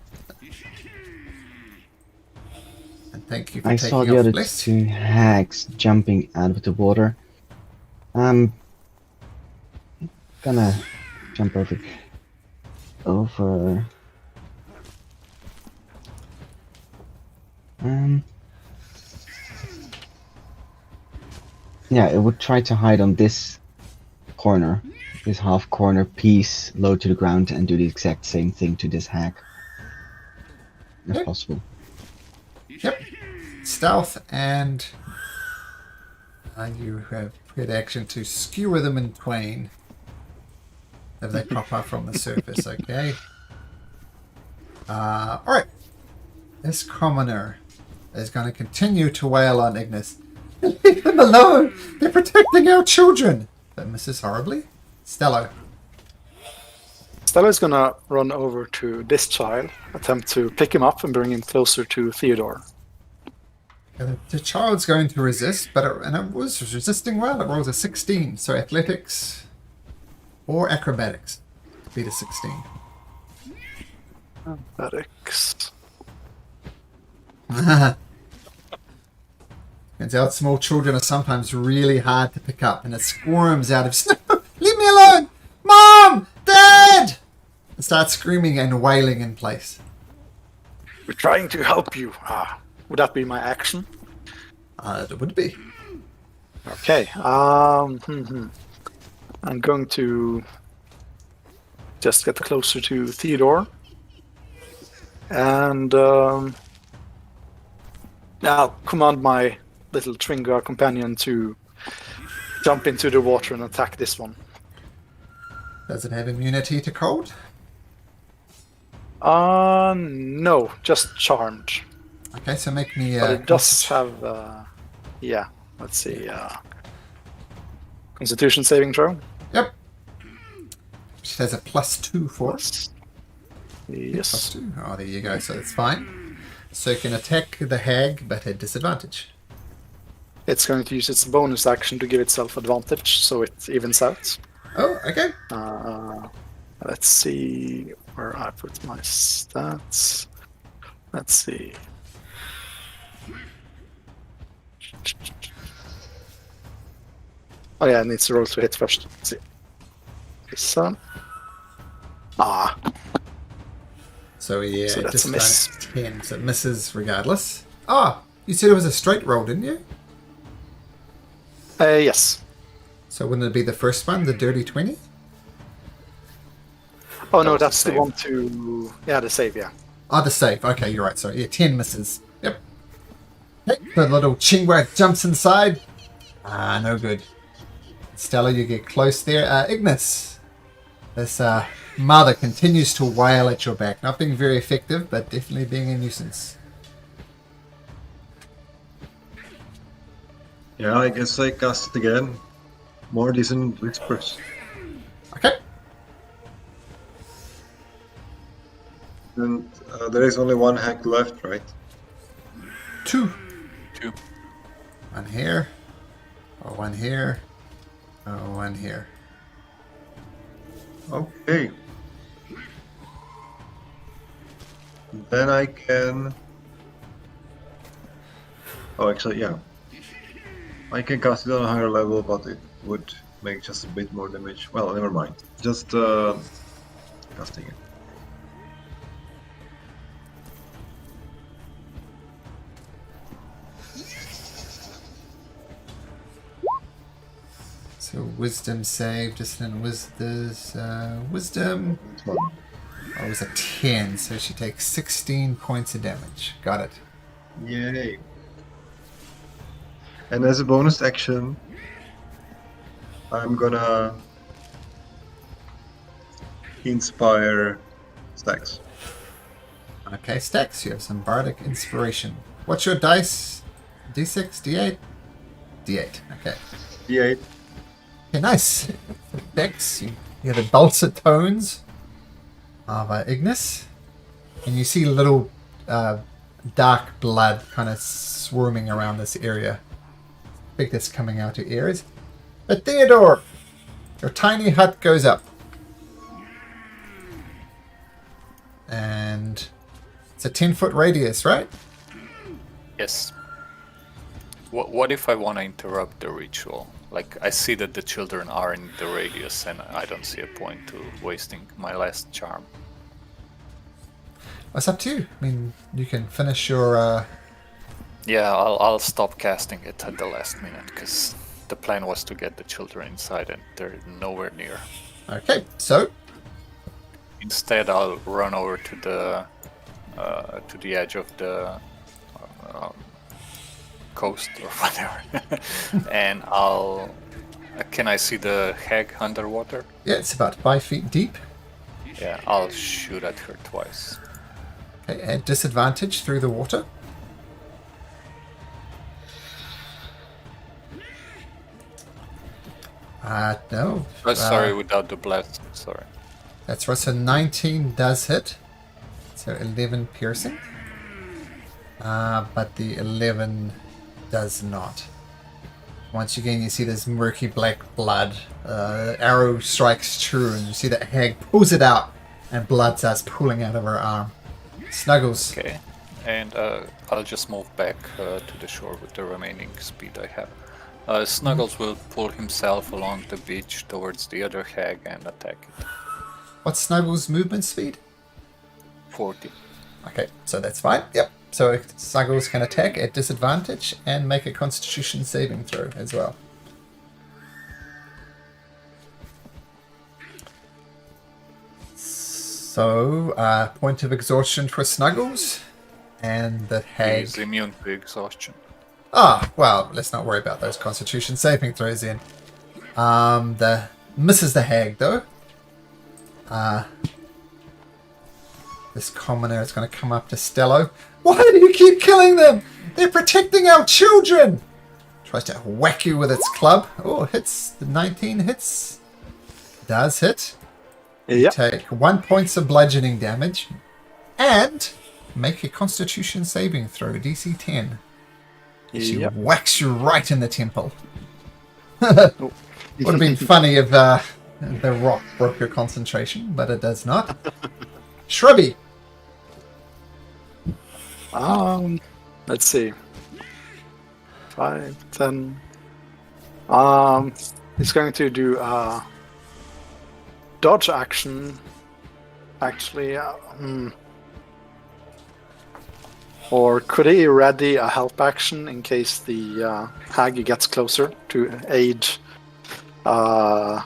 thank you for I taking saw the off other Bliss. 2 hags jumping out of the water. I'm gonna jump over. Yeah, it would try to hide on this corner, this half corner piece, low to the ground, and do the exact same thing to this hag, if Okay. possible. Yep. Stealth, and you have good action to skewer them in twain if they pop up from the surface. Okay. All right. This commoner is going to continue to wail on Ignis. Leave them alone. They're protecting our children. That misses horribly. Stello. Stella's gonna run over to this child, attempt to pick him up and bring him closer to Theodore. The child's going to resist, but it was resisting well. It rolls a 16, so athletics or acrobatics to beat a 16. Athletics. Turns out small children are sometimes really hard to pick up, and it squirms out of snow. Leave me alone! Mom! Dad! And starts screaming and wailing in place. We're trying to help you. Would that be my action? It would be. Okay. I'm going to just get closer to Theodore. And now command my little Tringa companion to jump into the water and attack this one. Does it have immunity to cold? No, just charmed. Okay, so make me... But it does have, yeah, let's see, Constitution saving throw. Yep. It has a +2 for it. Yes. +2. Oh, there you go. So it's fine. So you can attack the hag, but at disadvantage. It's going to use its bonus action to give itself advantage, so it evens out. Oh, okay. Let's see where I put my stats. Let's see. Oh yeah, it needs to roll to hit first. Let's see. This one. So yeah, So that's a miss. 10, so it misses regardless. You said it was a straight roll, didn't you? Yes. So wouldn't it be the first one, the dirty 20? Oh no, was the that's the save. one to... Yeah, the save, yeah. Oh, the save. Okay, you're right. So yeah, 10 misses. Yep. Okay, the little chingwag jumps inside. No good. Stella, you get close there. Ignis. This mother continues to wail at your back. Not being very effective, but definitely being a nuisance. Yeah, I guess I cast it again. More decent whispers. Okay. And there is only one hack left, right? 2. 2. One here. Oh, one here. Oh, one here. Okay. Then I can... Oh, actually, yeah. I can cast it on a higher level, but it would make just a bit more damage. Well, never mind. Just casting it. So wisdom save, dissonant wisdom. That's one. Oh, it was a 10, so she takes 16 points of damage. Got it. Yay. And as a bonus action, I'm gonna inspire Stax. Okay, Stax, you have some bardic inspiration. What's your dice? D6, D8? D8, okay. D8. Okay, nice. Stax, you hear the dulcet tones of Ignis, and you see little dark blood kind of swarming around this area. I think that's coming out your ears. But Theodore, your tiny hut goes up. And it's a 10-foot radius, right? Yes. What if I want to interrupt the ritual? Like, I see that the children are in the radius and I don't see a point to wasting my last charm. It's up to you. I mean, you can finish your... Yeah, I'll stop casting it at the last minute, because the plan was to get the children inside and they're nowhere near. Okay, so... Instead, I'll run over to the edge of the coast or whatever, and I'll. Can I see the hag underwater? Yeah, it's about 5 feet deep. Yeah, I'll shoot at her twice. Okay, at disadvantage through the water. No. Oh, sorry, without the blast. Sorry. That's right, so 19 does hit. So 11 piercing. But the 11 does not. Once again, you see this murky black blood. Arrow strikes true, and you see that hag pulls it out, and blood starts pooling out of her arm. Snuggles. Okay. And I'll just move back to the shore with the remaining speed I have. Snuggles will pull himself along the beach towards the other hag and attack it. What's Snuggles' movement speed? 40. Okay, so that's fine. Yep. So Snuggles can attack at disadvantage and make a Constitution saving throw as well. So, point of exhaustion for Snuggles, and the hag. He's immune to exhaustion. Ah, well, let's not worry about those Constitution saving throws then. The misses the hag though. This commoner is going to come up to Stello. Why do you keep killing them? They're protecting our children! Tries to whack you with its club. Oh, hits. The 19 hits. Does hit. Yeah. Take 1 point of bludgeoning damage. And make a Constitution saving throw, DC 10. She Yep. whacks you right in the temple. Would have been funny if the rock broke your concentration, but it does not. Shrubby. Let's see. 5, 10. He's going to do a dodge action. Actually, or could he ready a help action in case the hag gets closer to aid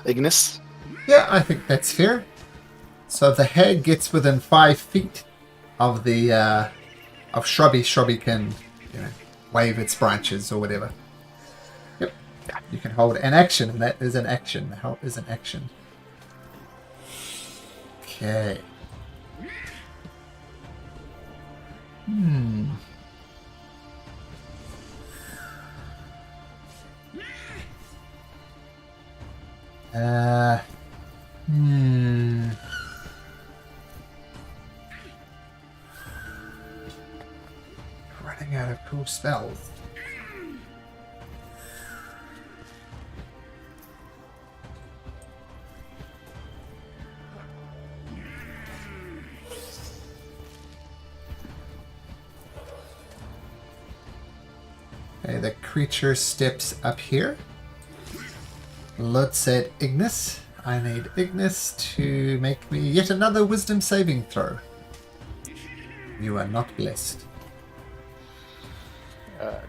Ignis? Yeah, I think that's fair. So if the hag gets within 5 feet of the of Shrubby can, wave its branches or whatever. Yep. You can hold an action, and that is an action. Help is an action. Okay. Running out of cool spells. Okay, the creature steps up here. Looks at Ignis. I need Ignis to make me yet another wisdom saving throw. You are not blessed.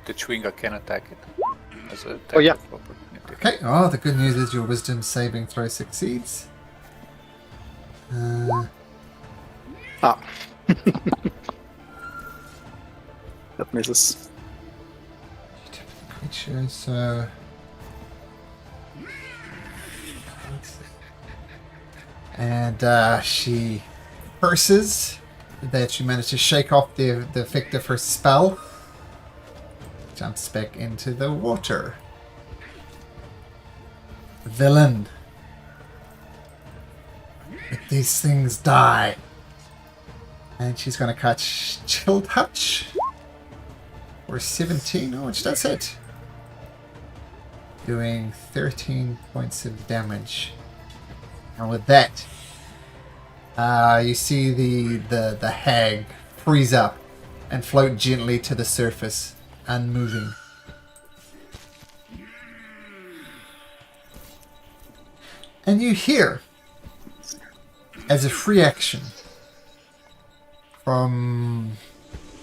The Chwinga can attack it as a attack Oh, yeah. of opportunity. Okay, oh, the good news is your wisdom saving throw succeeds. That misses. Creature, so... And she curses that you managed to shake off the effect of her spell. Jumps back into the water. Villain. Let these things die. And she's going to catch Chill Touch. Or 17, oh, which does hit. Doing 13 points of damage. And with that, you see the hag freeze up and float gently to the surface, unmoving. And you hear, as a free action, from...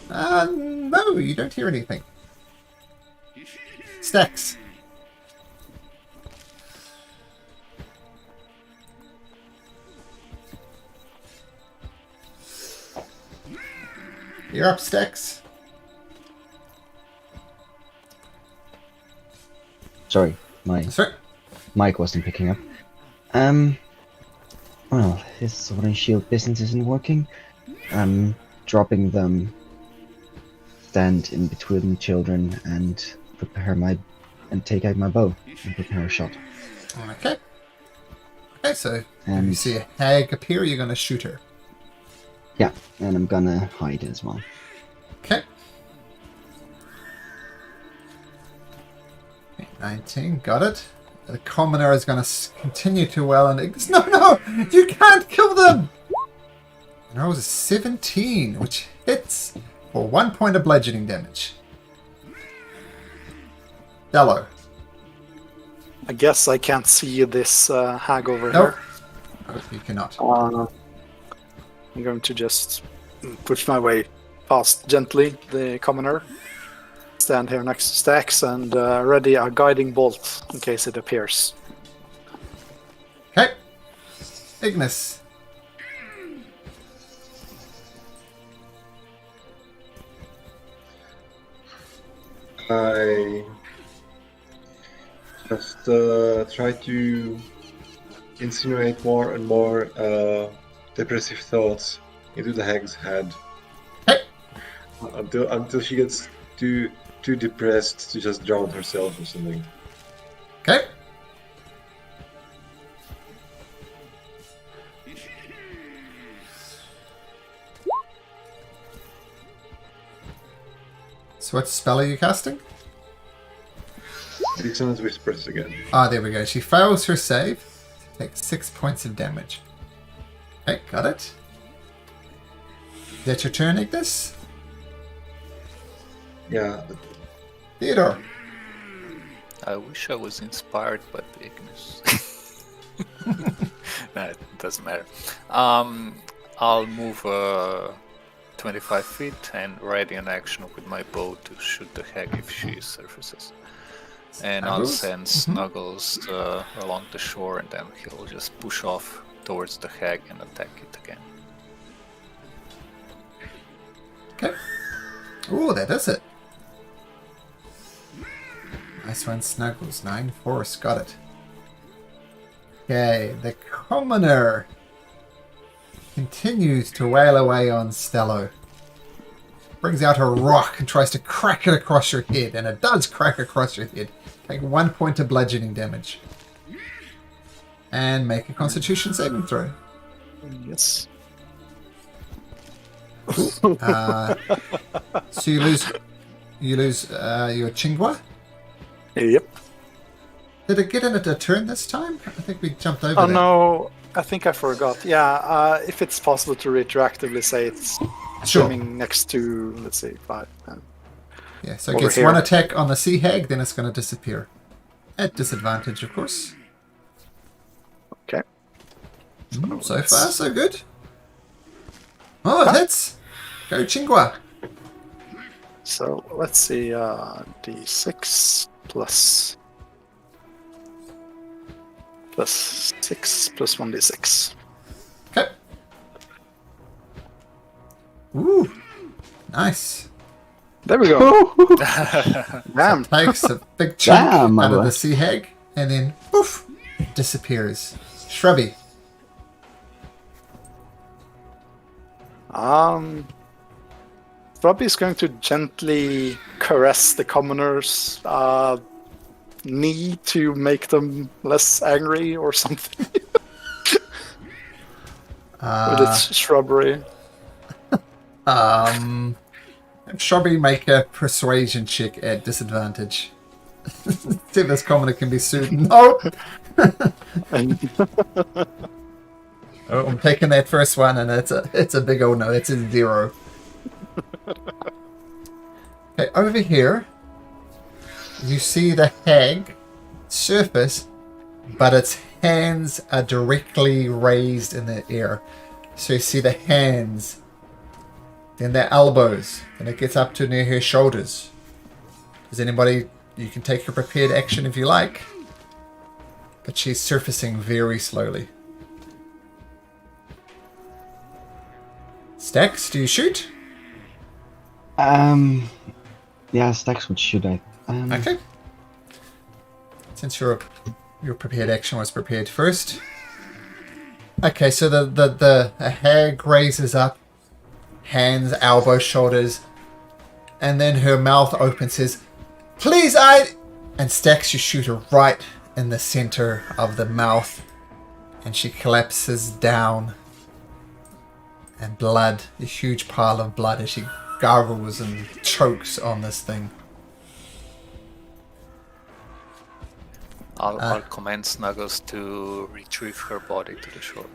no, you don't hear anything. Stacks. You're up, Stacks. Sorry, my Sorry. mic wasn't picking up. Well, this sword and shield business isn't working. I'm dropping them, stand in between the children, and take out my bow and prepare a shot. Okay. Okay, so if you And see a hag appear, you're going to shoot her. yeah, and I'm gonna hide as well. Okay. 19, got it. The commoner is going to continue to well and... No, you can't kill them! And that was a 17, which hits for 1 point of bludgeoning damage. Dello. I guess I can't see this hag over Nope. here. Oh, you cannot. I'm going to just push my way past gently the commoner. Stand here next to Stax and ready a guiding bolt in case it appears. Okay. Ignis. I just try to insinuate more and more depressive thoughts into the hag's head Okay. until she gets too depressed to just drown herself or something. Okay. So what spell are you casting? Dissonance Whispers again. Ah, there we go. She fails her save. Takes 6 points of damage. Okay, got it. Is that your turn, Ignis? Yeah, Theodore. I wish I was inspired by Ignis. No, it doesn't matter. I'll move 25 feet and ready an action with my bow to shoot the hag if she surfaces. And I'll Snuggles? send Snuggles along the shore, and then he'll just push off towards the hag and attack it again. Okay. Ooh, that does it. Nice one, Snuggles. 9 force. Got it. Okay, the commoner continues to wail away on Stello. Brings out a rock and tries to crack it across your head, and it does crack across your head. Take 1 point of bludgeoning damage. And make a constitution saving throw. Yes. So you lose your Chingwa? Yep. Did it get in a turn this time? I think we jumped over Oh that. no, I think I forgot. Yeah, if it's possible to retroactively say it's Sure. swimming next to, let's say, 5. Yeah, so it Over gets here. 1 attack on the sea hag, then it's going to disappear. At disadvantage, of course. Okay. So far, so good. Oh, it hits! Go Chingwa! So let's see, d6 plus 6 plus 1d6. Okay. Ooh, nice. There we go. Damn. Takes a big chunk Damn, out of mother. the sea hag, and then poof, disappears. Shrubby. Robbie is going to gently caress the commoners' knee to make them less angry or something with its shrubbery. Shrubby, make a persuasion check at disadvantage. See if this commoner can be sued. No! Oh, I'm taking that first one, and it's a big old no. It's a 0. Okay, over here, you see the hag surface, but its hands are directly raised in the air. So you see the hands, then their elbows, and it gets up to near her shoulders. Does anybody? You can take your prepared action if you like, but she's surfacing very slowly. Stax, do you shoot? Yeah, Stax would shoot at. Okay. Since your prepared action was prepared first. Okay, so the hag raises up, hands, elbows, shoulders, and then her mouth opens, says, "Please, and Stax, you shoot her right in the center of the mouth, and she collapses down. And blood, a huge pile of blood as she gargles and chokes on this thing. I'll command Snuggles to retrieve her body to the shore.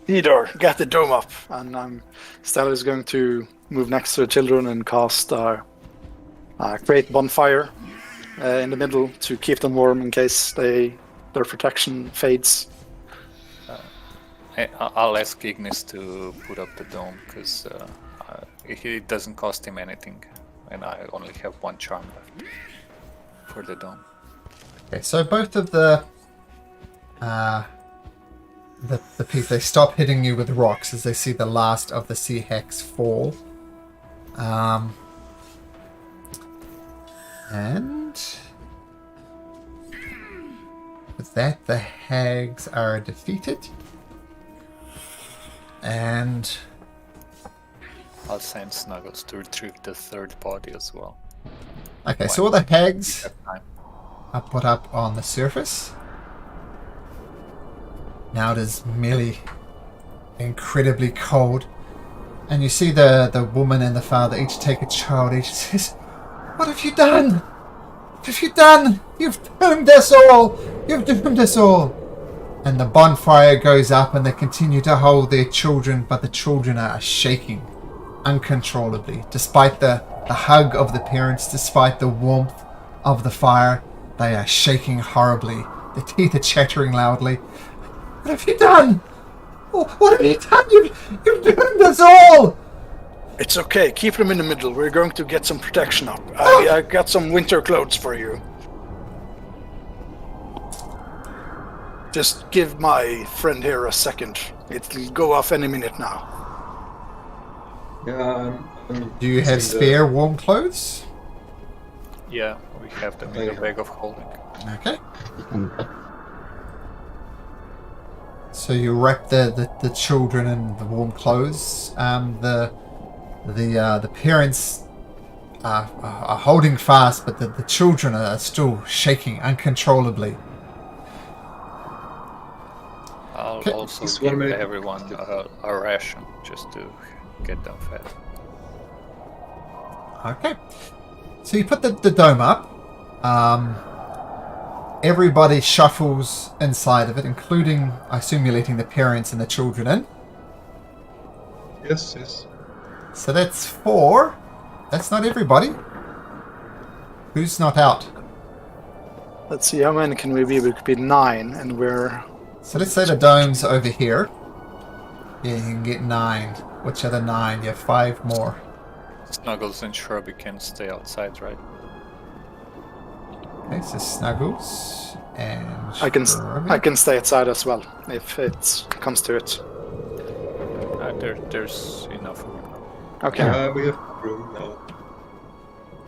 Theodore, get the dome up, and Stella is going to move next to the children and cast create bonfire in the middle to keep them warm in case their protection fades. I'll ask Ignis to put up the dome because it doesn't cost him anything, and I only have one charm left for the dome. Okay, so both of the piece, they stop hitting you with rocks as they see the last of the sea hex fall. And with that, the hags are defeated. And I'll send Snuggles to retrieve the third body as well. okay, so all the hags Have time. are put up on the surface. Now it is merely incredibly cold. And you see the woman and the father each take a child. Each says, "What have you done? What have you done? You've doomed us all! You've doomed us all!" And the bonfire goes up and they continue to hold their children, but the children are shaking uncontrollably. Despite the hug of the parents, despite the warmth of the fire, they are shaking horribly. Their teeth are chattering loudly. "What have you done? What have you done? You've doomed us all!" It's okay, keep them in the middle. We're going to get some protection up. I got some winter clothes for you. Just give my friend here a second. It'll go off any minute now. Yeah, I'm Do you have using spare warm clothes? Yeah, we have them in the bag of holding. Okay. So you wrap the children in the warm clothes. The parents are holding fast, but the children are still shaking uncontrollably. I'll Okay. also Just give 1 minute. everyone a ration just to get them fed. Okay. So you put the dome up. Everybody shuffles inside of it, including, I assume you're letting the parents and the children in. Yes, yes. So that's 4. That's not everybody. Who's not out? Let's see, how many can we be? We could be 9, and we're... So let's say the dome's over here. Yeah, you can get 9. Which are the 9? You have 5 more. Snuggles and Shrubby can stay outside, right? Okay, so Snuggles and I Shrubby. can stay outside as well, if it comes to it. There's enough room. Okay. We have room now.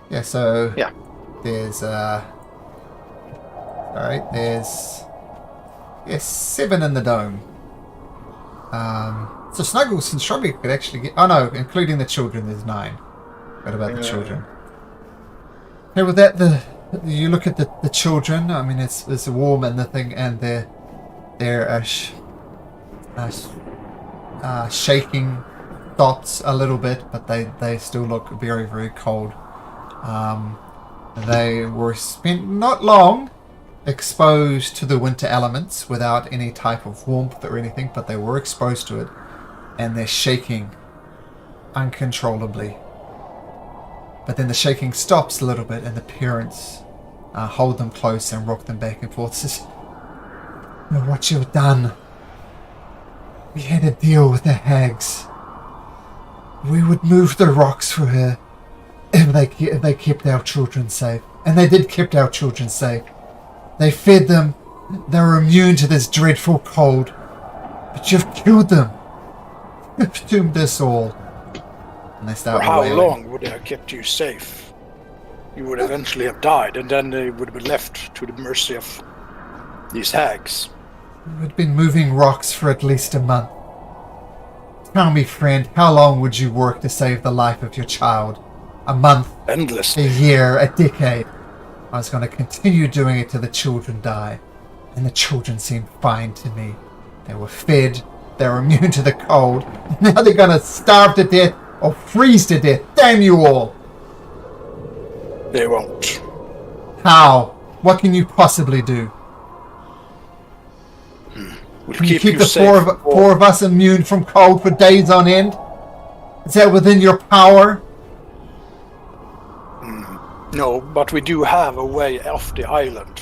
Yeah, so Yeah. there's alright, there's 7 in the dome. So Snuggles and Shrubby could actually get, oh no, including the children, there's 9. What about the Yeah. children? Okay, with that, you look at the children. I mean, it's warm and the thing, and they're shaking dots a little bit, but they still look very, very cold. They were spent not long exposed to the winter elements without any type of warmth or anything, but they were exposed to it, and they're shaking uncontrollably. But then the shaking stops a little bit, and the parents hold them close and rock them back and forth. Says, "Know what you've done? We had a deal with the hags. We would move the rocks for her if they kept our children safe, and they did keep our children safe. They fed them. They were immune to this dreadful cold. But you've killed them. You've doomed us all." And they start For how wailing. long would they have kept you safe? You would eventually have died, and then they would have been left to the mercy of these hags. We'd been moving rocks for at least a month. Tell me, friend, how long would you work to save the life of your child? A month? A Endlessly. year? A decade? I was going to continue doing it till the children die. And the children seemed fine to me. They were fed. They were immune to the cold. Now they're going to starve to death or freeze to death. Damn you all! They won't. How? What can you possibly do? We'll Can you keep you the safe. four of us immune from cold for days on end? Is that within your power? No, but we do have a way off the island.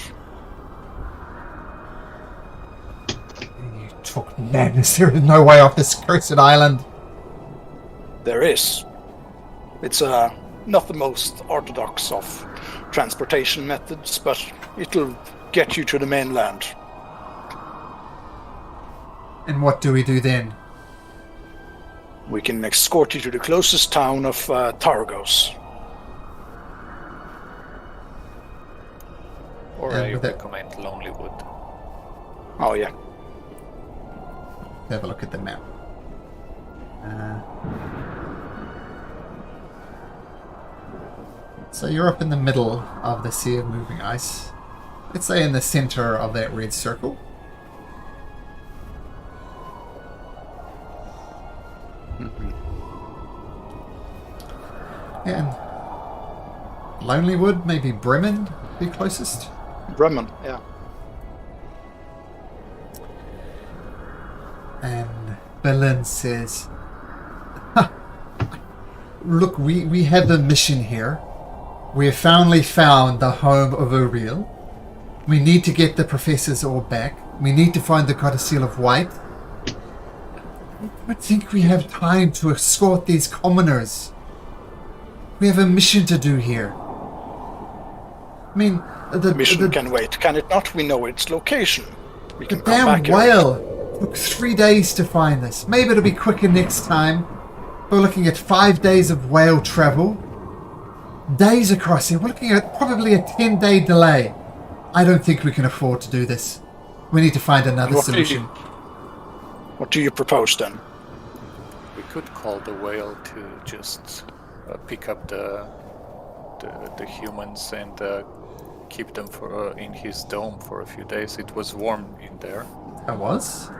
You talk madness. There is no way off this cursed island. There is. It's not the most orthodox of transportation methods, but it'll get you to the mainland. And what do we do then? We can escort you to the closest town of Targos. Or And I with it- recommend Lonelywood. Oh yeah. Have a look at the map. So you're up in the middle of the sea of moving ice. Let's say in the center of that red circle. And Lonelywood, maybe Bremen, be closest. Bremen, yeah. And Berlin says, look, we have a mission here. We have finally found the home of Uriel. We need to get the professors all back. We need to find the Goddess Seal of White. I don't think we have time to escort these commoners. We have a mission to do here. I mean, The mission can wait, can it not? We know its location. We the can come damn back here. whale took 3 days to find this. Maybe it'll be quicker next time. We're looking at 5 days of whale travel. Days across here. We're looking at probably a 10-day delay. I don't think we can afford to do this. We need to find another What do solution. What do you propose then? We could call the whale to just pick up the humans and keep them for in his dome for a few days. It was warm in there. That was?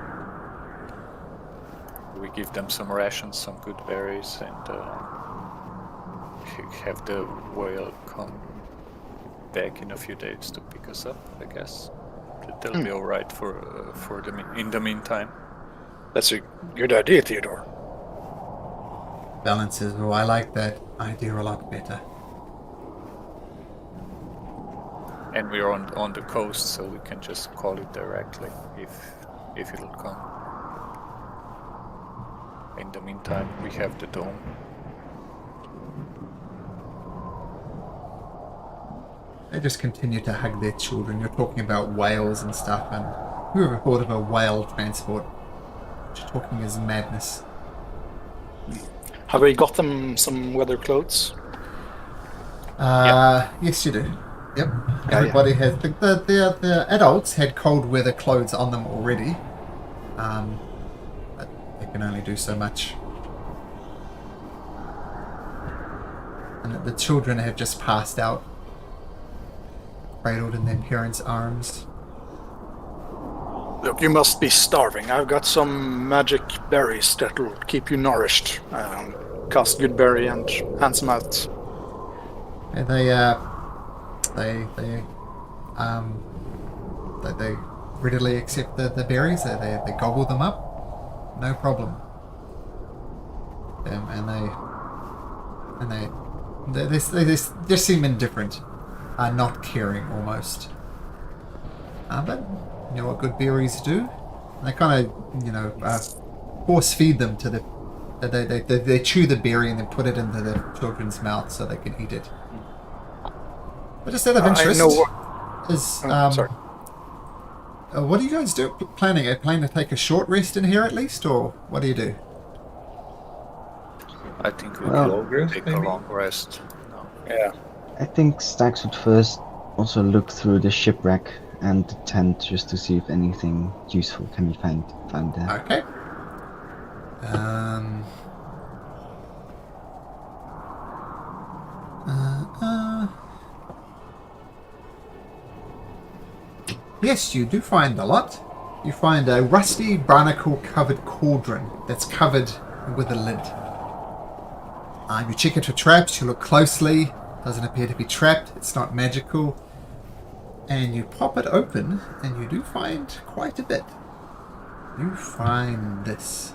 We give them some rations, some good berries, and have the whale come back in a few days to pick us up. I guess they'll be all right for in the meantime. That's a good idea, Theodore. Balance says, oh, I like that idea a lot better. And we're on the coast, so we can just call it directly if it'll come. In the meantime, we have the dome. They just continue to hug their children. You're talking about whales and stuff, and whoever thought of a whale transport? What you're talking is madness. Have we got them some weather clothes? Yes, you do. Yep. Yeah, Everybody has. The adults had cold weather clothes on them already. But they can only do so much. And the children have just passed out, cradled in their parents' arms. Look, you must be starving. I've got some magic berries that'll keep you nourished. Cast good berry and handsome out. And they readily accept the berries. They gobble them up, no problem. And they just seem indifferent, not caring almost. But you know what good berries do? They kind of force feed them to the. They chew the berry and then put it into the children's mouth so they can eat it. But just out of interest, Sorry. what are you guys planning? Are you planning to take a short rest in here at least, or what do you do? I think we Well, can take a maybe? long rest. No. Yeah. I think Stax would first also look through the shipwreck and the tent just to see if anything useful can be found there. Okay. Yes, you do find a lot. You find a rusty barnacle-covered cauldron that's covered with a lid. You check it for traps, you look closely. Doesn't appear to be trapped, it's not magical. And you pop it open, and you do find quite a bit. You find this.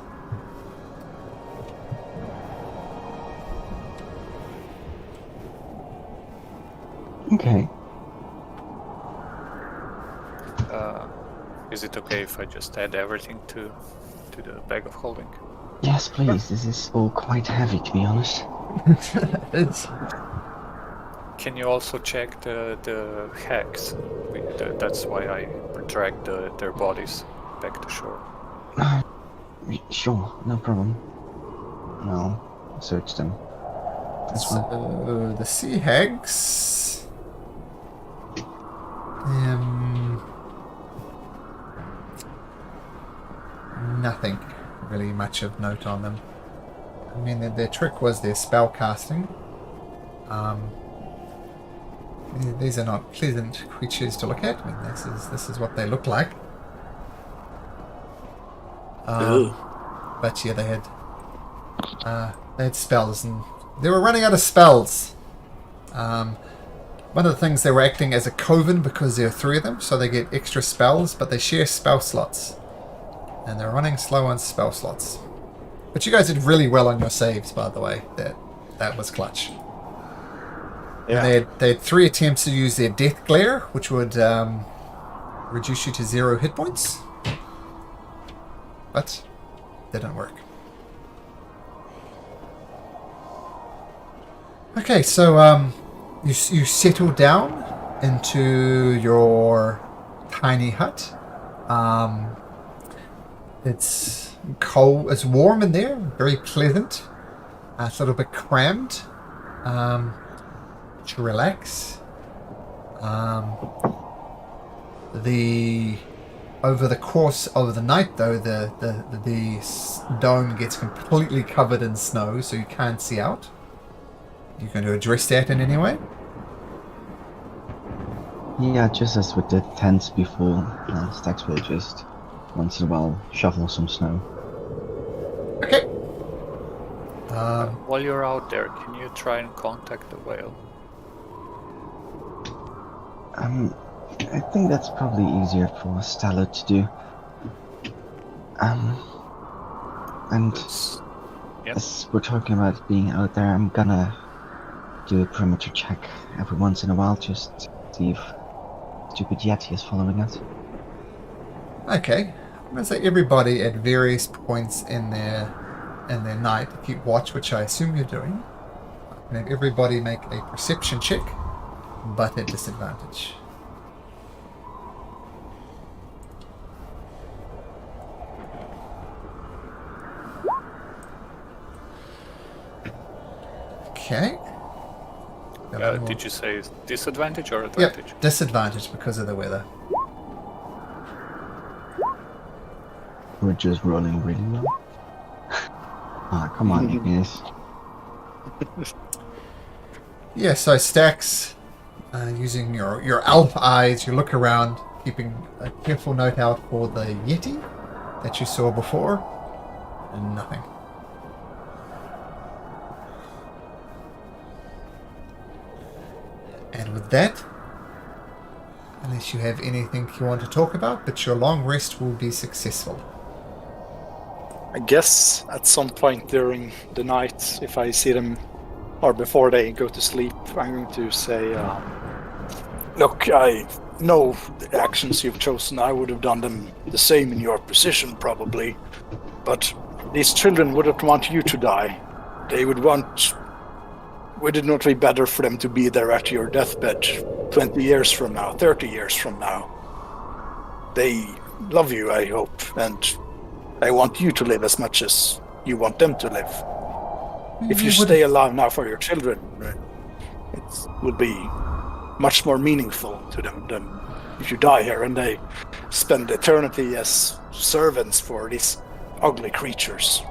Okay. Is it okay if I just add everything to the bag of holding? Yes, please. This is all quite heavy, to be honest. It's Can you also check the hacks? That's why I dragged their bodies back to shore. Sure, no problem. I'll search them. That's fine. so the sea hags. Nothing really much of note on them. I mean, their trick was their spell casting. These are not pleasant creatures to look at. I mean, this is what they look like. But yeah, they had spells, and they were running out of spells. One of the things, they were acting as a coven because there are 3 of them, so they get extra spells, but they share spell slots. And they're running slow on spell slots. But you guys did really well on your saves, by the way. That was clutch. Yeah. And they had 3 attempts to use their Death Glare, which would reduce you to 0 hit points. But didn't work. Okay, so you settle down into your tiny hut. It's cold. It's warm in there. Very pleasant. It's a little bit crammed. To relax. Over the course of the night, though, the dome gets completely covered in snow, so you can't see out. You going to address that in any way? Yeah, just as with the tents before, Stax will just once in a while shovel some snow. Okay. While you're out there, can you try and contact the whale? I think that's probably easier for Stella to do. And Yep. as we're talking about being out there, I'm gonna do a perimeter check every once in a while, just to see if stupid Yeti is following us. Okay. I'm going to say everybody at various points in their night keep watch, which I assume you're doing. And have everybody make a perception check, but at disadvantage. Okay. Did you say disadvantage or advantage? Yep, disadvantage because of the weather. We're just rolling really well. Ah, come on, Ignis. Yeah, so Stax, using your elf eyes, you look around, keeping a careful note out for the Yeti that you saw before, and nothing. And with that, unless you have anything you want to talk about, but your long rest will be successful. I guess at some point during the night, if I see them, or before they go to sleep, I'm going to say, look, I know the actions you've chosen. I would have done them the same in your position, probably. But these children wouldn't want you to die. They would want... Would it not be better for them to be there at your deathbed 20 years from now, 30 years from now? They love you, I hope, and I want you to live as much as you want them to live. If you stay alive now for your children, it will be much more meaningful to them than if you die here and they spend eternity as servants for these ugly creatures.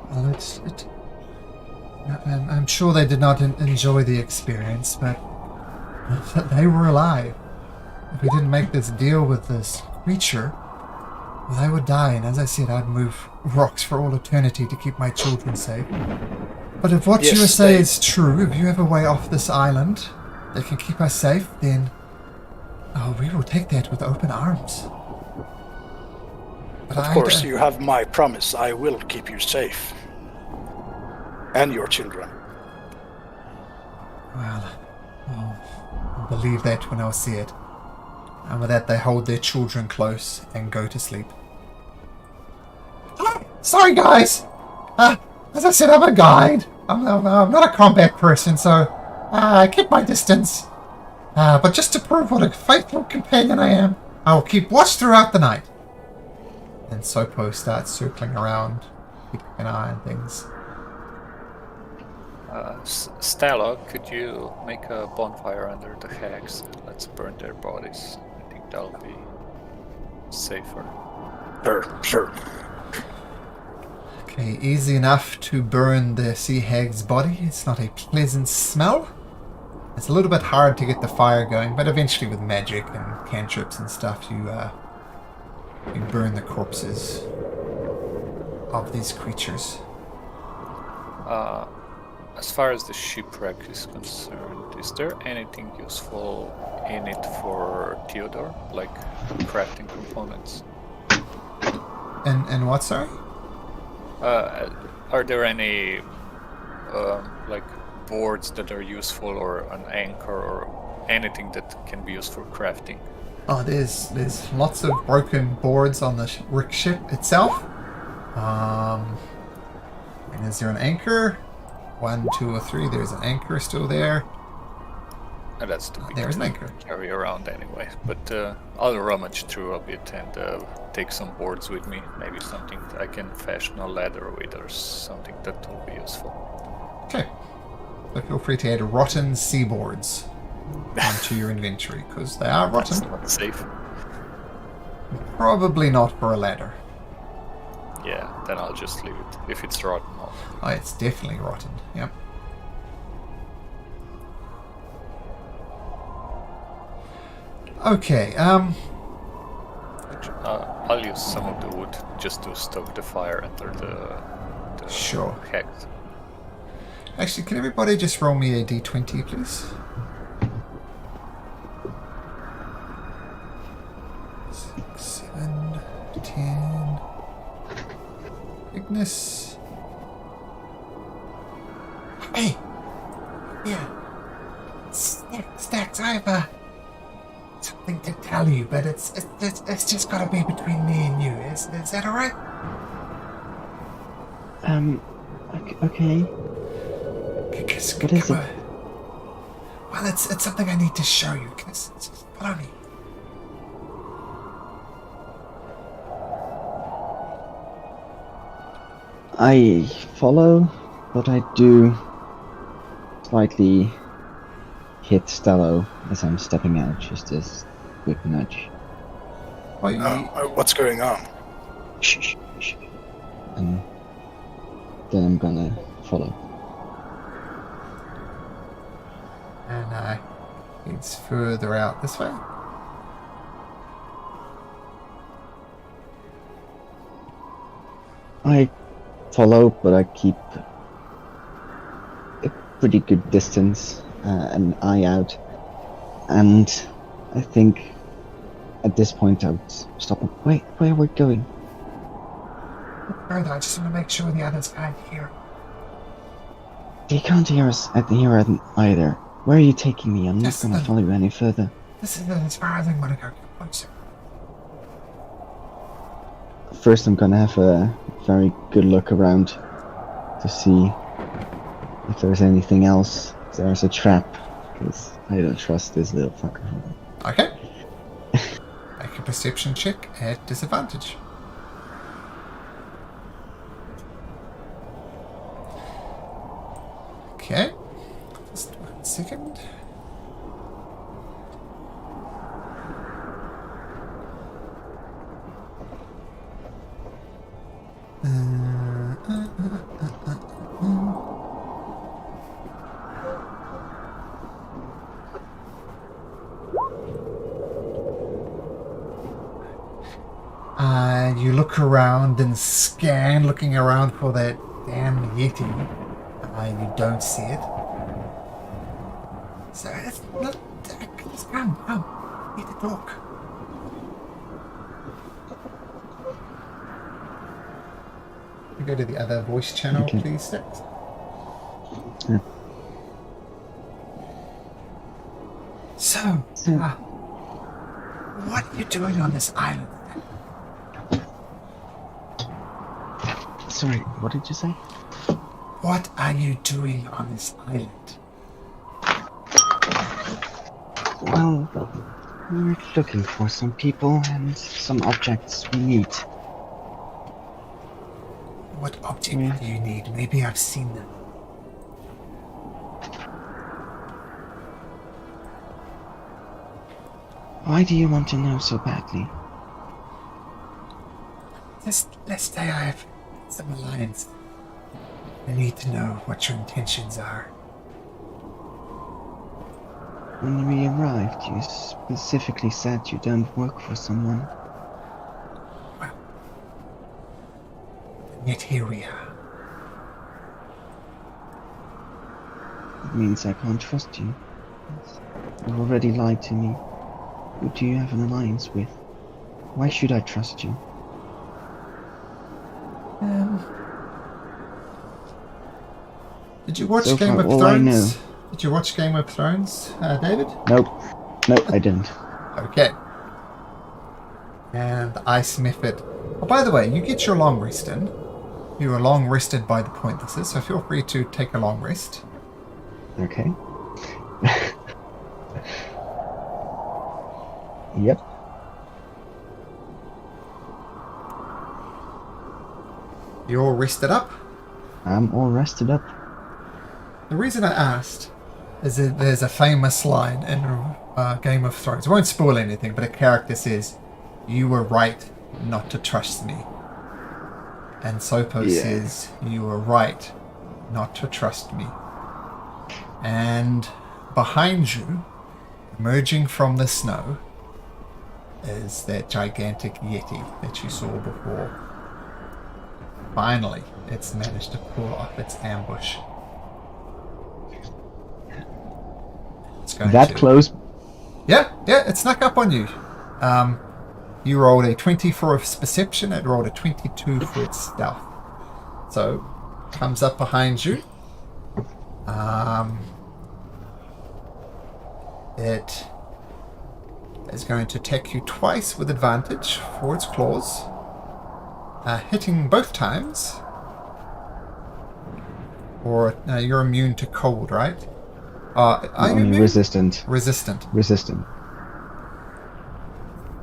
Well, I'm sure they did not enjoy the experience, but they were alive. If we didn't make this deal with this creature, well, they would die, and as I said, I'd move rocks for all eternity to keep my children safe. But if what you say is true, if you have a way off this island that can keep us safe, then we will take that with open arms. But of course, you have my promise. I will keep you safe. And your children. Well, believe that when I see it. And with that, they hold their children close and go to sleep. Sorry, guys. As I said, I'm a guide. I'm not a combat person, so I keep my distance. But just to prove what a faithful companion I am, I will keep watch throughout the night. And Söpo starts circling around, keeping an eye on things. Stella, could you make a bonfire under the hags and let's burn their bodies? I think that'll be safer. Sure. Okay, easy enough to burn the sea hag's body. It's not a pleasant smell. It's a little bit hard to get the fire going, but eventually with magic and cantrips and stuff, you burn the corpses of these creatures. As far as the shipwreck is concerned, is there anything useful in it for Theodore, like crafting components? And what, sorry? Are there any like boards that are useful, or an anchor, or anything that can be used for crafting? Oh, there's lots of broken boards on the wreck ship itself. And is there an anchor? 1, 2, or 3. There's an anchor still there. And that's too big There's an to anchor. carry around anyway. But I'll rummage through a bit and take some boards with me. Maybe something I can fashion a ladder with, or something that will be useful. Okay. So feel free to add rotten seaboards onto your inventory, because they are rotten. That's not safe. Probably not for a ladder. Yeah, then I'll just leave it. If it's rotten, I'll... Oh, it's definitely rotten. Yep. Okay, I'll use some of the wood just to stoke the fire under the Sure. hex. Actually, can everybody just roll me a d20, please? 6, 7, 10. Ignis. Hey! Yeah. Stacks, I have something to tell you, but it's just gotta be between me and you. Is that alright? Okay. What is it? Well, it's something I need to show you. Just follow me. I follow, but I do slightly hit Stello as I'm stepping out, just as quick nudge. Well, What's going on? Shh. And then I'm gonna follow. And it's further out this way. I follow, but I keep a pretty good distance, an eye out, and I think at this point I would stop. Wait, where are we going? Further, I just want to make sure the others can't hear. They can't hear us either. Where are you taking me? I'm not Just, gonna follow you any further. This is as far as I'm gonna go. Closer. First, I'm gonna have a very good look around to see if there's anything else. If there's a trap, because I don't trust this little fucker. Okay. Make a perception check at disadvantage. Okay. Just 1 second. You look around and scan, looking around for that damn Yeti. You don't see it. So it's not. Come. Need to talk. We go to the other voice channel, Okay. please, Stacks. Yeah. So, So, what are you doing on this island? Sorry, what did you say? What are you doing on this island? Well, we're looking for some people and some objects we need. What object Yeah. do you need? Maybe I've seen them. Why do you want to know so badly? Just let's say I have some alliance. I need to know what your intentions are. When we arrived, you specifically said you don't work for someone. And yet here we are. It means I can't trust you. You've already lied to me. Who do you have an alliance with? Why should I trust you? Did you watch So Game far, of all I Thrones? know. Did you watch Game of Thrones, David? Nope, I didn't. Okay. And the ice method. Oh, by the way, you get your long rest in. You are long rested by the point this is, so feel free to take a long rest. Okay. Yep. You all rested up? I'm all rested up. The reason I asked is that there's a famous line in Game of Thrones. I won't spoil anything, but a character says, "You were right not to trust me." And Söpo says, "You were right not to trust me." And behind you, emerging from the snow, is that gigantic Yeti that you saw before. Finally, it's managed to pull off its ambush. It's going That to... close? Yeah, it snuck up on you. You rolled a 20 for its perception, it rolled a 22 for its stealth. So, comes up behind you. It is going to attack you twice with advantage for its claws. Hitting both times. Or you're immune to cold, right? Are you Only immune? resistant. Resistant. Resistant.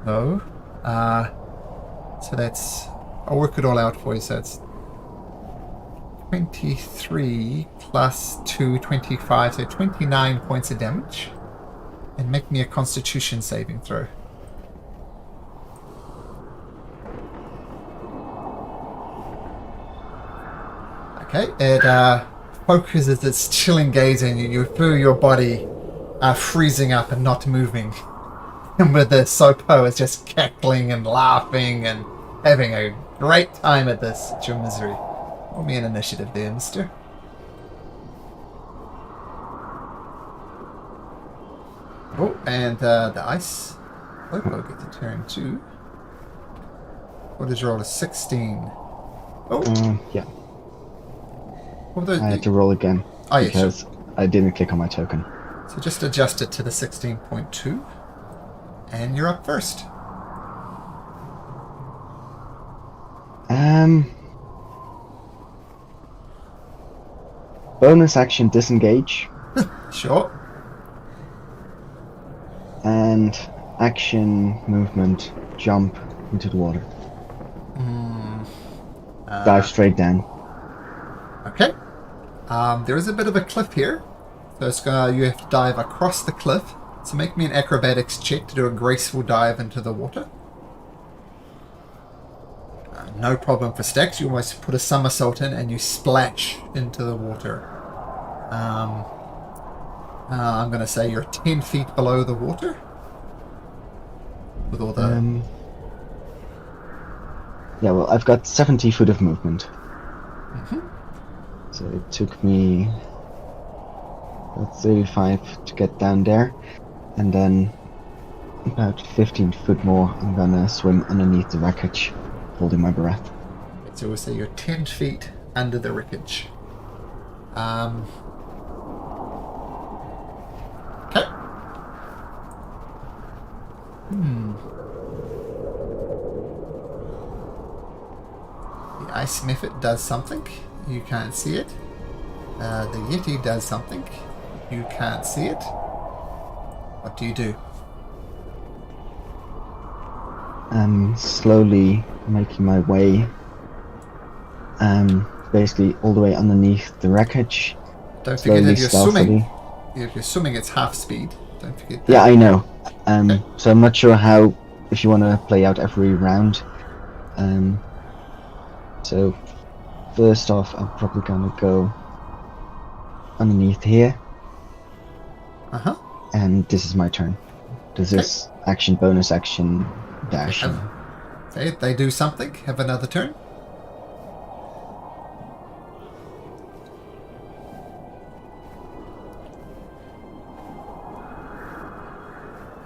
No. So that's... I'll work it all out for you. So it's 23 plus 2, 25. So 29 points of damage. And make me a Constitution saving throw. Okay, it focuses its chilling gaze on you. You feel your body freezing up and not moving. And with the Söpo is just cackling and laughing and having a great time at this. It's your misery. Roll me an initiative there, mister. Oh, and the ice Söpo gets a turn too. What did you roll? A 16. Oh, Yeah. what I had to roll again. Oh, yeah, because I didn't click on my token. So just adjust it to the 16.2. And you're up first. Bonus action disengage. Sure. And action movement jump into the water. Dive straight down. Okay. There is a bit of a cliff here. So it's you have to dive across the cliff. So make me an acrobatics check to do a graceful dive into the water. No problem for stacks. You almost put a somersault in and you splash into the water. I'm going to say you're 10 feet below the water. With all the... Yeah, well, I've got 70 foot of movement. Mhm. So it took me about 35 to get down there. And then about 15 foot more, I'm gonna swim underneath the wreckage, holding my breath. So we'll say you're 10 feet under the wreckage. Okay. The ice method does something. You can't see it. The Yeti does something. You can't see it. What do you do? I'm slowly making my way, basically all the way underneath the wreckage. Don't forget Slowly, if you're swimming. stealthily. If you're swimming, it's half speed. Don't forget that. Yeah, I know. So I'm not sure how, if you want to play out every round. So first off, I'm probably gonna go underneath here, Uh-huh. and this is my turn. This is action, bonus action, dash. Okay, they do something. Have another turn.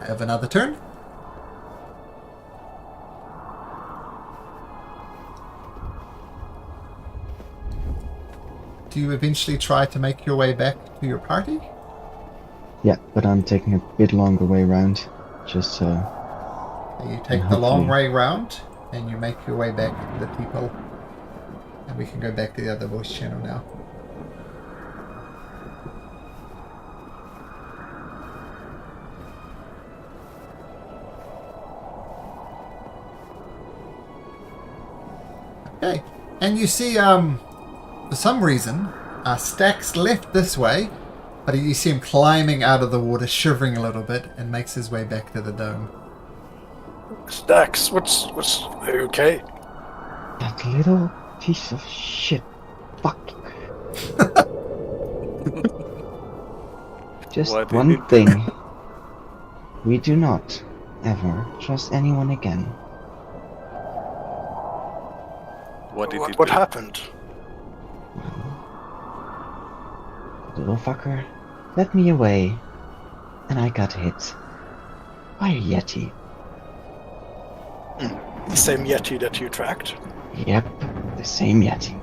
Have another turn. Do you eventually try to make your way back to your party? Yeah, but I'm taking a bit longer way around, just so. You take the long way round and you make your way back to the people. And we can go back to the other voice channel now. Okay, and you see, for some reason, Stax left this way, but you see him climbing out of the water, shivering a little bit, and makes his way back to the dome. Stax, are you okay? That little piece of shit. Fuck. Just What did one it do? thing. We do not ever trust anyone again. What did it What do? happened? Little fucker led me away, and I got hit by a Yeti. The same Yeti that you tracked? Yep, the same Yeti.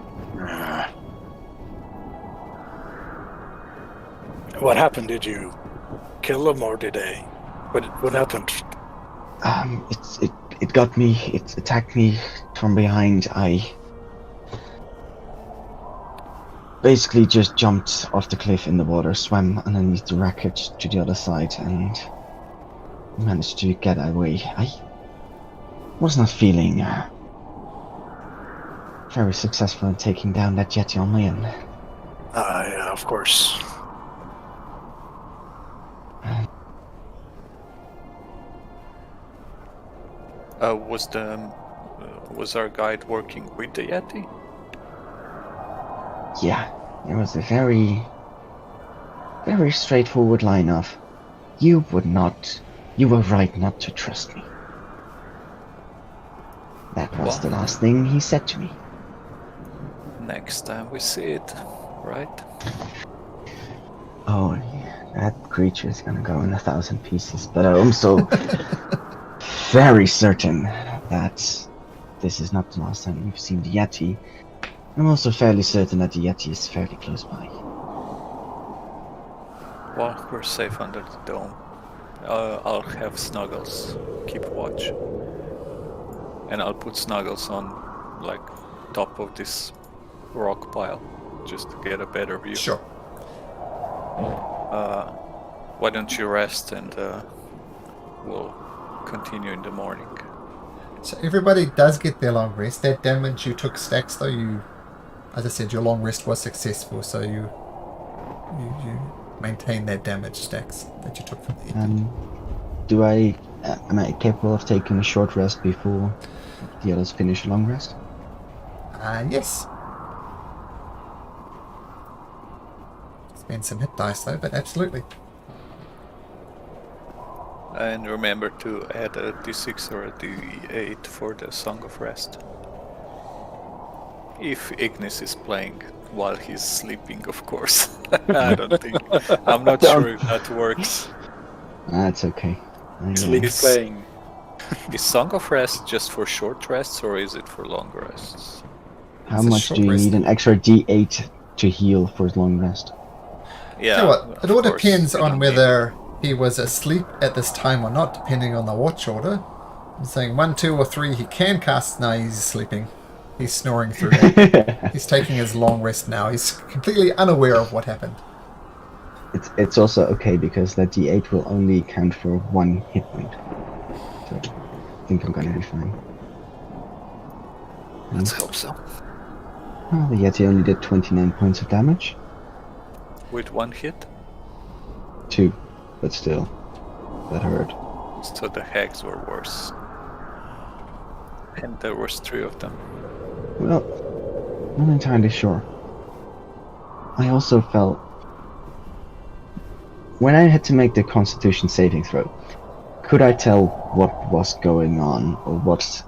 What happened? Did you kill them or did they? What happened? It got me. It attacked me from behind. I basically just jumped off the cliff in the water, swam underneath the wreckage to the other side, and managed to get away. I was not feeling very successful in taking down that Yeti on my own. Yeah, of course. Was our guide working with the Yeti? Yeah, it was a very straightforward line of, you were right not to trust me. That was the last thing he said to me. Next time we see it, right? Oh, yeah, that creature is gonna go in 1,000 pieces, but I'm so very certain that this is not the last time we've seen the Yeti. I'm also fairly certain that the Yeti is fairly close by. Well, we're safe under the dome. I'll have Snuggles keep watch. And I'll put Snuggles on, like, top of this rock pile, just to get a better view. Sure. Why don't you rest and we'll continue in the morning. So everybody does get their long rest. That damage you took, Stax, though, as I said, your long rest was successful, so you maintain that damage, Stax, that you took from the Am I capable of taking a short rest before the others finish a long rest? Yes. Spend some hit dice though, but absolutely. And remember to add a d6 or a d8 for the Song of Rest. If Ignis is playing while he's sleeping, of course. I don't think. I'm not sure if that works. That's okay. Sleep playing. Is Song of Rest just for short rests or is it for long rests? How It's a much short do you rest. need an extra D8 to heal for long rest? Yeah. Tell you what, it all of course, depends you on don't whether he was asleep at this time or not, depending on the watch order. I'm saying 1, 2, or 3. He can cast. No, he's sleeping. He's snoring through it. He's taking his long rest now. He's completely unaware of what happened. It's also okay because that D8 will only count for 1 hit point. So I think I'm gonna be fine. Let's hope so. Well, the Yeti only did 29 points of damage. With 1 hit? 2, but still, that hurt. So the hags were worse. And there was 3 of them. Well, not entirely sure. I also felt when I had to make the Constitution saving throw, could I tell what was going on or what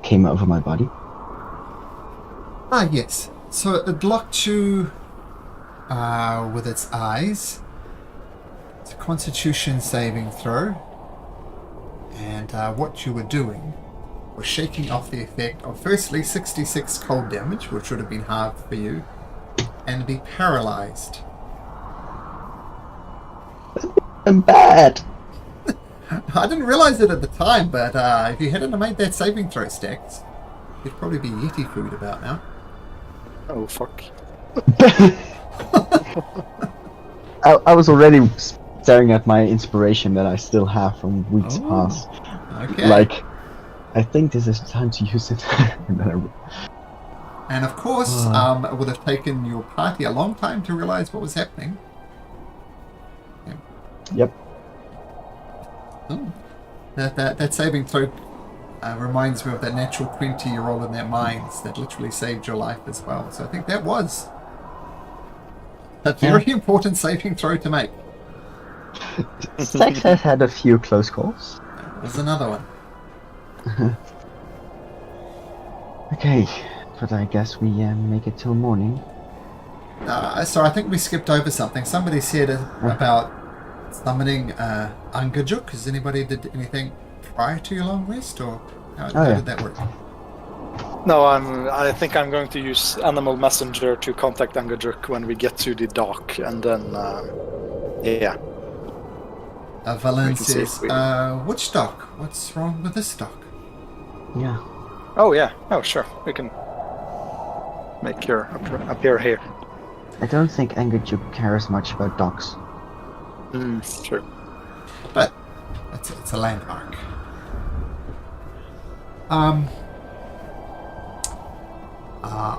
came over my body? Ah, yes. So it blocked you with its eyes. It's a Constitution saving throw. And what you were doing was shaking off the effect of firstly 66 cold damage, which would have been hard for you, and be paralyzed. I'm bad! I didn't realize it at the time, but if you hadn't made that saving throw, Stacks, you'd probably be Yeti food about now. Oh, fuck. I was already staring at my inspiration that I still have from weeks Oh, past. Okay. Like, I think this is time to use it. And of course, it would have taken your party a long time to realize what was happening. Yep. Oh. That saving throw reminds me of that natural 20 you roll in that mines that literally saved your life as well. So I think that was a very important saving throw to make. Stax has had a few close calls. There's another one. Okay, but I guess we make it till morning. So I think we skipped over something. Somebody said about summoning Angajuk. Has anybody did anything prior to your long rest, or how did that work? No, I think I'm going to use Animal Messenger to contact Angajuk when we get to the dock, and then, yeah. Valen We can see if says, we- which dock? What's wrong with this dock? Yeah. Oh, yeah. Oh, sure. We can make her appear here. I don't think Angajuk cares much about dogs. True. But it's a landmark.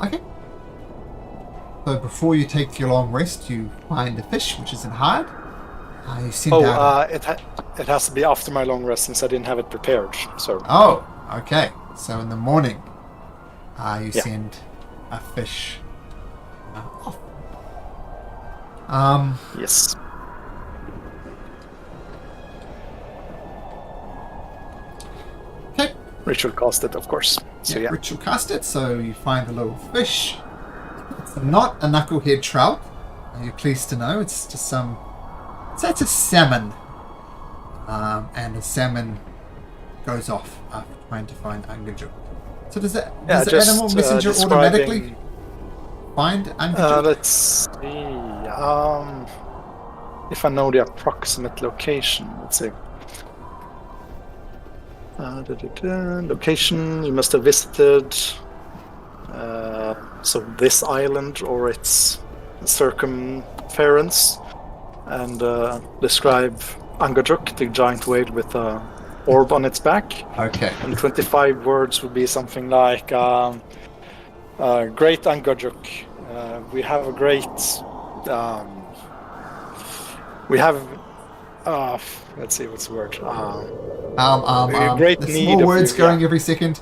Okay. So before you take your long rest, you find a fish, which isn't hard. You send out. It has to be after my long rest since I didn't have it prepared. So. Oh, okay. So in the morning, you send a fish off. Yes. Okay. Ritual cast it, of course. So yeah. Ritual cast it, so you find a little fish. It's not a knucklehead trout. Are you pleased to know? It's just some. So it's a salmon. And the salmon goes off after trying to find Angajuk. So does the animal messenger automatically find Angajuk? Let's see. If I know the approximate location, let's see. Location you must have visited. So this island or its circumference, and describe Angajuk, the giant whale with a orb on its back. Okay. And 25 words would be something like, Great Angajuk, we have a great, let's see, what's the word? Great There's need more of words you, going yeah. every second.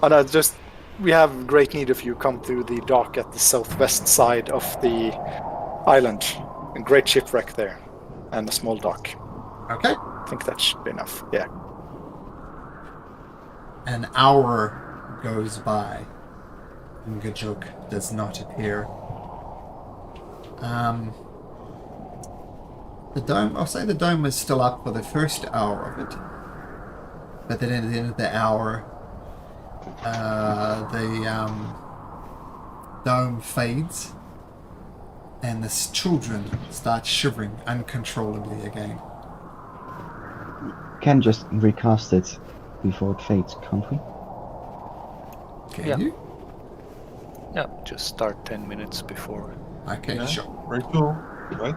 Oh no, just, we have great need if you come to the dock at the southwest side of the island. A great shipwreck there, and a small dock. Okay. I think that should be enough, yeah. An hour goes by. Angajuk does not appear. The dome, I'll say the dome is still up for the first hour of it. But then at the end of the hour, the dome fades and the children start shivering uncontrollably again. can just recast it before it fades, can't we? Can Yeah. you? Yeah, just start 10 minutes before. Okay, Yeah. sure. Ritual, right?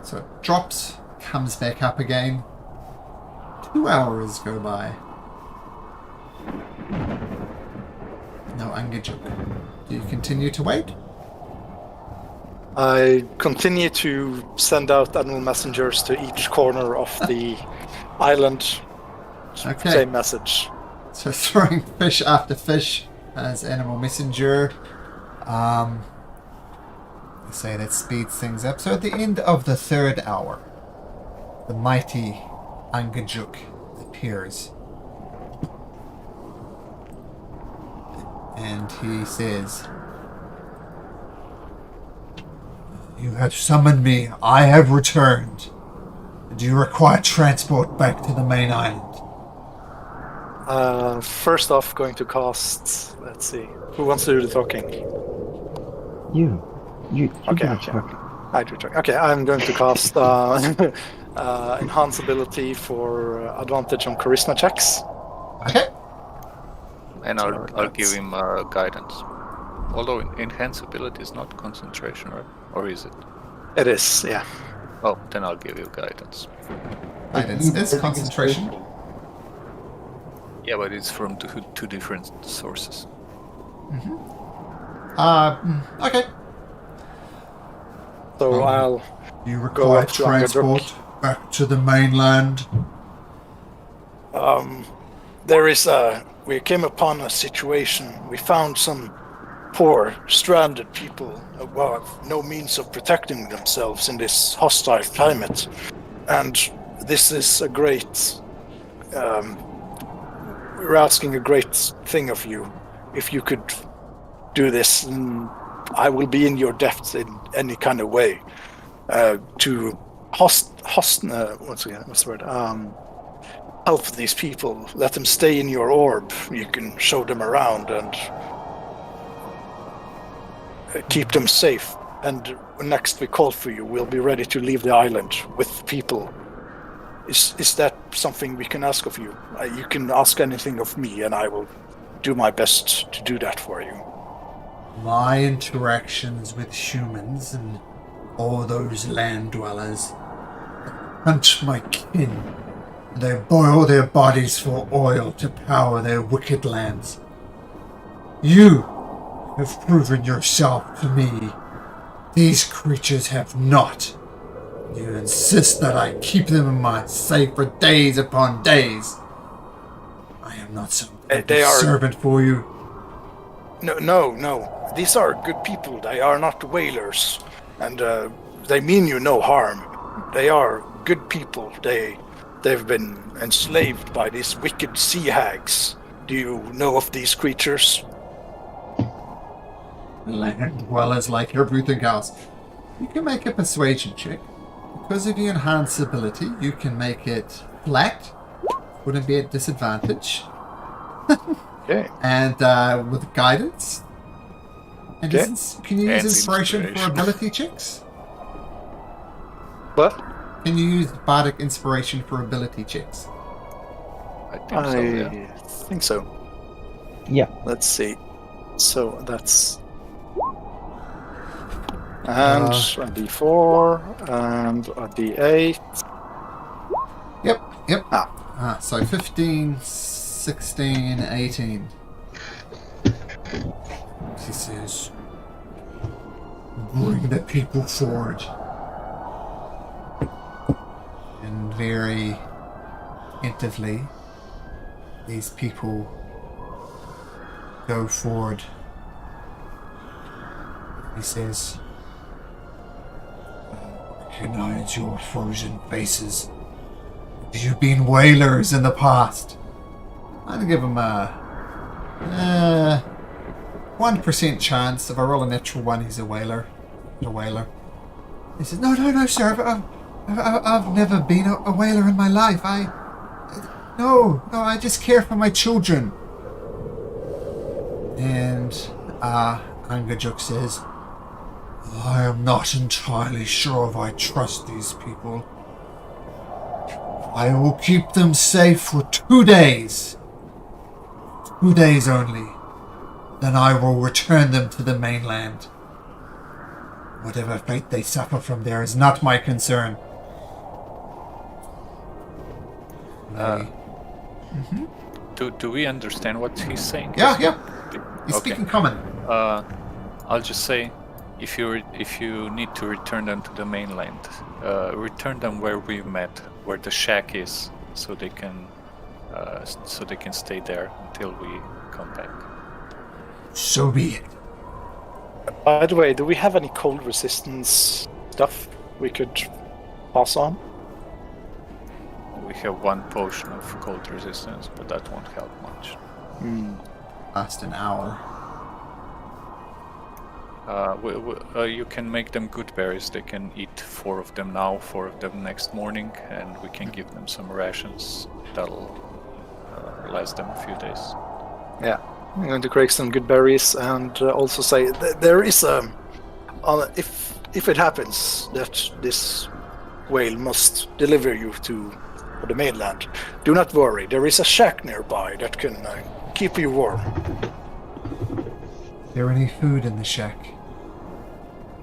So it drops, comes back up again. 2 hours go by. No Angajuk. Do you continue to wait? I continue to send out animal messengers to each corner of the island. Okay. Same message. So throwing fish after fish as animal messenger. I say that speeds things up. So at the end of the 3rd hour, the mighty Angajuk appears. And he says, "You have summoned me. I have returned. Do you require transport back to the main island?" First off, going to cast. Let's see. Who wants to do the talking? You Okay, do the okay. talking. I do talk. Okay, I'm going to cast enhance ability for advantage on charisma checks. Okay. And So I'll give that's- him guidance. Although enhanceability is not concentration, right? Or is it? It is, yeah. Oh, then I'll give you guidance. Guidance is concentration. Yeah, but it's from two different sources. Okay. So I'll You Go require up to Angajuk. transport back to the mainland. there is we came upon a situation. We found some poor, stranded people who have no means of protecting themselves in this hostile climate. And this is a great... we're asking a great thing of you. If you could do this, I will be in your debt in any kind of way. To what's the word? Help these people. Let them stay in your orb. You can show them around and keep them safe. And next we call for you, we'll be ready to leave the island with people. Is that something we can ask of you? You can ask anything of me, and I will do my best to do that for you. My interactions with humans and all those land dwellers hunt my kin. They boil their bodies for oil to power their wicked lands. You have proven yourself to me. These creatures have not. You insist that I keep them in my safe for days upon days. I am not some They are- servant for you. No. These are good people. They are not whalers. And they mean you no harm. They are good people. They've been enslaved by these wicked sea hags. Do you know of these creatures? Land dwellers like everything else. You can make a persuasion check. Because of your enhanced ability, you can make it flat. Wouldn't be at disadvantage. Okay. And with guidance. And Okay. can you use And inspiration for inspiration. ability checks? But Can you use bardic inspiration for ability checks? I think so, yeah. I think so. Yeah. Let's see. So that's... And a D4 and a D8. Yep. Ah. So 15, 16, 18. He says, bring the people forward. And very attentively, these people go forward. He says, recognize your frozen faces. Have you been whalers in the past? I'd give him a 1% chance. If I roll a natural one, he's a whaler. A whaler. He says, no, sir. I've never been a whaler in my life. No, I just care for my children. And Angajuk says, I am not entirely sure if I trust these people. I will keep them safe for 2 days. 2 days only. Then I will return them to the mainland. Whatever fate they suffer from there is not my concern. Do we understand what he's saying? Yeah. He's Okay. speaking common. I'll just say, if you need to return them to the mainland, return them where we met, where the shack is, so they can stay there until we come back. So be it. By the way, do we have any cold resistance stuff we could pass on? We have 1 potion of cold resistance, but that won't help much. Last an hour. You can make them good berries. They can eat 4 of them now, 4 of them next morning, and we can give them some rations that'll last them a few days. Yeah, I'm going to create some good berries and also say there is a... if it happens that this whale must deliver you to the mainland, do not worry. There is a shack nearby that can keep you warm. Is there any food in the shack?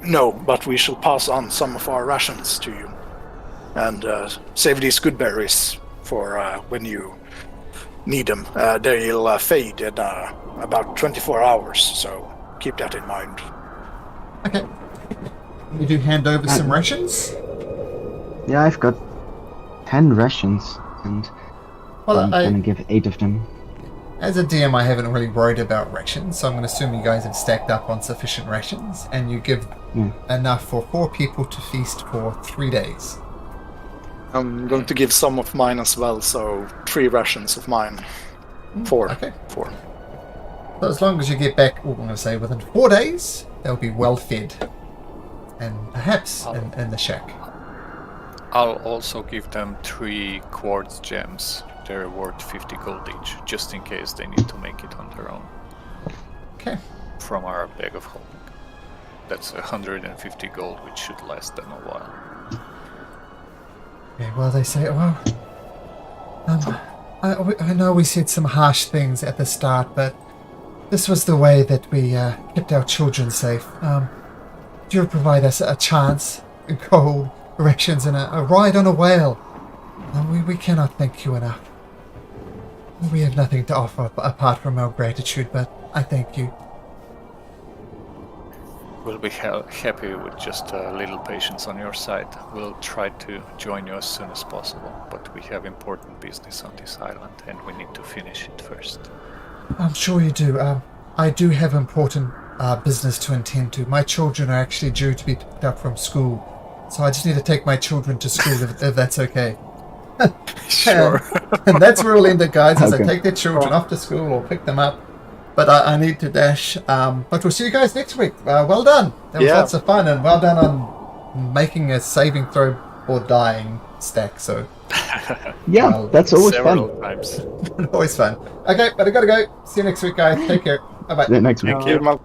No, but we shall pass on some of our rations to you. And save these good berries for when you need them. They'll fade in about 24 hours, so keep that in mind. Okay. You do hand over some rations? Yeah, I've got 10 rations, and I'm gonna give 8 of them. As a DM, I haven't really worried about rations, so I'm going to assume you guys have stacked up on sufficient rations, and you give enough for 4 people to feast for 3 days. I'm going to give some of mine as well, so 3 rations of mine. 4. Okay. 4. So as long as you get back, I'm going to say within 4 days, they'll be well fed. And perhaps in the shack. I'll also give them 3 quartz gems. They're worth 50 gold each, just in case they need to make it on their own. Okay. From our bag of holding. That's 150 gold, which should last them a while. Okay, well, they say, I know we said some harsh things at the start, but this was the way that we kept our children safe. Do you provide us a chance, gold, rations, and a ride on a whale? We cannot thank you enough. We have nothing to offer apart from our gratitude, but I thank you. We'll be happy with just a little patience on your side. We'll try to join you as soon as possible, but we have important business on this island and we need to finish it first. I'm sure you do. I do have important business to attend to. My children are actually due to be picked up from school, so I just need to take my children to school if that's okay. Sure. And that's where we'll end it, guys, as I Okay. take their children off to school or pick them up. But I need to dash. But we'll see you guys next week. Well done. That was lots of fun, and well done on making a saving throw or dying stack. So Yeah, Well, that's always Several fun. times. always fun. Okay, but I gotta go. See you next week, guys. Take care. Bye bye. Yeah, next week. Thank you.